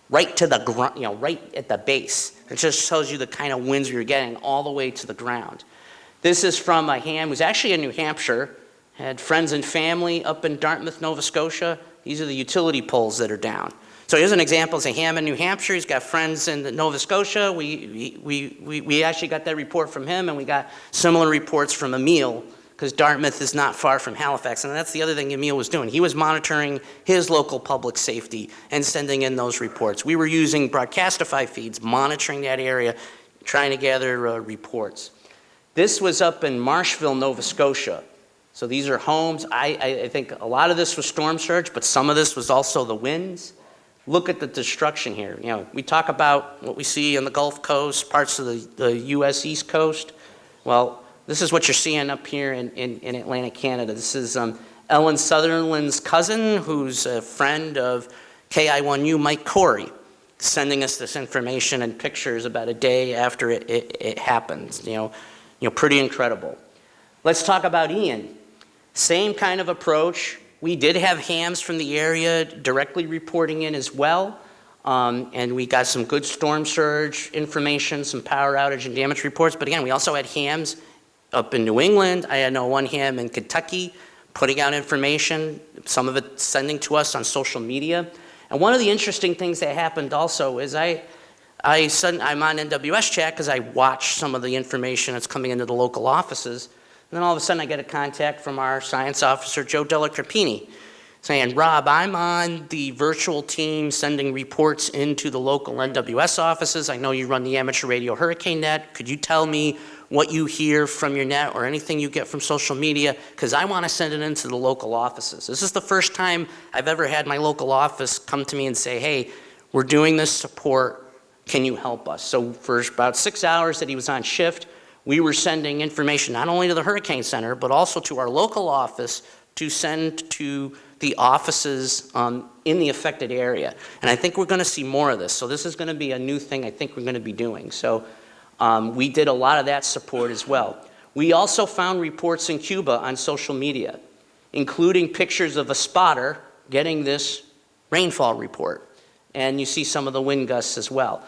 right to the ground, right at the base. It just tells you the kind of winds we were getting all the way to the ground. This is from a ham who's actually in New Hampshire, had friends and family up in Dartmouth, Nova Scotia. These are the utility poles that are down. So here's an example. It's a ham in New Hampshire. He's got friends in Nova Scotia. We actually got that report from him, and we got similar reports from Emil, because Dartmouth is not far from Halifax. And that's the other thing Emil was doing. He was monitoring his local public safety and sending in those reports. We were using Broadcastify feeds, monitoring that area, trying to gather reports. This was up in Marshville, Nova Scotia. So these are homes. I think a lot of this was storm surge, but some of this was also the winds. Look at the destruction here. We talk about what we see on the Gulf Coast, parts of the U.S. East Coast. Well, this is what you're seeing up here in Atlantic Canada. This is Ellen Sutherland's cousin, who's a friend of KI1U, Mike Corey, sending us this information and pictures about a day after it happened. Pretty incredible. Let's talk about Ian. Same kind of approach. We did have hams from the area directly reporting in as well, and we got some good storm surge information, some power outage and damage reports. But again, we also had hams up in New England. I know one ham in Kentucky putting out information, some of it sending to us on social media. And one of the interesting things that happened also is I'm on NWS chat because I watch some of the information that's coming into the local offices. And then all of a sudden I get a contact from our science officer, Joe Della Carpini, saying, Rob, I'm on the virtual team sending reports into the local NWS offices. I know you run the amateur radio hurricane net. Could you tell me what you hear from your net or anything you get from social media? Because I want to send it into the local offices. This is the first time I've ever had my local office come to me and say, hey, we're doing this support. Can you help us? So for about 6 hours that he was on shift, we were sending information not only to the Hurricane Center, but also to our local office to send to the offices in the affected area. And I think we're going to see more of this. So this is going to be a new thing I think we're going to be doing. So we did a lot of that support as well. We also found reports in Cuba on social media, including pictures of a spotter getting this rainfall report. And you see some of the wind gusts as well.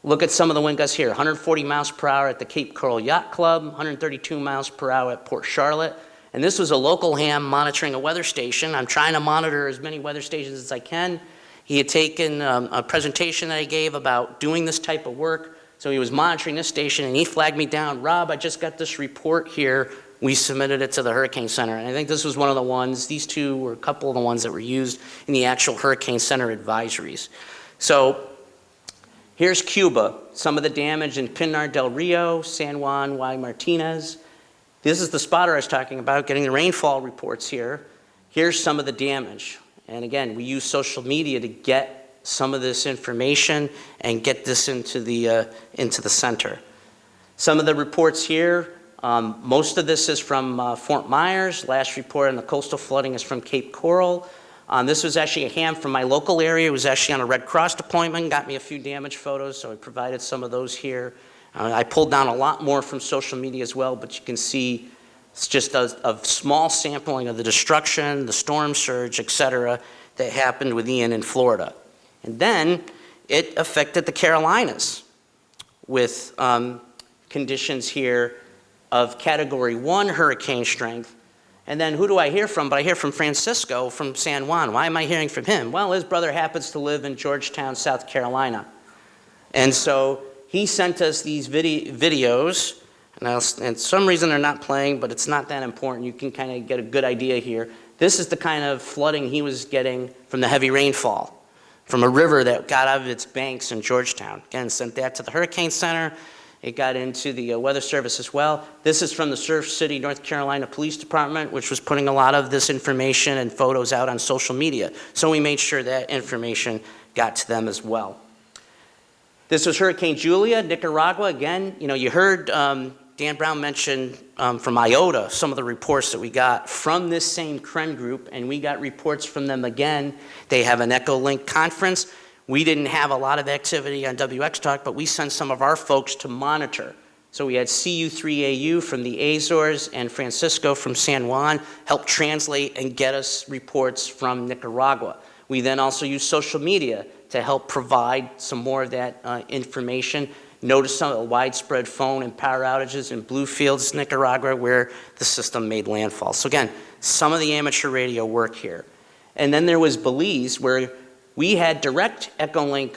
Look at some of the wind gusts here, 140 miles per hour at the Cape Coral Yacht Club, 132 miles per hour at Port Charlotte. And this was a local ham monitoring a weather station. I'm trying to monitor as many weather stations as I can. He had taken a presentation that I gave about doing this type of work. So he was monitoring this station and he flagged me down, Rob, I just got this report here. We submitted it to the Hurricane Center. And I think this was one of the ones, these two were a couple of the ones that were used in the actual Hurricane Center advisories. So Here's Cuba, some of the damage in Pinar del Rio, San Juan y Martinez. This is the spotter I was talking about, getting the rainfall reports here. Here's some of the damage. And again, we use social media to get some of this information and get this into the center. Some of the reports here, most of this is from Fort Myers. Last report on the coastal flooding is from Cape Coral. This was actually a ham from my local area. It was actually on a Red Cross deployment, got me a few damage photos, so I provided some of those here. I pulled down a lot more from social media as well, but you can see it's just a small sampling of the destruction, the storm surge, et cetera, that happened with Ian in Florida. And then it affected the Carolinas with conditions here of Category 1 hurricane strength. And then who do I hear from? But I hear from Francisco from San Juan. Why am I hearing from him? Well, his brother happens to live in Georgetown, South Carolina. And so he sent us these videos, and some reason they're not playing, but it's not that important. You can kind of get a good idea here. This is the kind of flooding he was getting from the heavy rainfall, from a river that got out of its banks in Georgetown. Again, sent that to the Hurricane Center. It got into the Weather Service as well. This is from the Surf City, North Carolina Police Department, which was putting a lot of this information and photos out on social media. So we made sure that information got to them as well. This was Hurricane Julia, Nicaragua. Again, you heard Dan Brown mention from IOTA some of the reports that we got from this same CREN group, and we got reports from them again. They have an EchoLink conference. We didn't have a lot of activity on WX Talk, but we sent some of our folks to monitor. So we had CU3AU from the Azores and Francisco from San Juan help translate and get us reports from Nicaragua. We then also used social media to help provide some more of that information. Notice some of the widespread phone and power outages in Bluefields, Nicaragua, where the system made landfall. So again, some of the amateur radio work here. And then there was Belize, where we had direct EchoLink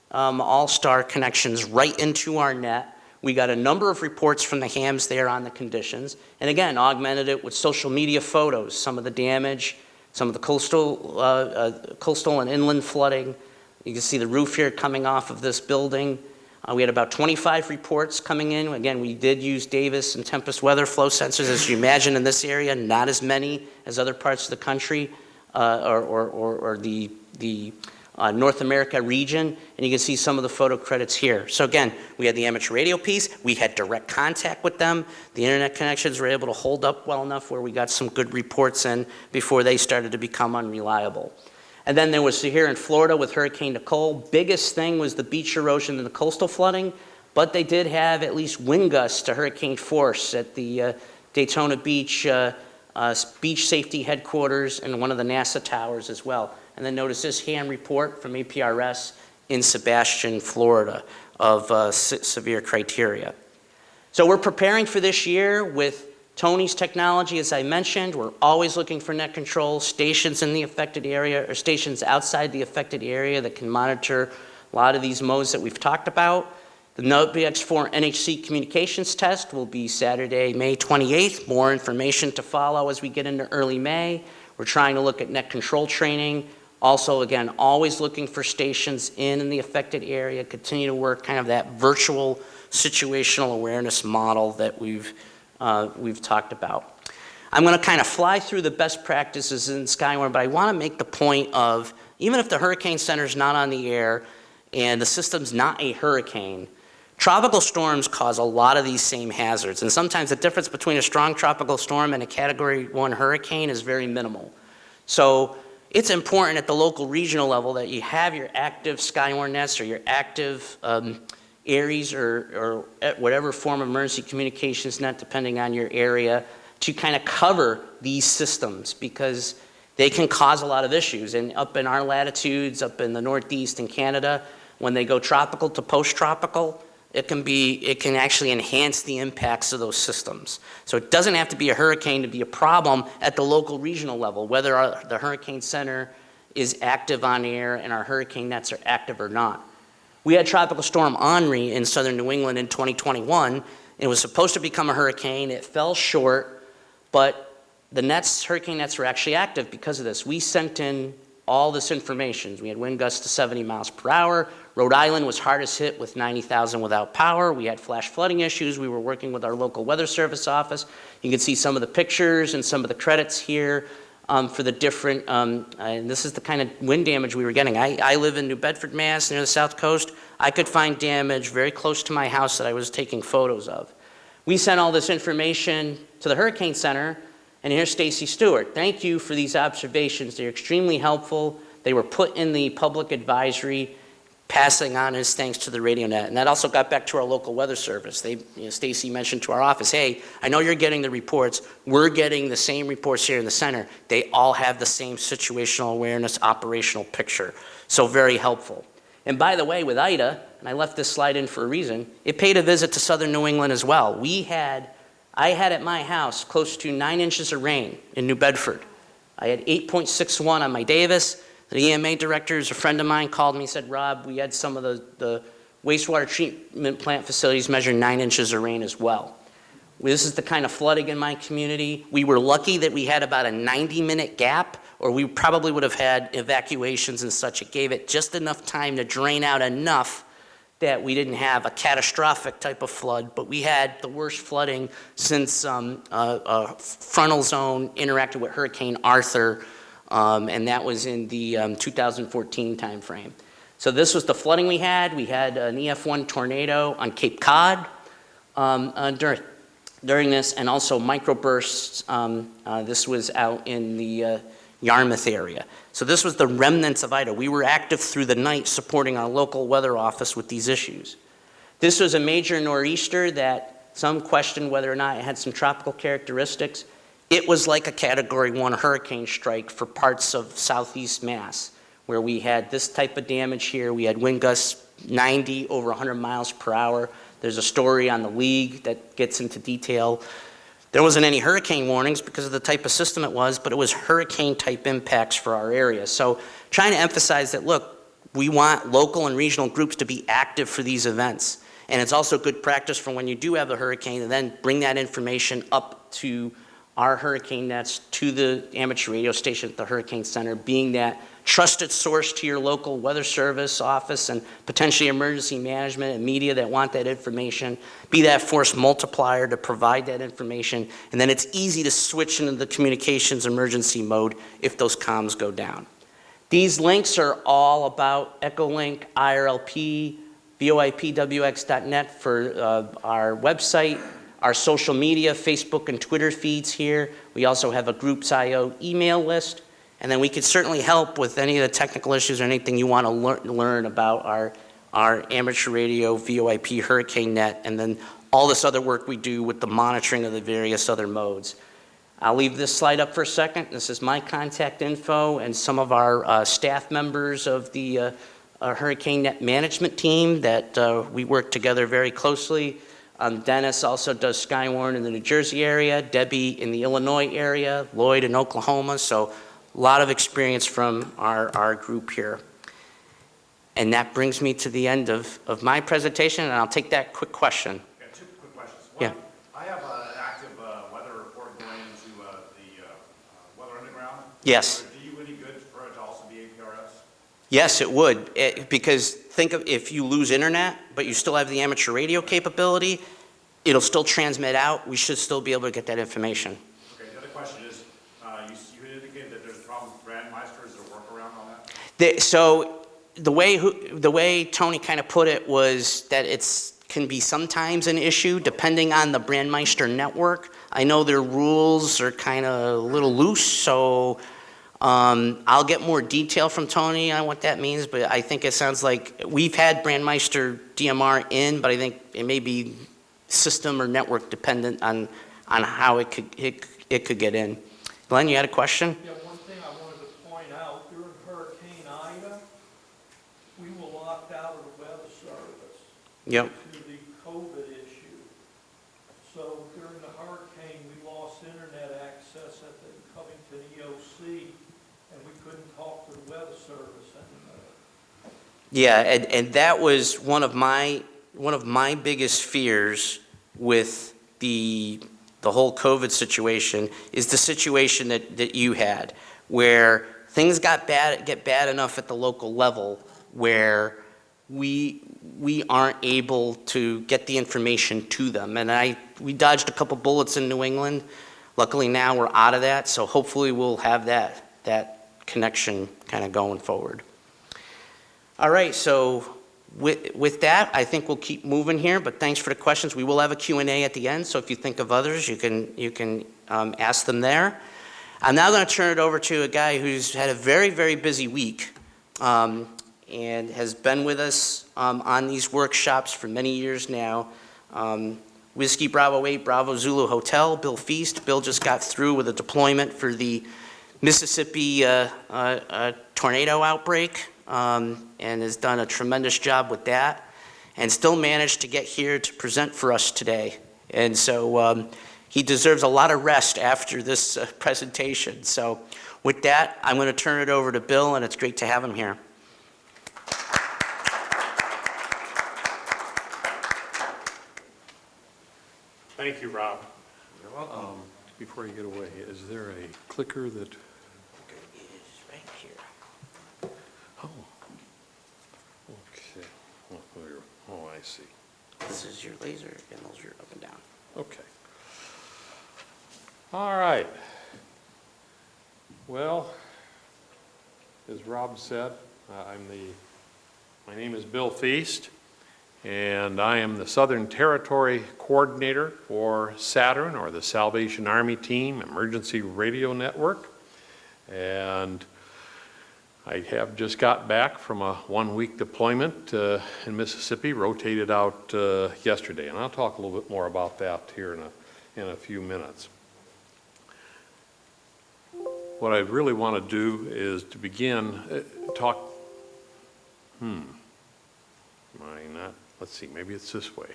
all-star connections right into our net. We got a number of reports from the hams there on the conditions. And again, augmented it with social media photos, some of the damage, some of the coastal and inland flooding. You can see the roof here coming off of this building. We had about 25 reports coming in. Again, we did use Davis and Tempest weather flow sensors, as you imagine in this area, not as many as other parts of the country or the North America region. And you can see some of the photo credits here. So again, we had the amateur radio piece. We had direct contact with them. The internet connections were able to hold up well enough where we got some good reports in before they started to become unreliable. And then there was here in Florida with Hurricane Nicole. Biggest thing was the beach erosion and the coastal flooding, but they did have at least wind gusts to hurricane force at the Daytona Beach Beach Safety Headquarters and one of the NASA towers as well. And then notice this ham report from APRS in Sebastian, Florida of severe criteria. So we're preparing for this year with Tony's technology, as I mentioned. We're always looking for net control, stations in the affected area or stations outside the affected area that can monitor a lot of these modes that we've talked about. The WX4 NHC communications test will be Saturday, May 28th. More information to follow as we get into early May. We're trying to look at net control training. Also, again, always looking for stations in the affected area. Continue to work kind of that virtual situational awareness model that we've talked about. I'm going to kind of fly through the best practices in Skywarn, but I want to make the point of, even if the Hurricane Center's not on the air and the system's not a hurricane, tropical storms cause a lot of these same hazards, and sometimes the difference between a strong tropical storm and a Category 1 hurricane is very minimal. So it's important at the local regional level that you have your active Skywarn nets or your active ARIES or whatever form of emergency communications net, depending on your area, to kind of cover these systems because they can cause a lot of issues. And up in our latitudes, up in the Northeast in Canada, when they go tropical to post-tropical, it can actually enhance the impacts of those systems. So it doesn't have to be a hurricane to be a problem at the local regional level, whether the Hurricane Center is active on the air and our hurricane nets are active or not. We had Tropical Storm Henri in southern New England in 2021. It was supposed to become a hurricane. It fell short, but the hurricane nets were actually active because of this. We sent in all this information. We had wind gusts to 70 miles per hour. Rhode Island was hardest hit with 90,000 without power. We had flash flooding issues. We were working with our local weather service office. You can see some of the pictures and some of the credits here for the different, and this is the kind of wind damage we were getting. I live in New Bedford, Mass, near the South Coast. I could find damage very close to my house that I was taking photos of. We sent all this information to the Hurricane Center, and here's Stacy Stewart. Thank you for these observations. They're extremely helpful. They were put in the public advisory, passing on his thanks to the radio net. And that also got back to our local weather service. Stacy mentioned to our office, hey, I know you're getting the reports. We're getting the same reports here in the center. They all have the same situational awareness, operational picture. So very helpful. And by the way, with Ida, and I left this slide in for a reason, it paid a visit to southern New England as well. I had at my house close to 9 inches of rain in New Bedford. I had 8.61 on my Davis. The EMA director, is a friend of mine, called me and said, Rob, we had some of the wastewater treatment plant facilities measure 9 inches of rain as well. This is the kind of flooding in my community. We were lucky that we had about a 90-minute gap, or we probably would have had evacuations and such. It gave it just enough time to drain out enough that we didn't have a catastrophic type of flood, but we had the worst flooding since frontal zone interacted with Hurricane Arthur, and that was in the 2014 timeframe. So this was the flooding we had. We had an EF1 tornado on Cape Cod during this, and also microbursts. This was out in the Yarmouth area. So this was the remnants of Ida. We were active through the night supporting our local weather office with these issues. This was a major nor'easter that some questioned whether or not it had some tropical characteristics. It was like a Category 1 hurricane strike for parts of southeast Mass, where we had this type of damage here. We had wind gusts 90 over 100 miles per hour. There's a story on the League that gets into detail. There wasn't any hurricane warnings because of the type of system it was, but it was hurricane-type impacts for our area. So trying to emphasize that, look, we want local and regional groups to be active for these events. And it's also good practice for when you do have a hurricane to then bring that information up to our hurricane nets, to the amateur radio station at the Hurricane Center, being that trusted source to your local weather service office and potentially emergency management and media that want that information, be that force multiplier to provide that information, and then it's easy to switch into the communications emergency mode if those comms go down. These links are all about Echolink, IRLP, VoIPWX.net for our website, our social media, Facebook and Twitter feeds here. We also have a Groups.io email list. And then we could certainly help with any of the technical issues or anything you want to learn about our amateur radio VoIP hurricane net, and then all this other work we do with the monitoring of the various other modes. I'll leave this slide up for a second. This is my contact info and some of our staff members of the hurricane net management team that we work together very closely. Dennis also does Skywarn in the New Jersey area, Debbie in the Illinois area, Lloyd in Oklahoma. So a lot of experience from our group here. And that brings me to the end of my presentation, and I'll take that quick question. Yeah, 2 quick questions. Yeah. One, I have an active weather report going into the Weather Underground. Yes. Would it do you any good for it to also be APRS? Yes, it would, because think of if you lose internet, but you still have the amateur radio capability, it'll still transmit out. We should still be able to get that information. Okay, the other question is, you indicated that there's a problem with Brandmeister. Is there a workaround on that? So the way Tony kind of put it was that can be sometimes an issue depending on the Brandmeister network. I know their rules are kind of a little loose, so I'll get more detail from Tony on what that means, but I think it sounds like we've had Brandmeister DMR in, but I think it may be system or network dependent on how it could get in. Glenn, you had a question? Yeah, one thing I wanted to point out, during Hurricane Ida, we were locked out of the weather service. Yep. To the COVID issue. So during the hurricane, we lost internet access at the Covington EOC, and we couldn't talk to the weather service anymore. Yeah, and that was one of my biggest fears with the whole COVID situation is the situation that you had, where things get bad enough at the local level where we aren't able to get the information to them. And we dodged a couple bullets in New England. Luckily now we're out of that, so hopefully we'll have that connection kind of going forward. All right, so with that, I think we'll keep moving here, but thanks for the questions. We will have a Q&A at the end, so if you think of others, you can ask them there. I'm now going to turn it over to a guy who's had a very, very busy week and has been with us on these workshops for many years now. Whiskey Bravo 8 Bravo Zulu Hotel, Bill Feast. Bill just got through with a deployment for the Mississippi tornado outbreak and has done a tremendous job with that and still managed to get here to present for us today. And so he deserves a lot of rest after this presentation. So with that, I'm going to turn it over to Bill, and it's great to have him here. Thank you, Rob. Before you get away, is there a clicker that? It is right here. Oh. Okay. Oh, I see. This is your laser, and those are up and down. Okay. All right. Well, as Rob said, my name is Bill Feast, and I am the Southern Territory Coordinator for Saturn, or the Salvation Army Team Emergency Radio Network. And I have just got back from a one-week deployment in Mississippi, rotated out yesterday, and I'll talk a little bit more about that here in a few minutes. What I really want to do is to begin talk. Let's see, maybe it's this way.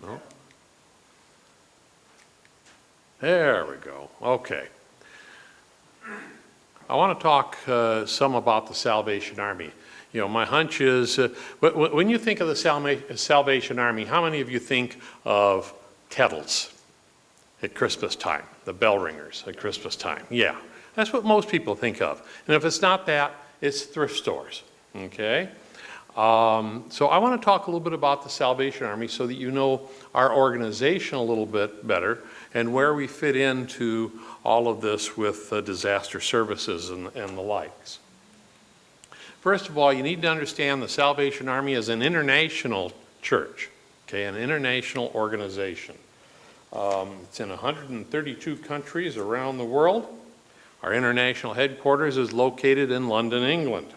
No? There we go. Okay. I want to talk some about the Salvation Army. You know, my hunch is, when you think of the Salvation Army, how many of you think of kettles at Christmas time, the bell ringers at Christmas time? Yeah, that's what most people think of. And if it's not that, it's thrift stores, okay? So I want to talk a little bit about the Salvation Army so that you know our organization a little bit better and where we fit into all of this with disaster services and the likes. First of all, you need to understand the Salvation Army is an international church, okay, an international organization. It's in 132 countries around the world. Our international headquarters is located in London, England.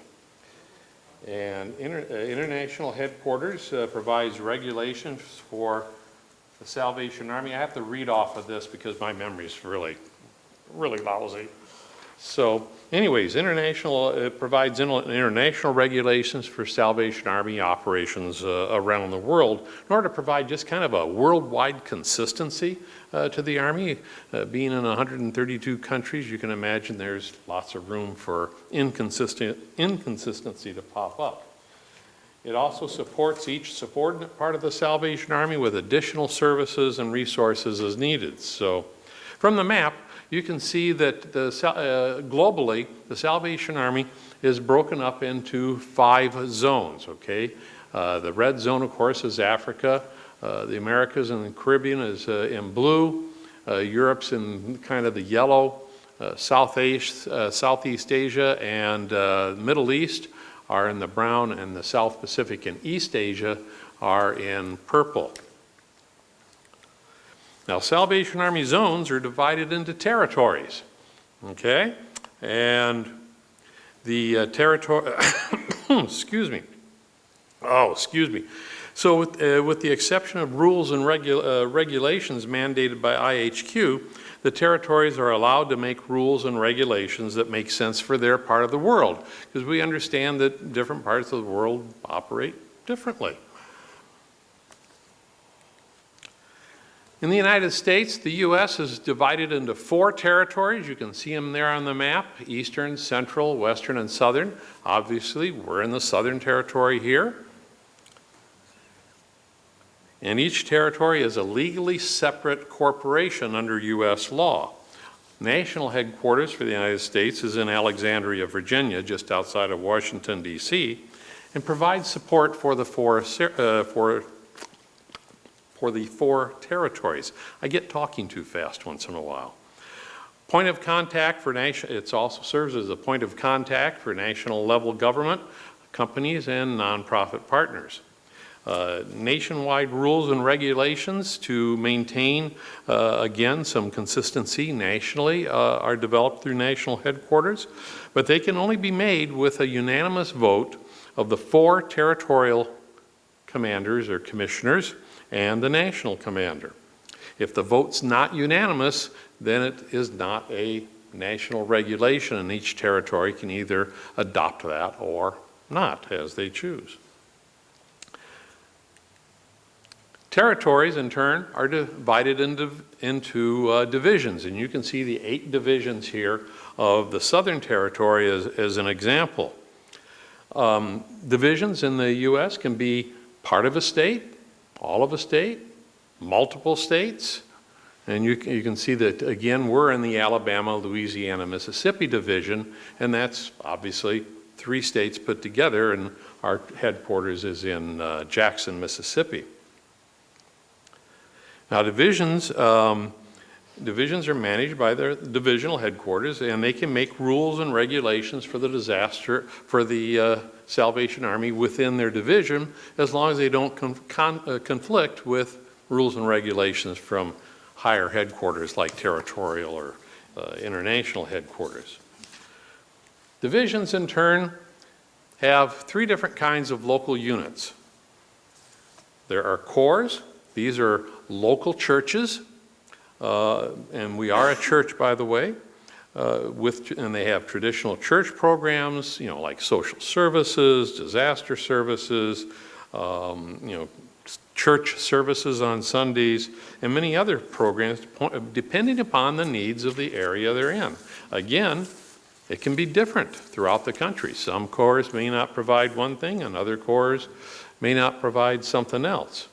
And international headquarters provides regulations for the Salvation Army. I have to read off of this because my memory is really lousy. So anyways, it provides international regulations for Salvation Army operations around the world in order to provide just kind of a worldwide consistency to the Army. Being in 132 countries, you can imagine there's lots of room for inconsistency to pop up. It also supports each subordinate part of the Salvation Army with additional services and resources as needed. So from the map, you can see that globally, the Salvation Army is broken up into 5 zones, okay? The red zone, of course, is Africa. The Americas and the Caribbean is in blue. Europe's in kind of the yellow. Southeast Asia and Middle East are in the brown, and the South Pacific and East Asia are in purple. Now, Salvation Army zones are divided into territories, okay? And the territory, excuse me. So with the exception of rules and regulations mandated by IHQ, the territories are allowed to make rules and regulations that make sense for their part of the world, because we understand that different parts of the world operate differently. In the United States, the U.S. is divided into 4 territories. You can see them there on the map: Eastern, Central, Western, and Southern. Obviously, we're in the Southern Territory here. And each territory is a legally separate corporation under U.S. law. National headquarters for the United States is in Alexandria, Virginia, just outside of Washington, D.C., and provides support for the four territories. I get talking too fast once in a while. Point of contact for it also serves as a point of contact for national level government, companies, and nonprofit partners. Nationwide rules and regulations to maintain, again, some consistency nationally are developed through national headquarters, but they can only be made with a unanimous vote of the 4 territorial commanders or commissioners and the national commander. If the vote's not unanimous, then it is not a national regulation, and each territory can either adopt that or not, as they choose. Territories, in turn, are divided into divisions, and you can see the 8 divisions here of the Southern Territory as an example. Divisions in the U.S. can be part of a state, all of a state, multiple states, and you can see that, again, we're in the Alabama, Louisiana, Mississippi division, and that's obviously 3 states put together, and our headquarters is in Jackson, Mississippi. Now, divisions are managed by their divisional headquarters, and they can make rules and regulations for the Salvation Army within their division, as long as they don't conflict with rules and regulations from higher headquarters like territorial or international headquarters. Divisions, in turn, have 3 different kinds of local units. There are corps. These are local churches, and we are a church, by the way, and they have traditional church programs, like social services, disaster services, church services on Sundays, and many other programs depending upon the needs of the area they're in. Again, it can be different throughout the country. Some corps may not provide one thing, and other corps may not provide something else.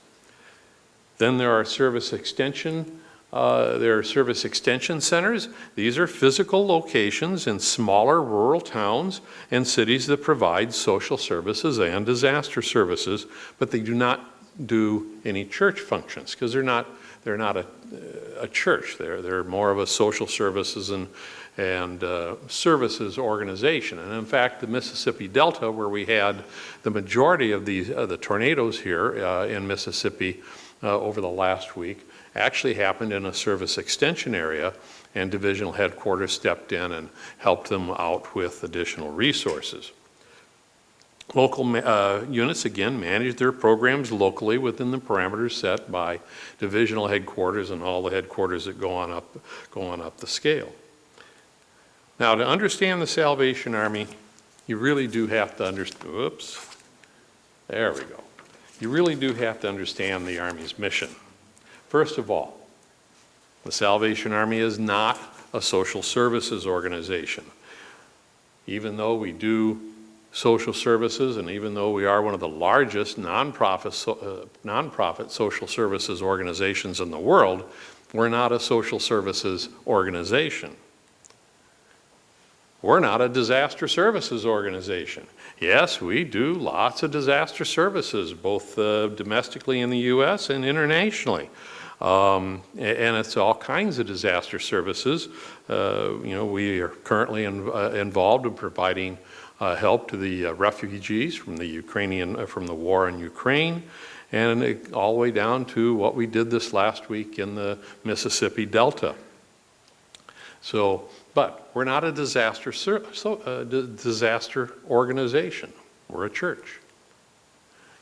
Then there are service extension centers. These are physical locations in smaller rural towns and cities that provide social services and disaster services, but they do not do any church functions because they're not a church. They're more of a social services and services organization. And in fact, the Mississippi Delta, where we had the majority of the tornadoes here in Mississippi over the last week, actually happened in a service extension area, and divisional headquarters stepped in and helped them out with additional resources. Local units, again, manage their programs locally within the parameters set by divisional headquarters and all the headquarters that go on up the scale. Now, to understand the Salvation Army, you really do have to understand, there we go. You really do have to understand the Army's mission. First of all, the Salvation Army is not a social services organization. Even though we do social services, and even though we are one of the largest nonprofit social services organizations in the world, we're not a social services organization. We're not a disaster services organization. Yes, we do lots of disaster services, both domestically in the U.S. and internationally. And it's all kinds of disaster services. We are currently involved in providing help to the refugees from the war in Ukraine, and all the way down to what we did this last week in the Mississippi Delta. But we're not a disaster organization. We're a church.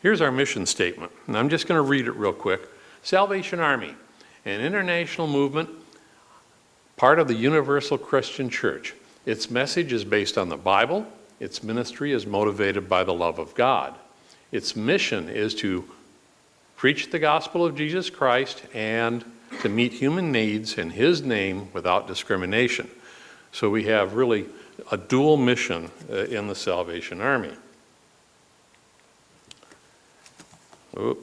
Here's our mission statement, and I'm just going to read it real quick. Salvation Army, an international movement, part of the Universal Christian Church. Its message is based on the Bible. Its ministry is motivated by the love of God. Its mission is to preach the gospel of Jesus Christ and to meet human needs in His name without discrimination. So we have really a dual mission in the Salvation Army. There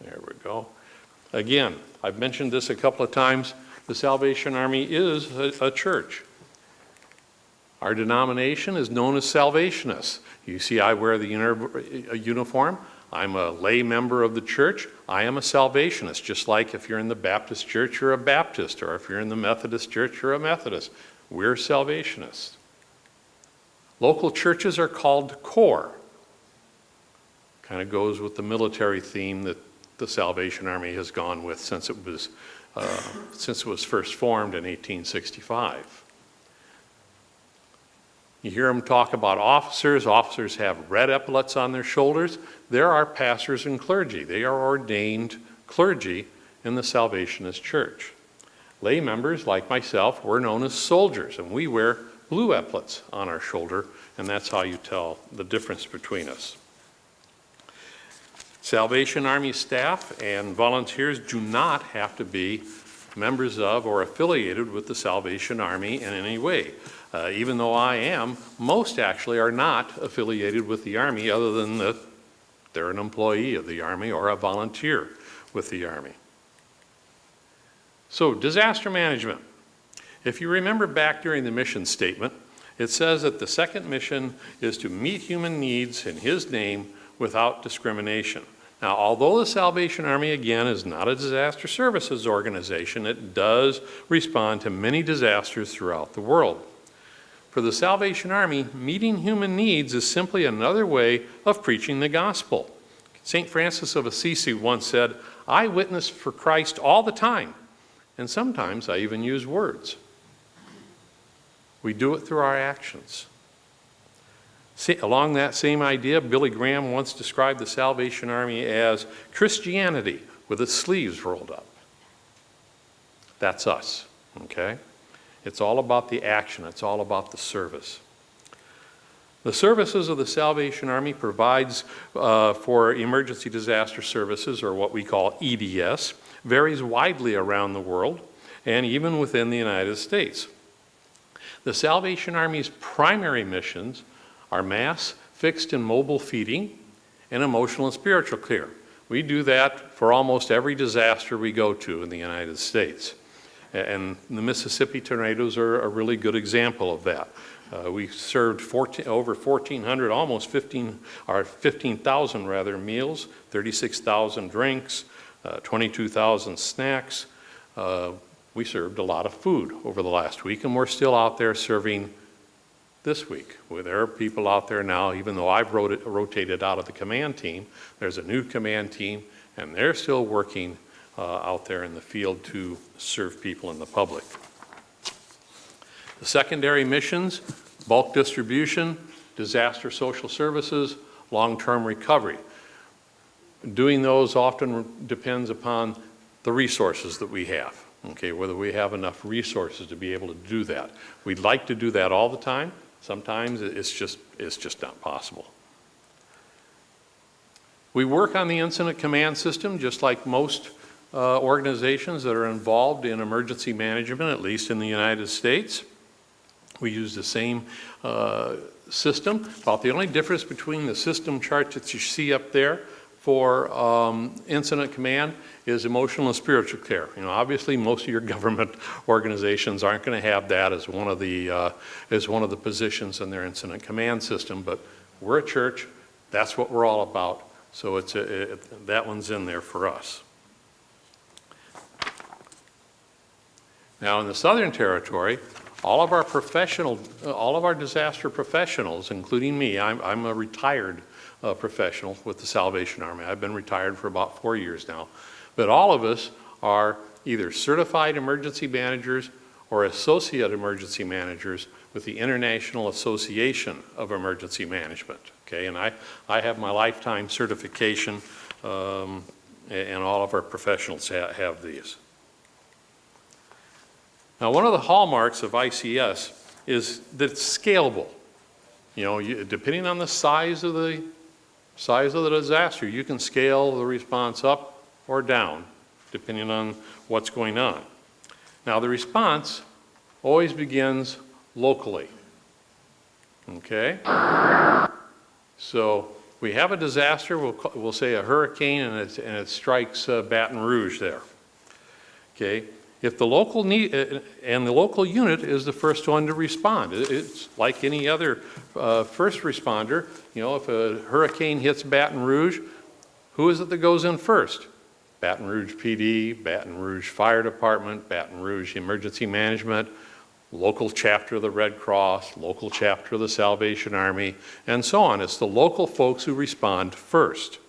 we go. Again, I've mentioned this a couple of times. the Salvation Army is a church. Our denomination is known as Salvationists. You see, I wear the uniform. I'm a lay member of the church. I am a Salvationist, just like if you're in the Baptist church, you're a Baptist, or if you're in the Methodist church, you're a Methodist. We're Salvationists. Local churches are called corps. Kind of goes with the military theme that the Salvation Army has gone with since it was first formed in 1865. You hear them talk about officers. Officers have red epaulets on their shoulders. There are pastors and clergy. They are ordained clergy in the Salvationist Church. Lay members, like myself, we're known as soldiers, and we wear blue epaulets on our shoulder, and that's how you tell the difference between us. Salvation Army staff and volunteers do not have to be members of or affiliated with the Salvation Army in any way. Even though I am, most actually are not affiliated with the Army other than that they're an employee of the Army or a volunteer with the Army. So, disaster management. If you remember back during the mission statement, it says that the second mission is to meet human needs in His name without discrimination. Now, although the Salvation Army, again, is not a disaster services organization, it does respond to many disasters throughout the world. For the Salvation Army, meeting human needs is simply another way of preaching the gospel. St. Francis of Assisi once said, "I witness for Christ all the time, and sometimes I even use words." We do it through our actions. Along that same idea, Billy Graham once described the Salvation Army as Christianity with its sleeves rolled up. That's us, okay? It's all about the action. It's all about the service. The services of the Salvation Army provides for emergency disaster services, or what we call EDS, varies widely around the world and even within the United States. The Salvation Army's primary missions are mass, fixed, and mobile feeding, and emotional and spiritual care. We do that for almost every disaster we go to in the United States. And the Mississippi tornadoes are a really good example of that. We served over 1,400, almost 15,000 rather, meals, 36,000 drinks, 22,000 snacks. We served a lot of food over the last week, and we're still out there serving this week. Well, there are people out there now, even though I've rotated out of the command team, there's a new command team, and they're still working out there in the field to serve people in the public. The secondary missions, bulk distribution, disaster social services, long-term recovery. Doing those often depends upon the resources that we have, okay, whether we have enough resources to be able to do that. We'd like to do that all the time. Sometimes it's just not possible. We work on the incident command system just like most organizations that are involved in emergency management, at least in the United States. We use the same system. About the only difference between the system chart that you see up there for incident command is emotional and spiritual care. You know, obviously most of your government organizations aren't going to have that as one of the positions in their incident command system, but we're a church. That's what we're all about. So that one's in there for us. Now in the Southern Territory, all of our disaster professionals, including me, I'm a retired professional with the Salvation Army. I've been retired for about 4 years now. But all of us are either certified emergency managers or associate emergency managers with the International Association of Emergency Management. Okay, and I have my lifetime certification, and all of our professionals have these. Now, one of the hallmarks of ICS is that it's scalable. You know, depending on the size of the disaster, you can scale the response up or down, depending on what's going on. Now, the response always begins locally. Okay? So we have a disaster, we'll say a hurricane, and it strikes Baton Rouge there. Okay? if the local need, and the local unit is the first one to respond. It's like any other first responder. You know, if a hurricane hits Baton Rouge, who is it that goes in first? Baton Rouge PD, Baton Rouge Fire Department, Baton Rouge Emergency Management, local chapter of the Red Cross, local chapter of the Salvation Army, and so on. It's the local folks who respond first.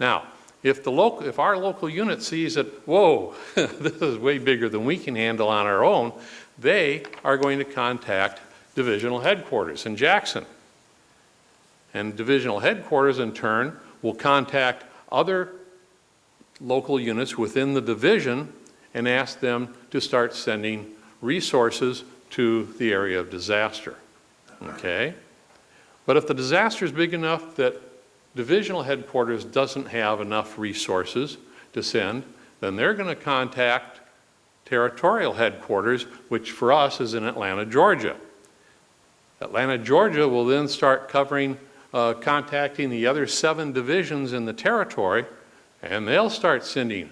Now, if our local unit sees that, whoa, this is way bigger than we can handle on our own, they are going to contact divisional headquarters in Jackson. And divisional headquarters, in turn, will contact other local units within the division and ask them to start sending resources to the area of disaster. Okay? But if the disaster is big enough that divisional headquarters doesn't have enough resources to send, then they're going to contact territorial headquarters, which for us is in Atlanta, Georgia. Atlanta, Georgia will then start contacting the other 7 divisions in the territory, and they'll start sending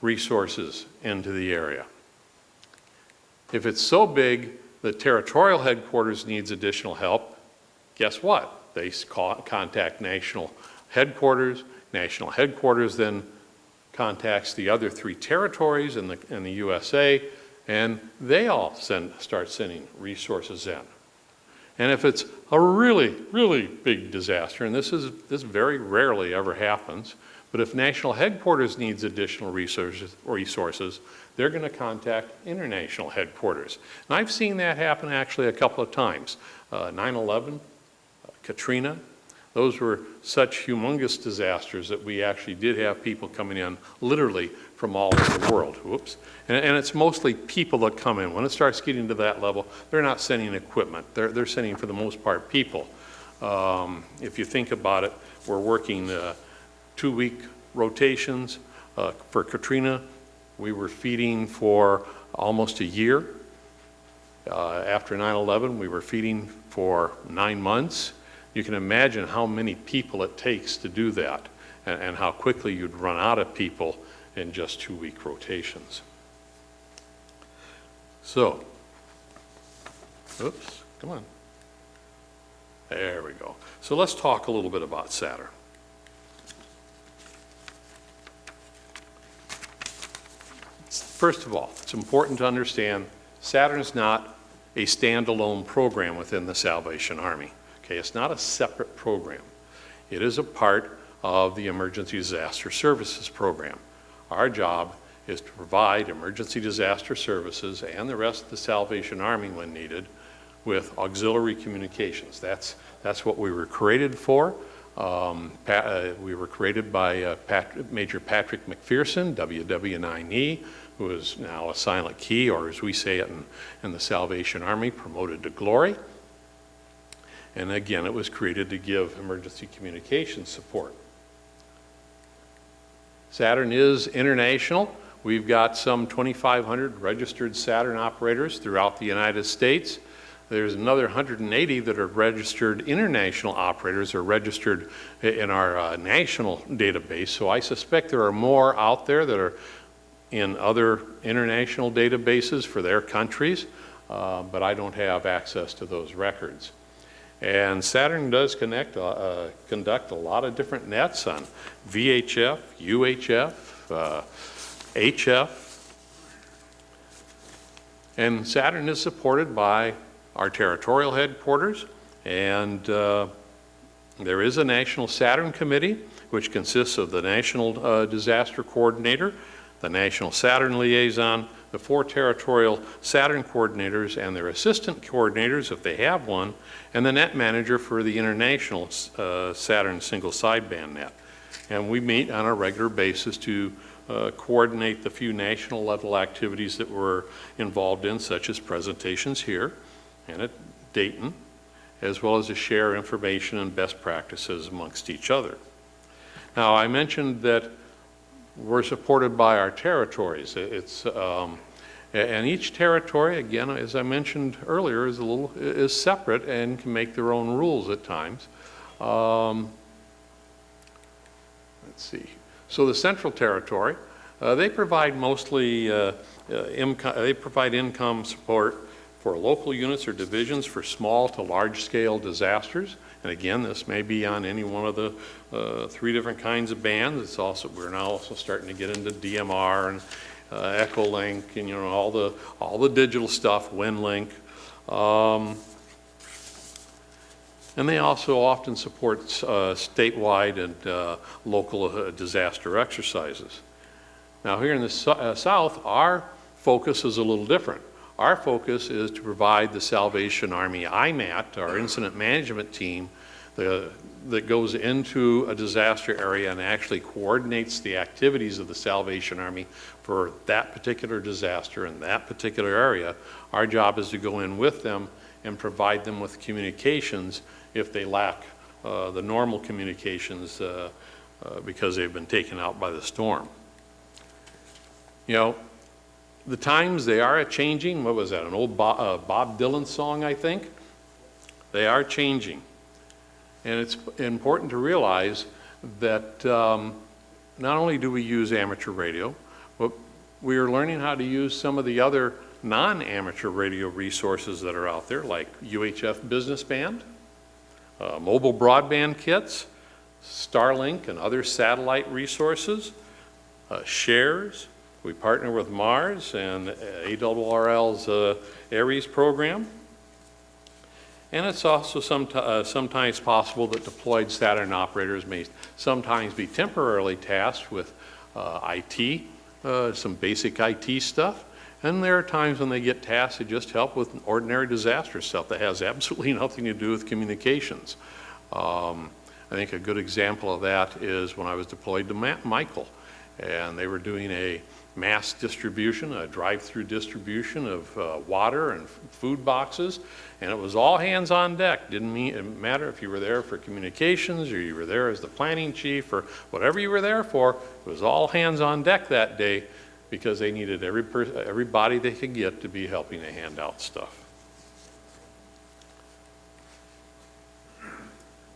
resources into the area. If it's so big that territorial headquarters needs additional help, guess what? They contact national headquarters. National headquarters then contacts the other 3 territories in the USA, and they all start sending resources in. And if it's a really, really big disaster, and this very rarely ever happens, but if national headquarters needs additional resources, they're going to contact international headquarters. And I've seen that happen actually a couple of times. 9/11, Katrina, those were such humongous disasters that we actually did have people coming in literally from all over the world. Whoops. And it's mostly people that come in. When it starts getting to that level, they're not sending equipment. They're sending, for the most part, people. If you think about it, we're working 2-week rotations. For Katrina, we were feeding for almost a year. After 9/11, we were feeding for 9 months. You can imagine how many people it takes to do that, and how quickly you'd run out of people in just 2-week rotations. So, oops, come on. There we go. So let's talk a little bit about Saturn. First of all, it's important to understand Saturn is not a standalone program within the Salvation Army. Okay, it's not a separate program. It is a part of the Emergency Disaster Services program. Our job is to provide emergency disaster services and the rest of the Salvation Army, when needed, with auxiliary communications. That's what we were created for. We were created by Major Patrick McPherson, WW9E, who is now a silent key, or as we say it in the Salvation Army, promoted to glory. And again, it was created to give emergency communication support. Saturn is international. We've got some 2,500 registered Saturn operators throughout the United States. There's another 180 that are registered international operators, or registered in our national database. So I suspect there are more out there that are in other international databases for their countries, but I don't have access to those records. And Saturn does conduct a lot of different nets on VHF, UHF, HF. And Saturn is supported by our territorial headquarters, and there is a National Saturn Committee, which consists of the National Disaster Coordinator, the National Saturn Liaison, the 4 territorial Saturn coordinators and their assistant coordinators, if they have one, and the net manager for the international Saturn single sideband net. And we meet on a regular basis to coordinate the few national level activities that we're involved in, such as presentations here and at Dayton, as well as to share information and best practices amongst each other. Now, I mentioned that we're supported by our territories. And each territory, again, as I mentioned earlier, is separate and can make their own rules at times. Let's see. So the Central Territory, They provide mostly they provide income support for local units or divisions for small to large scale disasters. And again, this may be on any one of the 3 different kinds of bands. It's also, we're now also starting to get into DMR and Echolink and, you know, all the digital stuff, WinLink. And they also often support statewide and local disaster exercises. Now here in the South, our focus is a little different. Our focus is to provide the Salvation Army IMAT, our incident management team, that goes into a disaster area and actually coordinates the activities of the Salvation Army for that particular disaster in that particular area. Our job is to go in with them and provide them with communications if they lack the normal communications because they've been taken out by the storm. You know, the times, they are changing. What was that, an old Bob Dylan song, I think? They are changing. And it's important to realize that not only do we use amateur radio, but we are learning how to use some of the other non-amateur radio resources that are out there, like UHF Business Band, mobile broadband kits, Starlink and other satellite resources, shares. We partner with Mars and ARRL's Aries program. And it's also sometimes possible that deployed Saturn operators may sometimes be temporarily tasked with IT, some basic IT stuff. And there are times when they get tasked to just help with ordinary disaster stuff that has absolutely nothing to do with communications. I think a good example of that is when I was deployed to Michael, and they were doing a mass distribution, a drive-through distribution of water and food boxes, and it was all hands on deck. It didn't matter if you were there for communications or you were there as the planning chief or whatever you were there for, it was all hands on deck that day because they needed everybody they could get to be helping to hand out stuff.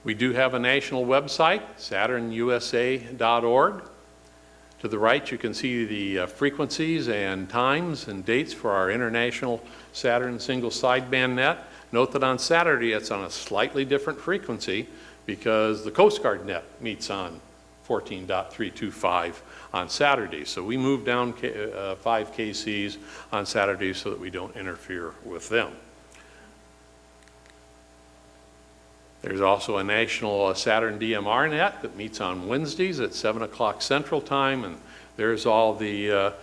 We do have a national website, saturnusa.org. To the right, you can see the frequencies and times and dates for our international Saturn single sideband net. Note that on Saturday, it's on a slightly different frequency because the Coast Guard net meets on 14.325 on Saturday. So we move down 5 KCs on Saturday so that we don't interfere with them. There's also a national Saturn DMR net that meets on Wednesdays at 7 o'clock Central Time, and there's all the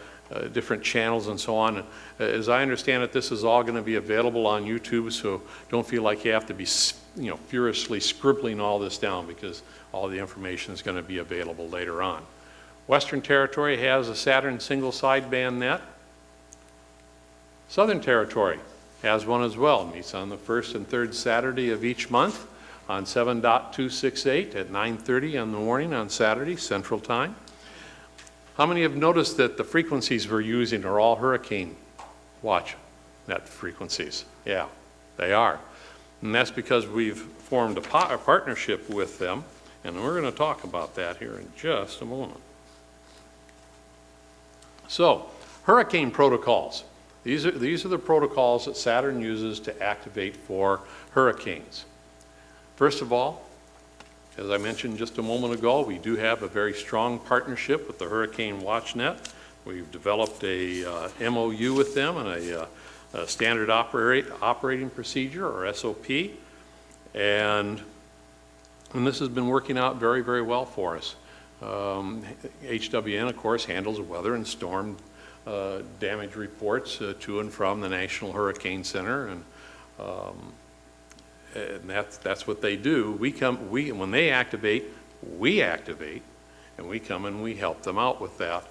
different channels and so on. As I understand it, this is all going to be available on YouTube, so don't feel like you have to be, you know, furiously scribbling all this down because all the information is going to be available later on. Western Territory has a Saturn single sideband net. Southern Territory has one as well. It meets on the first and third Saturday of each month on 7.268 at 9:30 in the morning on Saturday, Central Time. How many have noticed that the frequencies we're using are all hurricane watch net frequencies? Yeah, they are. And that's because we've formed a partnership with them, and we're going to talk about that here in just a moment. So, hurricane protocols. These are the protocols that Saturn uses to activate for hurricanes. First of all, as I mentioned just a moment ago, we do have a very strong partnership with the Hurricane WatchNet. We've developed a MOU with them and a standard operating procedure, or SOP, and this has been working out very, very well for us. HWN, of course, handles weather and storm damage reports to and from the National Hurricane Center, and that's what they do. When they activate, we activate, and we come and we help them out with that,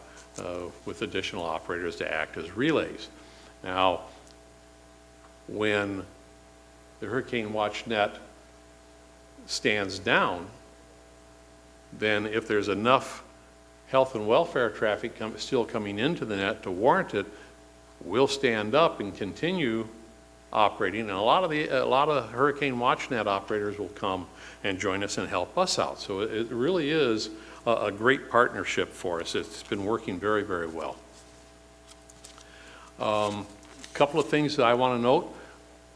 with additional operators to act as relays. Now, when the Hurricane WatchNet stands down, then if there's enough health and welfare traffic still coming into the net to warrant it, we'll stand up and continue operating, and a lot of Hurricane WatchNet operators will come and join us and help us out. So it really is a great partnership for us. It's been working very, very well. Couple of things that I want to note.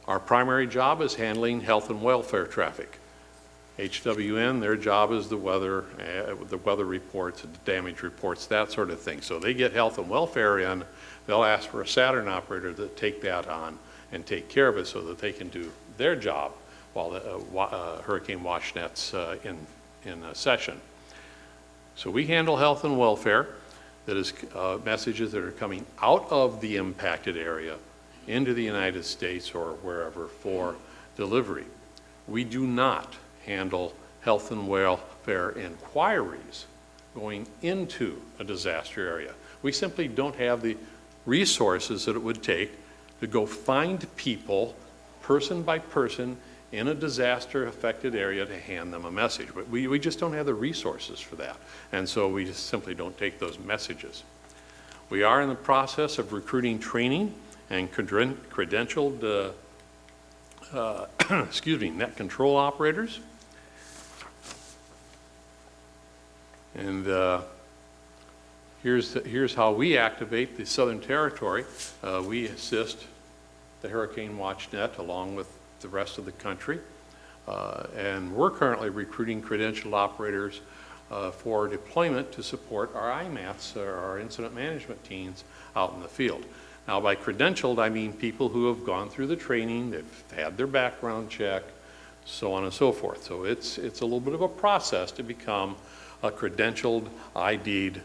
Our primary job is handling health and welfare traffic. HWN, their job is the weather reports, the damage reports, that sort of thing. So they get health and welfare in, they'll ask for a Saturn operator to take that on and take care of it so that they can do their job while the hurricane watch net's in session. So we handle health and welfare, that is messages that are coming out of the impacted area into the United States or wherever for delivery. We do not handle health and welfare inquiries going into a disaster area. We simply don't have the resources that it would take to go find people, person by person, in a disaster-affected area to hand them a message. But we just don't have the resources for that, and so we just simply don't take those messages. We are in the process of recruiting training and credentialed net control operators. And here's how we activate the Southern Territory. We assist the Hurricane Watch Net along with the rest of the country. And we're currently recruiting credentialed operators for deployment to support our IMATs, or our incident management teams, out in the field. Now, by credentialed, I mean people who have gone through the training, they've had their background check, so on and so forth. So it's a little bit of a process to become a credentialed, ID'd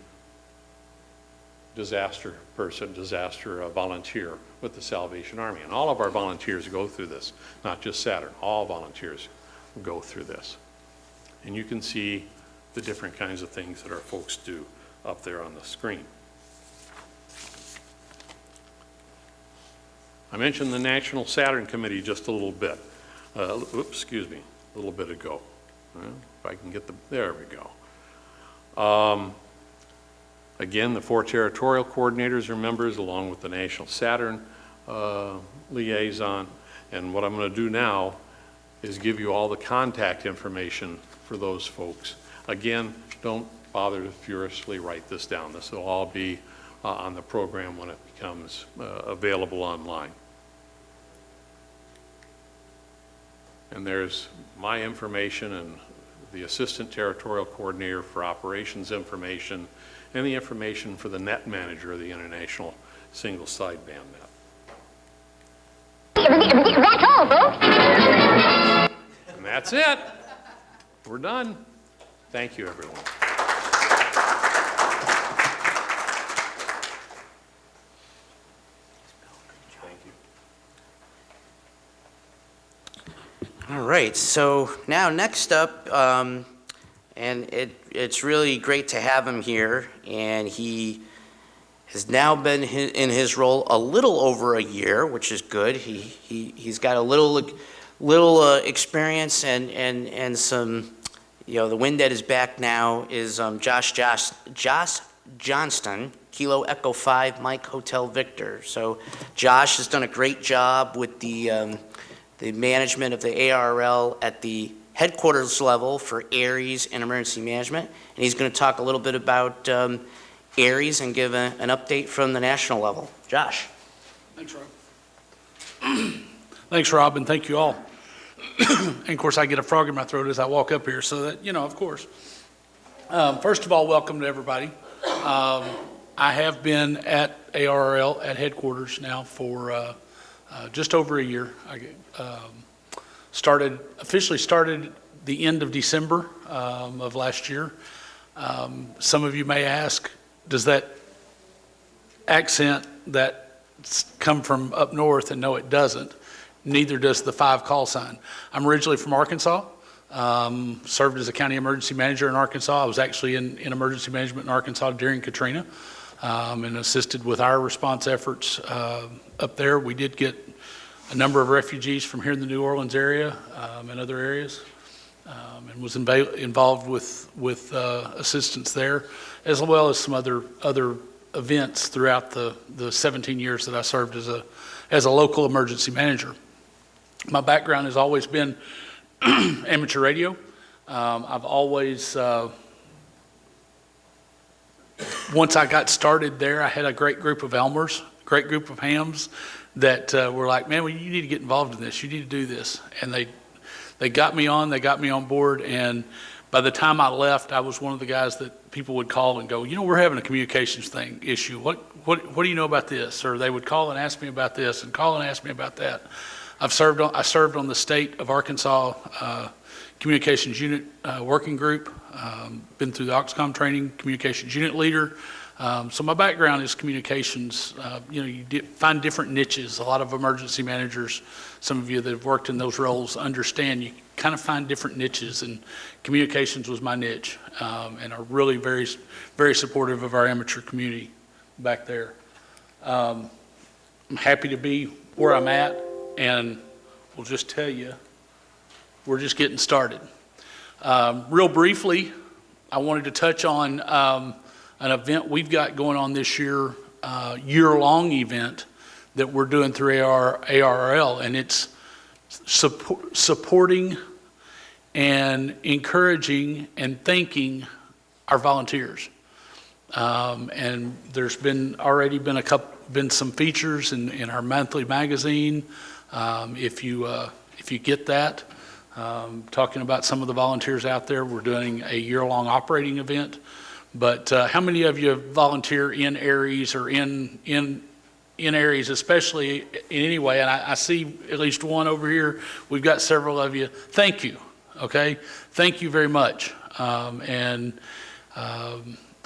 disaster person, disaster volunteer with the Salvation Army. And all of our volunteers go through this, not just Saturn. All volunteers go through this. And you can see the different kinds of things that our folks do up there on the screen. I mentioned the National Saturn Committee just a little bit. A little bit ago. If I can get there we go. Again, the 4 territorial coordinators are members along with the National Saturn liaison. And what I'm going to do now is give you all the contact information for those folks. Again, don't bother to furiously write this down. This will all be on the program when it becomes available online. And there's my information and the Assistant Territorial Coordinator for Operations information and the information for the net manager of the International Single Sideband Net. That's all, folks. And that's it. We're done. Thank you, everyone. All right, so now next up, and it's really great to have him here, and he has now been in his role a little over a year, which is good. He's got a little experience and some, the wind at his back now is Josh Johnston, Kilo Echo 5, Mike Hotel Victor. So Josh has done a great job with the management of the ARL at the headquarters level for ARES and emergency management. And he's going to talk a little bit about ARES and give an update from the national level. Josh. Thanks, Rob. Thanks, Rob, and thank you all. And of course, I get a frog in my throat as I walk up here, so that, of course. First of all, welcome to everybody. I have been at ARL at headquarters now for just over a year. I officially started the end of December of last year. Some of you may ask, does that accent that come from up north? And no, it doesn't. Neither does the 5 call sign. I'm originally from Arkansas. Served as a county emergency manager in Arkansas. I was actually in emergency management in Arkansas during Katrina and assisted with our response efforts up there. We did get a number of refugees from here in the New Orleans area and other areas, and was involved with assistance there, as well as some other events throughout the 17 years that I served as a local emergency manager. My background has always been amateur radio. I've always once I got started there, I had a great group of Elmers, great group of Hams that were like, man, well, you need to get involved in this. You need to do this. And they got me on board. And by the time I left, I was one of the guys that people would call and go, we're having a communications issue. What do you know about this? Or they would call and ask me about this and call and ask me about that. I served on the state of Arkansas communications unit working group, been through the Oxcom training, communications unit leader. So my background is communications. You find different niches. A lot of emergency managers, some of you that have worked in those roles understand you kind of find different niches, and communications was my niche, and are really very, very supportive of our amateur community back there. I'm happy to be where I'm at, and we'll just tell you, we're just getting started. Real briefly, I wanted to touch on an event we've got going on this year, year-long event that we're doing through ARRL, and it's supporting and encouraging and thanking our volunteers. And there's already been some features in our monthly magazine. If you get that, talking about some of the volunteers out there, we're doing a year-long operating event. But how many of you volunteer in areas or in areas, especially in any way? And I see at least one over here. We've got several of you. Thank you. Okay, thank you very much.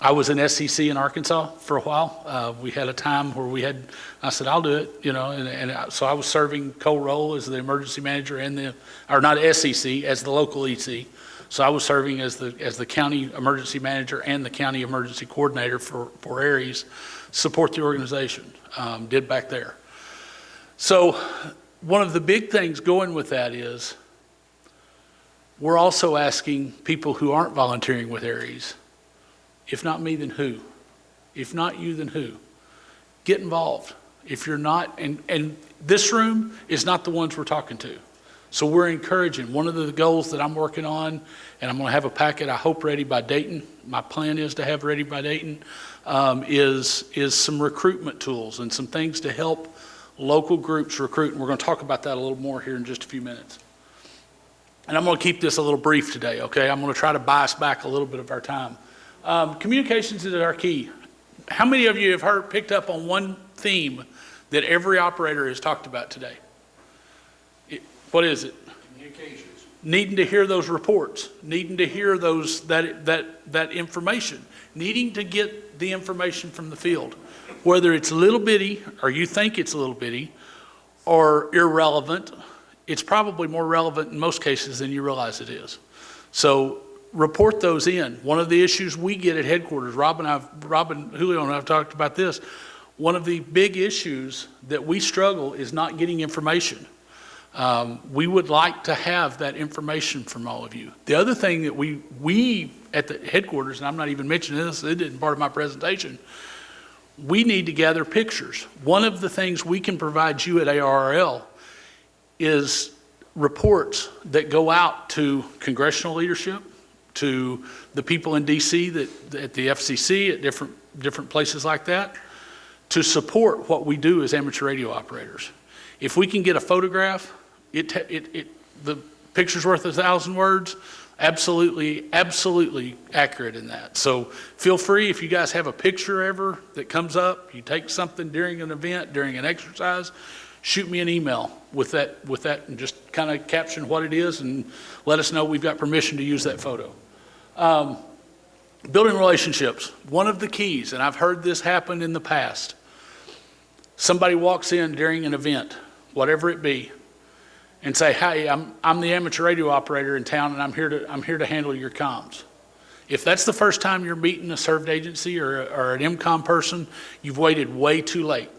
I was in SEC in Arkansas for a while. We had a time where I said, I'll do it, so I was serving co-role as the emergency manager or not SEC, as the local EC. So I was serving as the county emergency manager and the county emergency coordinator for Aries, support the organization, did back there. So one of the big things going with that is we're also asking people who aren't volunteering with Aries, if not me, then who? If not you, then who? Get involved. If you're not, and this room is not the ones we're talking to. So we're encouraging. One of the goals that I'm working on, and I'm going to have a packet, I hope, ready by Dayton. My plan is to have ready by Dayton, is some recruitment tools and some things to help local groups recruit. And we're going to talk about that a little more here in just a few minutes. And I'm going to keep this a little brief today, okay? I'm going to try to bias back a little bit of our time. Communications is our key. How many of you have picked up on one theme that every operator has talked about today? What is it? Communications. Needing to hear those reports, needing to hear that information, needing to get the information from the field. Whether it's little bitty, or you think it's little bitty, or irrelevant, it's probably more relevant in most cases than you realize it is. So report those in. One of the issues we get at headquarters, Rob, Julio and I have talked about this. One of the big issues that we struggle is not getting information. We would like to have that information from all of you. The other thing that we at the headquarters, and I'm not even mentioning this, it isn't part of my presentation, we need to gather pictures. One of the things we can provide you at ARRL is reports that go out to congressional leadership, to the people in DC, at the FCC, at different places like that, to support what we do as amateur radio operators. If we can get a photograph, the picture's worth 1,000 words, absolutely accurate in that. So feel free, if you guys have a picture ever that comes up, you take something during an event, during an exercise, shoot me an email with that and just kind of caption what it is and let us know we've got permission to use that photo. Building relationships, one of the keys, and I've heard this happen in the past. Somebody walks in during an event, whatever it be, and say, hey, I'm the amateur radio operator in town, and I'm here to handle your comms. If that's the first time you're meeting a served agency or an MCOM person, you've waited way too late.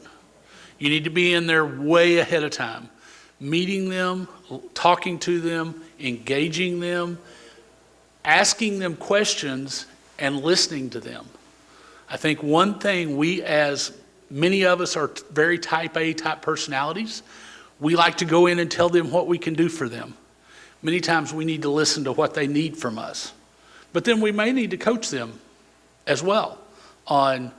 You need to be in there way ahead of time, meeting them, talking to them, engaging them, asking them questions, and listening to them. I think one thing many of us are very type A type personalities. We like to go in and tell them what we can do for them. Many times we need to listen to what they need from us. But then we may need to coach them as well. on,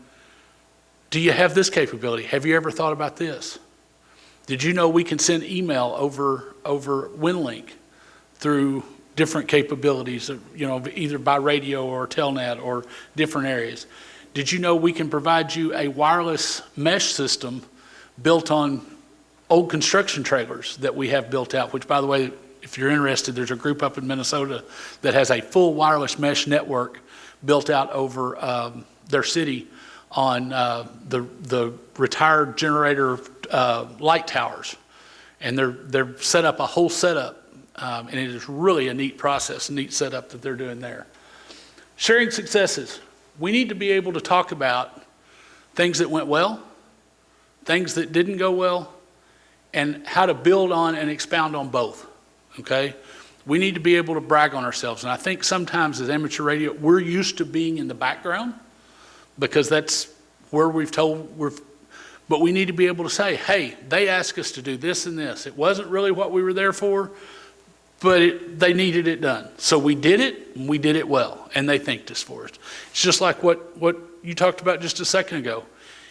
do you have this capability? Have you ever thought about this? Did you know we can send email over WinLink through different capabilities, either by radio or telnet or different areas? Did you know we can provide you a wireless mesh system built on old construction trailers that we have built out, which, by the way, if you're interested, there's a group up in Minnesota that has a full wireless mesh network built out over their city on the retired generator light towers. And they're set up a whole setup, and it is really a neat process, a neat setup that they're doing there. Sharing successes. We need to be able to talk about things that went well, things that didn't go well, and how to build on and expound on both, okay? We need to be able to brag on ourselves. And I think sometimes as amateur radio, we're used to being in the background because that's where but we need to be able to say, hey, they asked us to do this and this. It wasn't really what we were there for, but they needed it done. So we did it, and we did it well, and they thanked us for it. It's just like what you talked about just a second ago.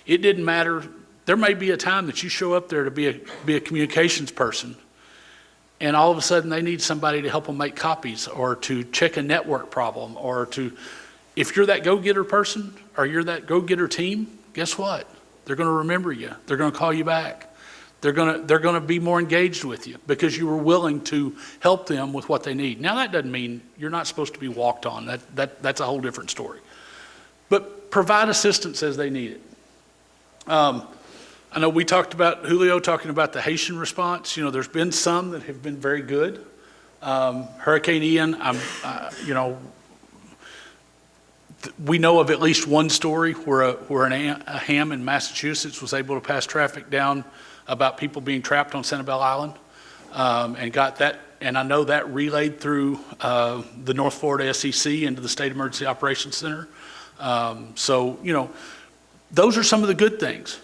It didn't matter. There may be a time that you show up there to be a communications person, and all of a sudden they need somebody to help them make copies or to check a network problem or if you're that go-getter person or you're that go-getter team, guess what? They're going to remember you. They're going to call you back. They're going to be more engaged with you because you were willing to help them with what they need. Now, that doesn't mean you're not supposed to be walked on. That's a whole different story. But provide assistance as they need it. I know we talked about, Julio talking about the Haitian response. There's been some that have been very good. Hurricane Ian, we know of at least one story where a ham in Massachusetts was able to pass traffic down about people being trapped on Sanibel Island, and got that. And I know that relayed through the North Florida SEC into the State Emergency Operations Center. Those are some of the good things.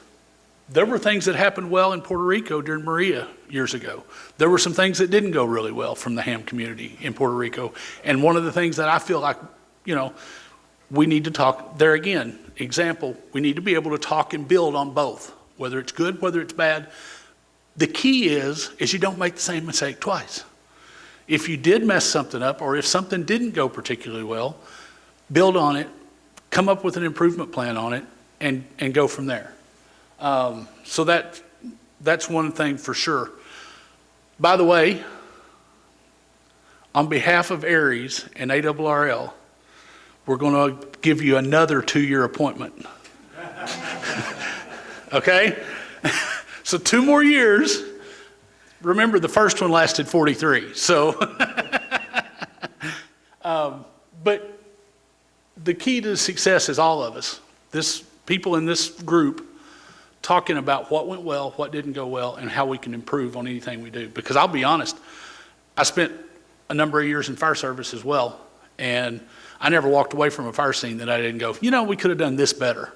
There were things that happened well in Puerto Rico during Maria years ago. There were some things that didn't go really well from the ham community in Puerto Rico. And one of the things that I feel like, we need to talk, there again, example, we need to be able to talk and build on both, whether it's good, whether it's bad. The key is you don't make the same mistake twice. If you did mess something up or if something didn't go particularly well, build on it, come up with an improvement plan on it, and go from there. So that's one thing for sure. By the way, on behalf of Aries and ARRL, we're going to give you another 2-year appointment. Okay? So 2 more years. Remember, the first one lasted 43. So, but the key to success is all of us. People in this group talking about what went well, what didn't go well, and how we can improve on anything we do. Because I'll be honest, I spent a number of years in fire service as well, and I never walked away from a fire scene that I didn't go, we could have done this better.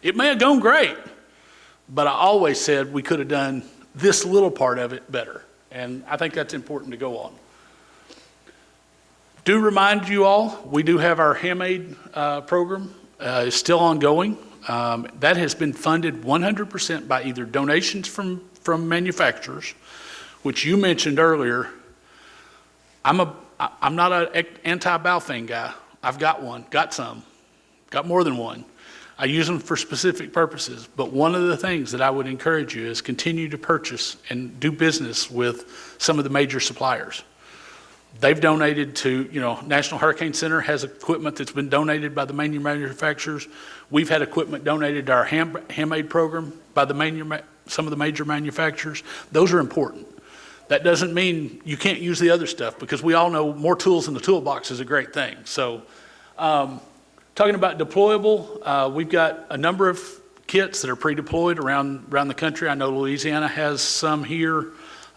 It may have gone great, but I always said we could have done this little part of it better. And I think that's important to go on. Do remind you all, we do have our handmade program. It's still ongoing. That has been funded 100% by either donations from manufacturers, which you mentioned earlier. I'm not an anti-Baofeng guy. I've got one, got more than one. I use them for specific purposes, but one of the things that I would encourage you is continue to purchase and do business with some of the major suppliers. They've donated to, National Hurricane Center has equipment that's been donated by the major manufacturers. We've had equipment donated to our handmade program by some of the major manufacturers. Those are important. That doesn't mean you can't use the other stuff, because we all know more tools in the toolbox is a great thing. So talking about deployable, we've got a number of kits that are pre-deployed around the country. I know Louisiana has some here.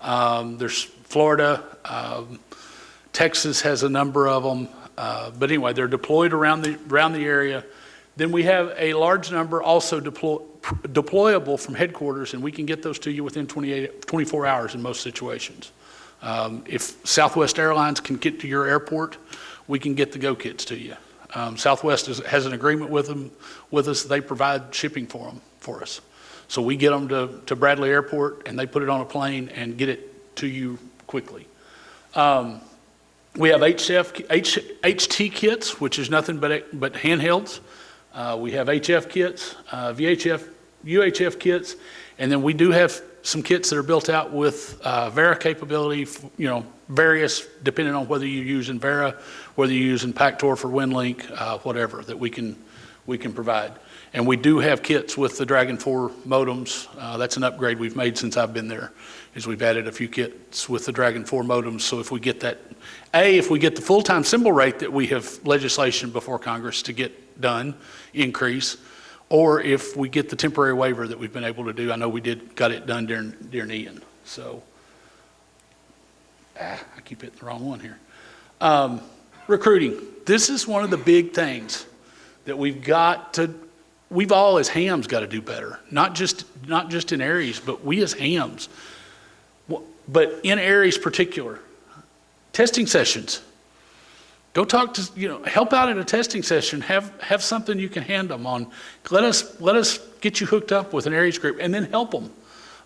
There's Florida. Texas has a number of them. But anyway, they're deployed around the area. Then we have a large number also deployable from headquarters, and we can get those to you within 24 hours in most situations. If Southwest Airlines can get to your airport, we can get the go kits to you. Southwest has an agreement with us. They provide shipping for us. So we get them to Bradley Airport, and they put it on a plane and get it to you quickly. We have HT kits, which is nothing but handhelds. We have HF kits, VHF, UHF kits, and then we do have some kits that are built out with Vera capability, various, depending on whether you're using Vera, whether you're using Pactor for WinLink, whatever, that we can provide. And we do have kits with the Dragon 4 modems. That's an upgrade we've made since I've been there, is we've added a few kits with the Dragon 4 modems. So if we get that, if we get the full-time symbol rate that we have legislation before Congress to get done, increase, or if we get the temporary waiver that we've been able to do. I know we got it done during Ian. So, I keep hitting the wrong one here. Recruiting. This is one of the big things that we've all as hams got to do better. Not just in Aries, but we as hams. But in Aries particular, testing sessions. Go talk to, help out at a testing session. Have something you can hand them on. Let us get you hooked up with an Aries group, and then help them.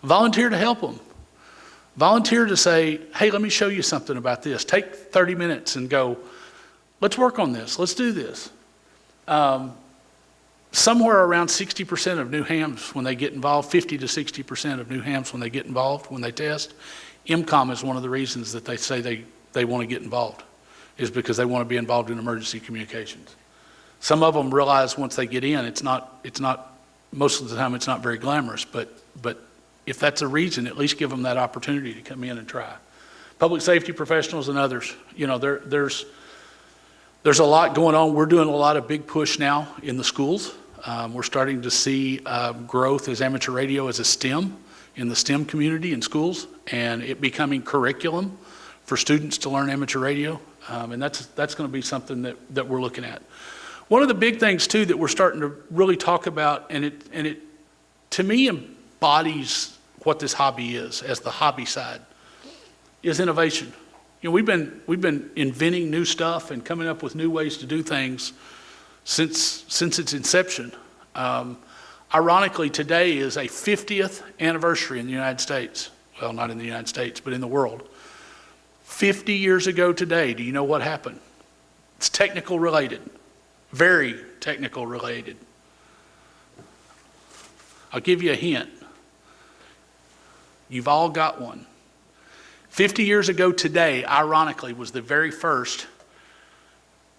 Volunteer to help them. Volunteer to say, hey, let me show you something about this. Take 30 minutes and go, let's work on this. Let's do this. Somewhere around 60% of new hams when they get involved, 50 to 60% of new hams when they get involved, when they test, MCOM is one of the reasons that they say they want to get involved, is because they want to be involved in emergency communications. Some of them realize once they get in, it's not, most of the time it's not very glamorous, but if that's a reason, at least give them that opportunity to come in and try. Public safety professionals and others, there's a lot going on. We're doing a lot of big push now in the schools. We're starting to see growth as amateur radio as a STEM in the STEM community in schools, and it becoming curriculum for students to learn amateur radio. And that's going to be something that we're looking at. One of the big things too that we're starting to really talk about, and it to me embodies what this hobby is as the hobby side, is innovation. We've been inventing new stuff and coming up with new ways to do things since its inception. Ironically, today is a 50th anniversary in the United States. Well, not in the United States, but in the world. 50 years ago today, do you know what happened? It's technical related, very technical related. I'll give you a hint. You've all got one. 50 years ago today, ironically, was the very first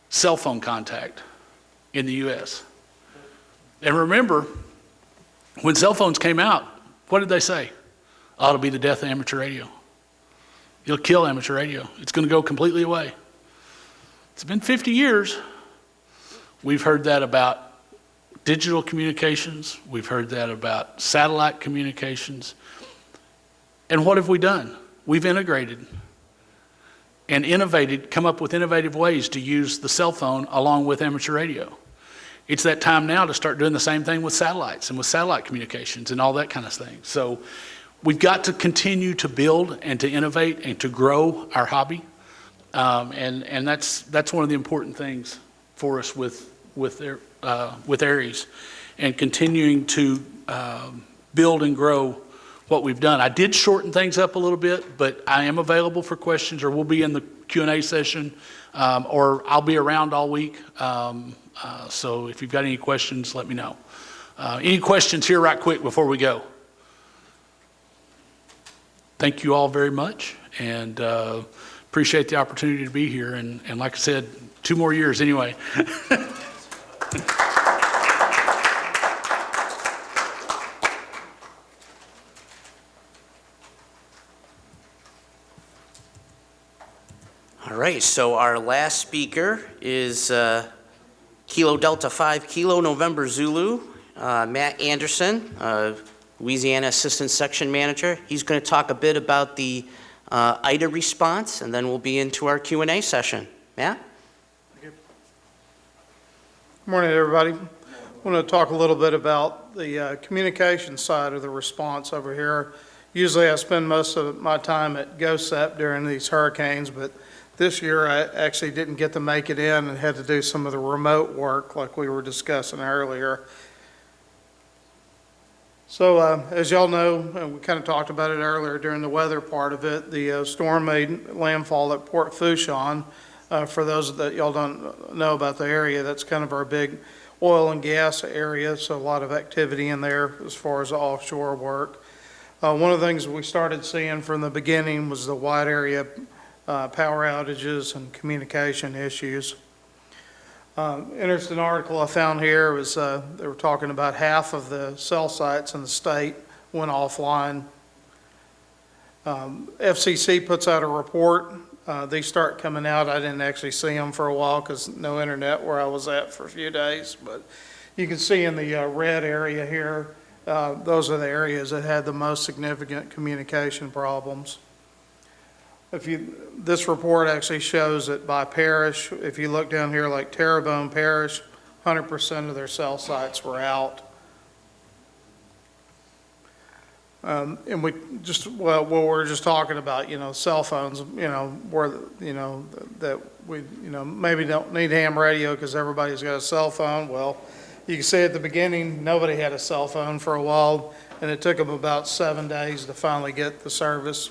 cell phone contact in the U.S. And remember, when cell phones came out, what did they say? Oh, it'll be the death of amateur radio. It'll kill amateur radio. It's going to go completely away. It's been 50 years. We've heard that about digital communications. We've heard that about satellite communications. And what have we done? We've integrated and innovated, come up with innovative ways to use the cell phone along with amateur radio. It's that time now to start doing the same thing with satellites and with satellite communications and all that kind of thing. So we've got to continue to build and to innovate and to grow our hobby. And that's one of the important things for us with Aries, and continuing to build and grow what we've done. I did shorten things up a little bit, but I am available for questions, or we'll be in the Q&A session, or I'll be around all week. So if you've got any questions, let me know. Any questions here right quick before we go? Thank you all very much, and appreciate the opportunity to be here. And like I said, 2 more years anyway. All right, so our last speaker is Kilo Delta 5 Kilo November Zulu, Matt Anderson, Louisiana Assistant Section Manager. He's going to talk a bit about the IDA response, and then we'll be into our Q&A session. Matt? Good morning, everybody. I want to talk a little bit about the communication side of the response over here. Usually I spend most of my time at GOSEP during these hurricanes, but This year, I actually didn't get to make it in and had to do some of the remote work like we were discussing earlier. So as y'all know, and we kind of talked about it earlier during the weather part of it, the storm made landfall at Port Fourchon. For those that y'all don't know about the area, that's kind of our big oil and gas area, so a lot of activity in there as far as offshore work. One of the things we started seeing from the beginning was the wide area power outages and communication issues. Interesting article I found here was they were talking about half of the cell sites in the state went offline. FCC puts out a report. They start coming out. I didn't actually see them for a while because no internet where I was at for a few days. But you can see in the red area here, those are the areas that had the most significant communication problems. This report actually shows that by parish, if you look down here like Terrebonne Parish, 100% of their cell sites were out. And we just, well, what we're just talking about, cell phones, where, that we, maybe don't need ham radio because everybody's got a cell phone. Well, you can see at the beginning, nobody had a cell phone for a while, and it took them about 7 days to finally get the service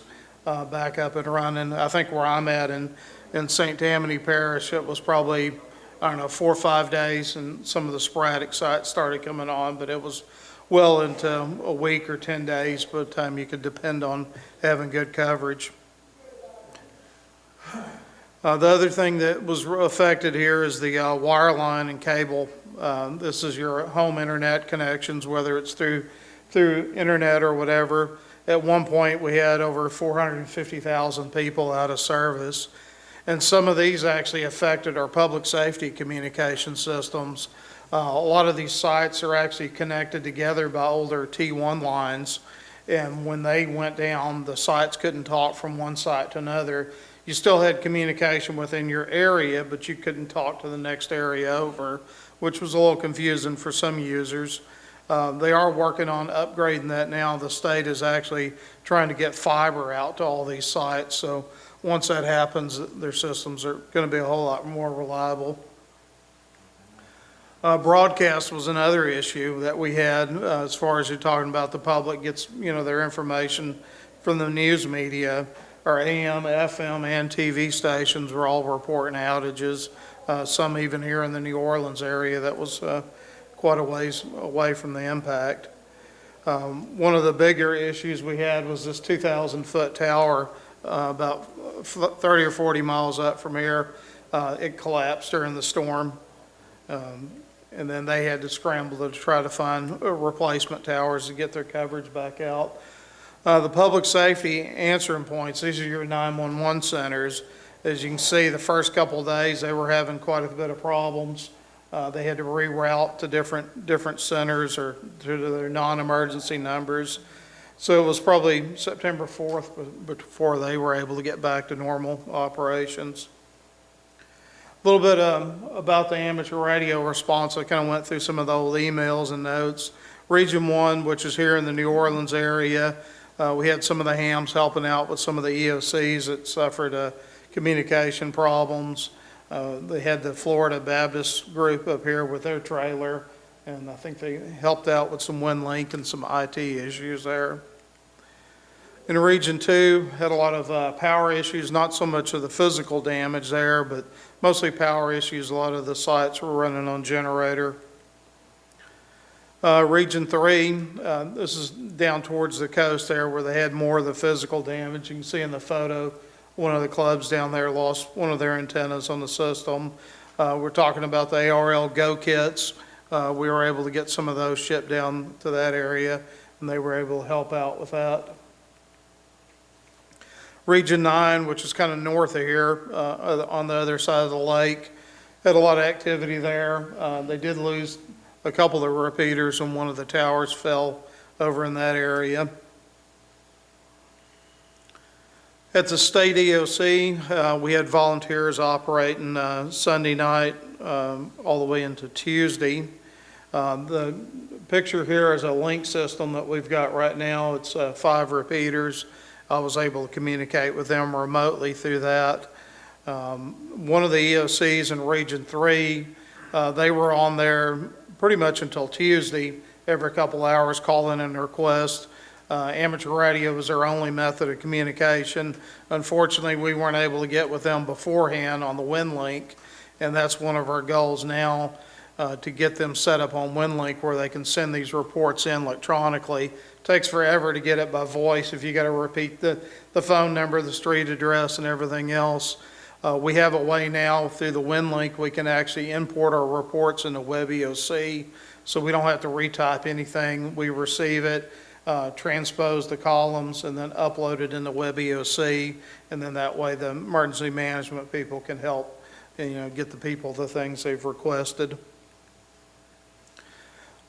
back up and running. I think where I'm at in St. Tammany Parish, it was probably, 4 or 5 days, and some of the sporadic sites started coming on, but it was well into a week or 10 days by the time you could depend on having good coverage. The other thing that was affected here is the wireline and cable. This is your home internet connections, whether it's through internet or whatever. At one point, we had over 450,000 people out of service. And some of these actually affected our public safety communication systems. A lot of these sites are actually connected together by older T1 lines. And when they went down, the sites couldn't talk from one site to another. You still had communication within your area, but you couldn't talk to the next area over, which was a little confusing for some users. They are working on upgrading that now. The state is actually trying to get fiber out to all these sites. So once that happens, their systems are going to be a whole lot more reliable. Broadcast was another issue that we had as far as you're talking about the public gets, their information from the news media. Our AM, FM, and TV stations were all reporting outages. Some even here in the New Orleans area that was quite a ways away from the impact. One of the bigger issues we had was this 2,000-foot tower about 30 or 40 miles up from here. It collapsed during the storm. And then they had to scramble to try to find replacement towers to get their coverage back out. The public safety answering points, these are your 911 centers. As you can see, the first couple of days, they were having quite a bit of problems. They had to reroute to different centers or to their non-emergency numbers. So it was probably September 4th before they were able to get back to normal operations. A little bit about the amateur radio response. I kind of went through some of the old emails and notes. Region 1, which is here in the New Orleans area, we had some of the hams helping out with some of the EOCs that suffered communication problems. They had the Florida Baptist group up here with their trailer, and I think they helped out with some WinLink and some IT issues there. In Region 2, had a lot of power issues, not so much of the physical damage there, but mostly power issues. A lot of the sites were running on generator. Region 3, this is down towards the coast there where they had more of the physical damage. You can see in the photo, one of the clubs down there lost one of their antennas on the system. We're talking about the ARL Go kits. We were able to get some of those shipped down to that area, and they were able to help out with that. Region 9, which is kind of north of here, on the other side of the lake, had a lot of activity there. They did lose a couple of repeaters, and one of the towers fell over in that area. At the state EOC, we had volunteers operating Sunday night all the way into Tuesday. The picture here is a link system that we've got right now. It's 5 repeaters. I was able to communicate with them remotely through that. One of the EOCs in Region 3, they were on there pretty much until Tuesday, every couple hours calling in a request. Amateur radio was their only method of communication. Unfortunately, we weren't able to get with them beforehand on the WinLink, and that's one of our goals now, to get them set up on WinLink where they can send these reports in electronically. Takes forever to get it by voice if you got to repeat the phone number, the street address, and everything else. We have a way now through the WinLink we can actually import our reports into WebEOC, so we don't have to retype anything. We receive it, transpose the columns, and then upload it into WebEOC, and then that way the emergency management people can help, get the people the things they've requested.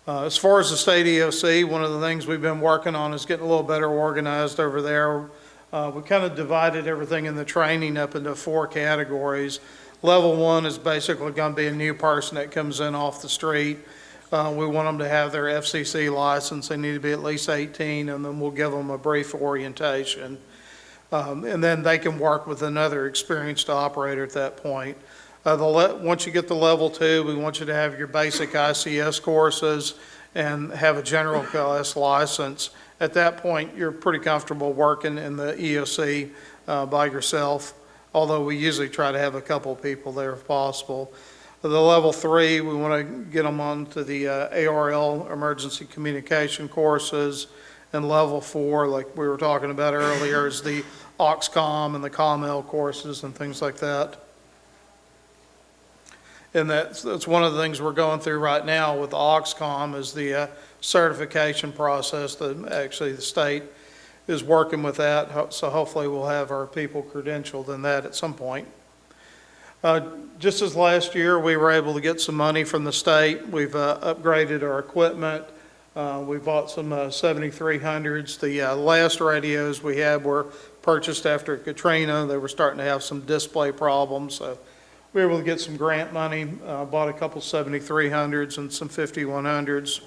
As far as the state EOC, one of the things we've been working on is getting a little better organized over there. We kind of divided everything in the training up into 4 categories. Level 1 is basically going to be a new person that comes in off the street. We want them to have their FCC license. They need to be at least 18, and then we'll give them a brief orientation. And then they can work with another experienced operator at that point. Once you get to level 2, we want you to have your basic ICS courses and have a general class license. At that point, you're pretty comfortable working in the EOC by yourself, although we usually try to have a couple people there if possible. The level 3, we want to get them onto the ARL emergency communication courses. And level 4, like we were talking about earlier, is the OXCOM and the COML courses and things like that. And that's one of the things we're going through right now with the OXCOM is the certification process that actually the state is working with that. So hopefully we'll have our people credentialed in that at some point. Just as last year, we were able to get some money from the state. We've upgraded our equipment. We bought some 7300s. The last radios we had were purchased after Katrina. They were starting to have some display problems. So we were able to get some grant money, bought a couple 7300s and some 5100s.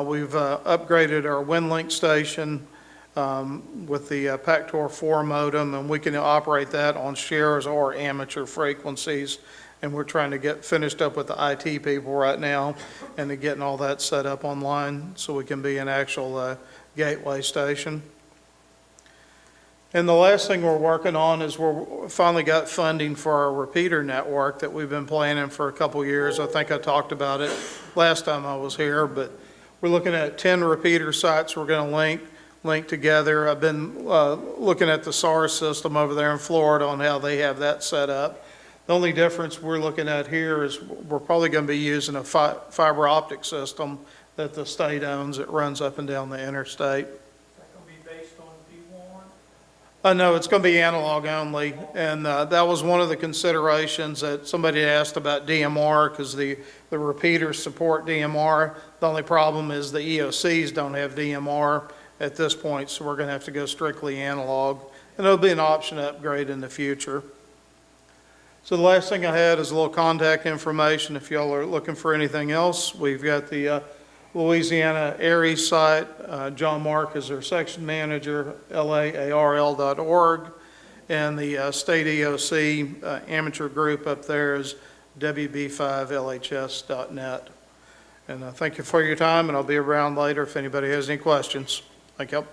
We've upgraded our WinLink station with the Pactor 4 modem, and we can operate that on shares or amateur frequencies. And we're trying to get finished up with the IT people right now and to getting all that set up online so we can be an actual gateway station. And the last thing we're working on is we finally got funding for our repeater network that we've been planning for a couple years. I think I talked about it last time I was here, but we're looking at 10 repeater sites we're going to link together. I've been looking at the SARS system over there in Florida on how they have that set up. The only difference we're looking at here is we're probably going to be using a fiber optic system that the state owns that runs up and down the interstate. No, it's going to be analog only, and that was one of the considerations that somebody asked about DMR, because the repeaters support DMR. The only problem is the EOCs don't have DMR at this point, so we're going to have to go strictly analog, and it'll be an option to upgrade in the future. So the last thing I had is a little contact information if y'all are looking for anything else. We've got the Louisiana Aries site. John Mark is our section manager, laarl.org. And the state EOC amateur group up there is wb5lhs.net. And thank you for your time, and I'll be around later if anybody has any questions. Thank you.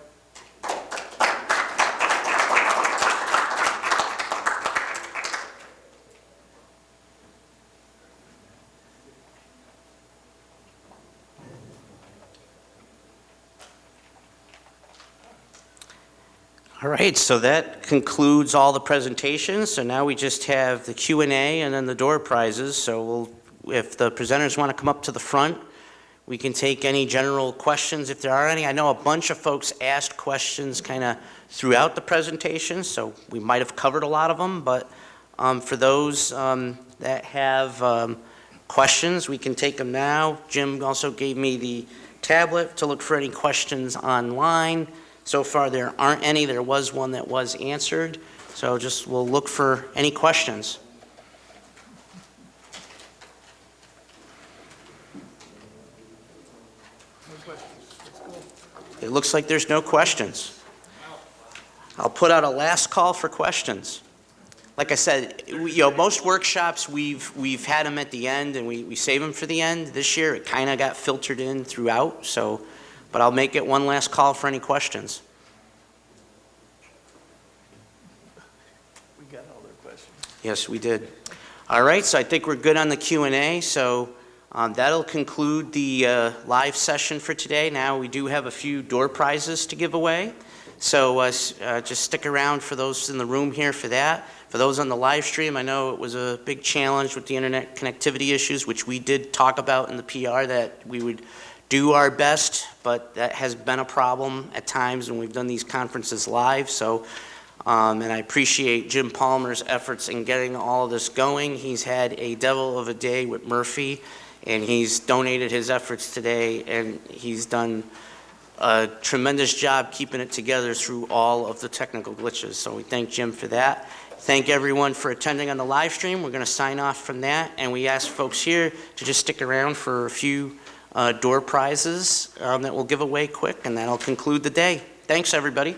All right, so that concludes all the presentations. So now we just have the Q&A and then the door prizes. So if the presenters want to come up to the front, we can take any general questions if there are any. I know a bunch of folks asked questions kind of throughout the presentation, so we might have covered a lot of them. But for those that have questions, we can take them now. Jim also gave me the tablet to look for any questions online. So far, there aren't any. There was one that was answered. So just we'll look for any questions. It looks like there's no questions. I'll put out a last call for questions. like I said, most workshops, we've had them at the end, and we save them for the end. This year, it kind of got filtered in throughout, so, but I'll make it one last call for any questions. We got all their questions. Yes, we did. All right, so I think we're good on the Q&A, so that'll conclude the live session for today. Now, we do have a few door prizes to give away, so just stick around for those in the room here for that. For those on the live stream, I know it was a big challenge with the internet connectivity issues, which we did talk about in the PR, that we would do our best, but that has been a problem at times when we've done these conferences live. So, and I appreciate Jim Palmer's efforts in getting all of this going. He's had a devil of a day with Murphy, and he's donated his efforts today, and he's done a tremendous job keeping it together through all of the technical glitches. So we thank Jim for that. Thank everyone for attending on the live stream. We're going to sign off from that, and we ask folks here to just stick around for a few door prizes that we'll give away quick, and that'll conclude the day. Thanks, everybody.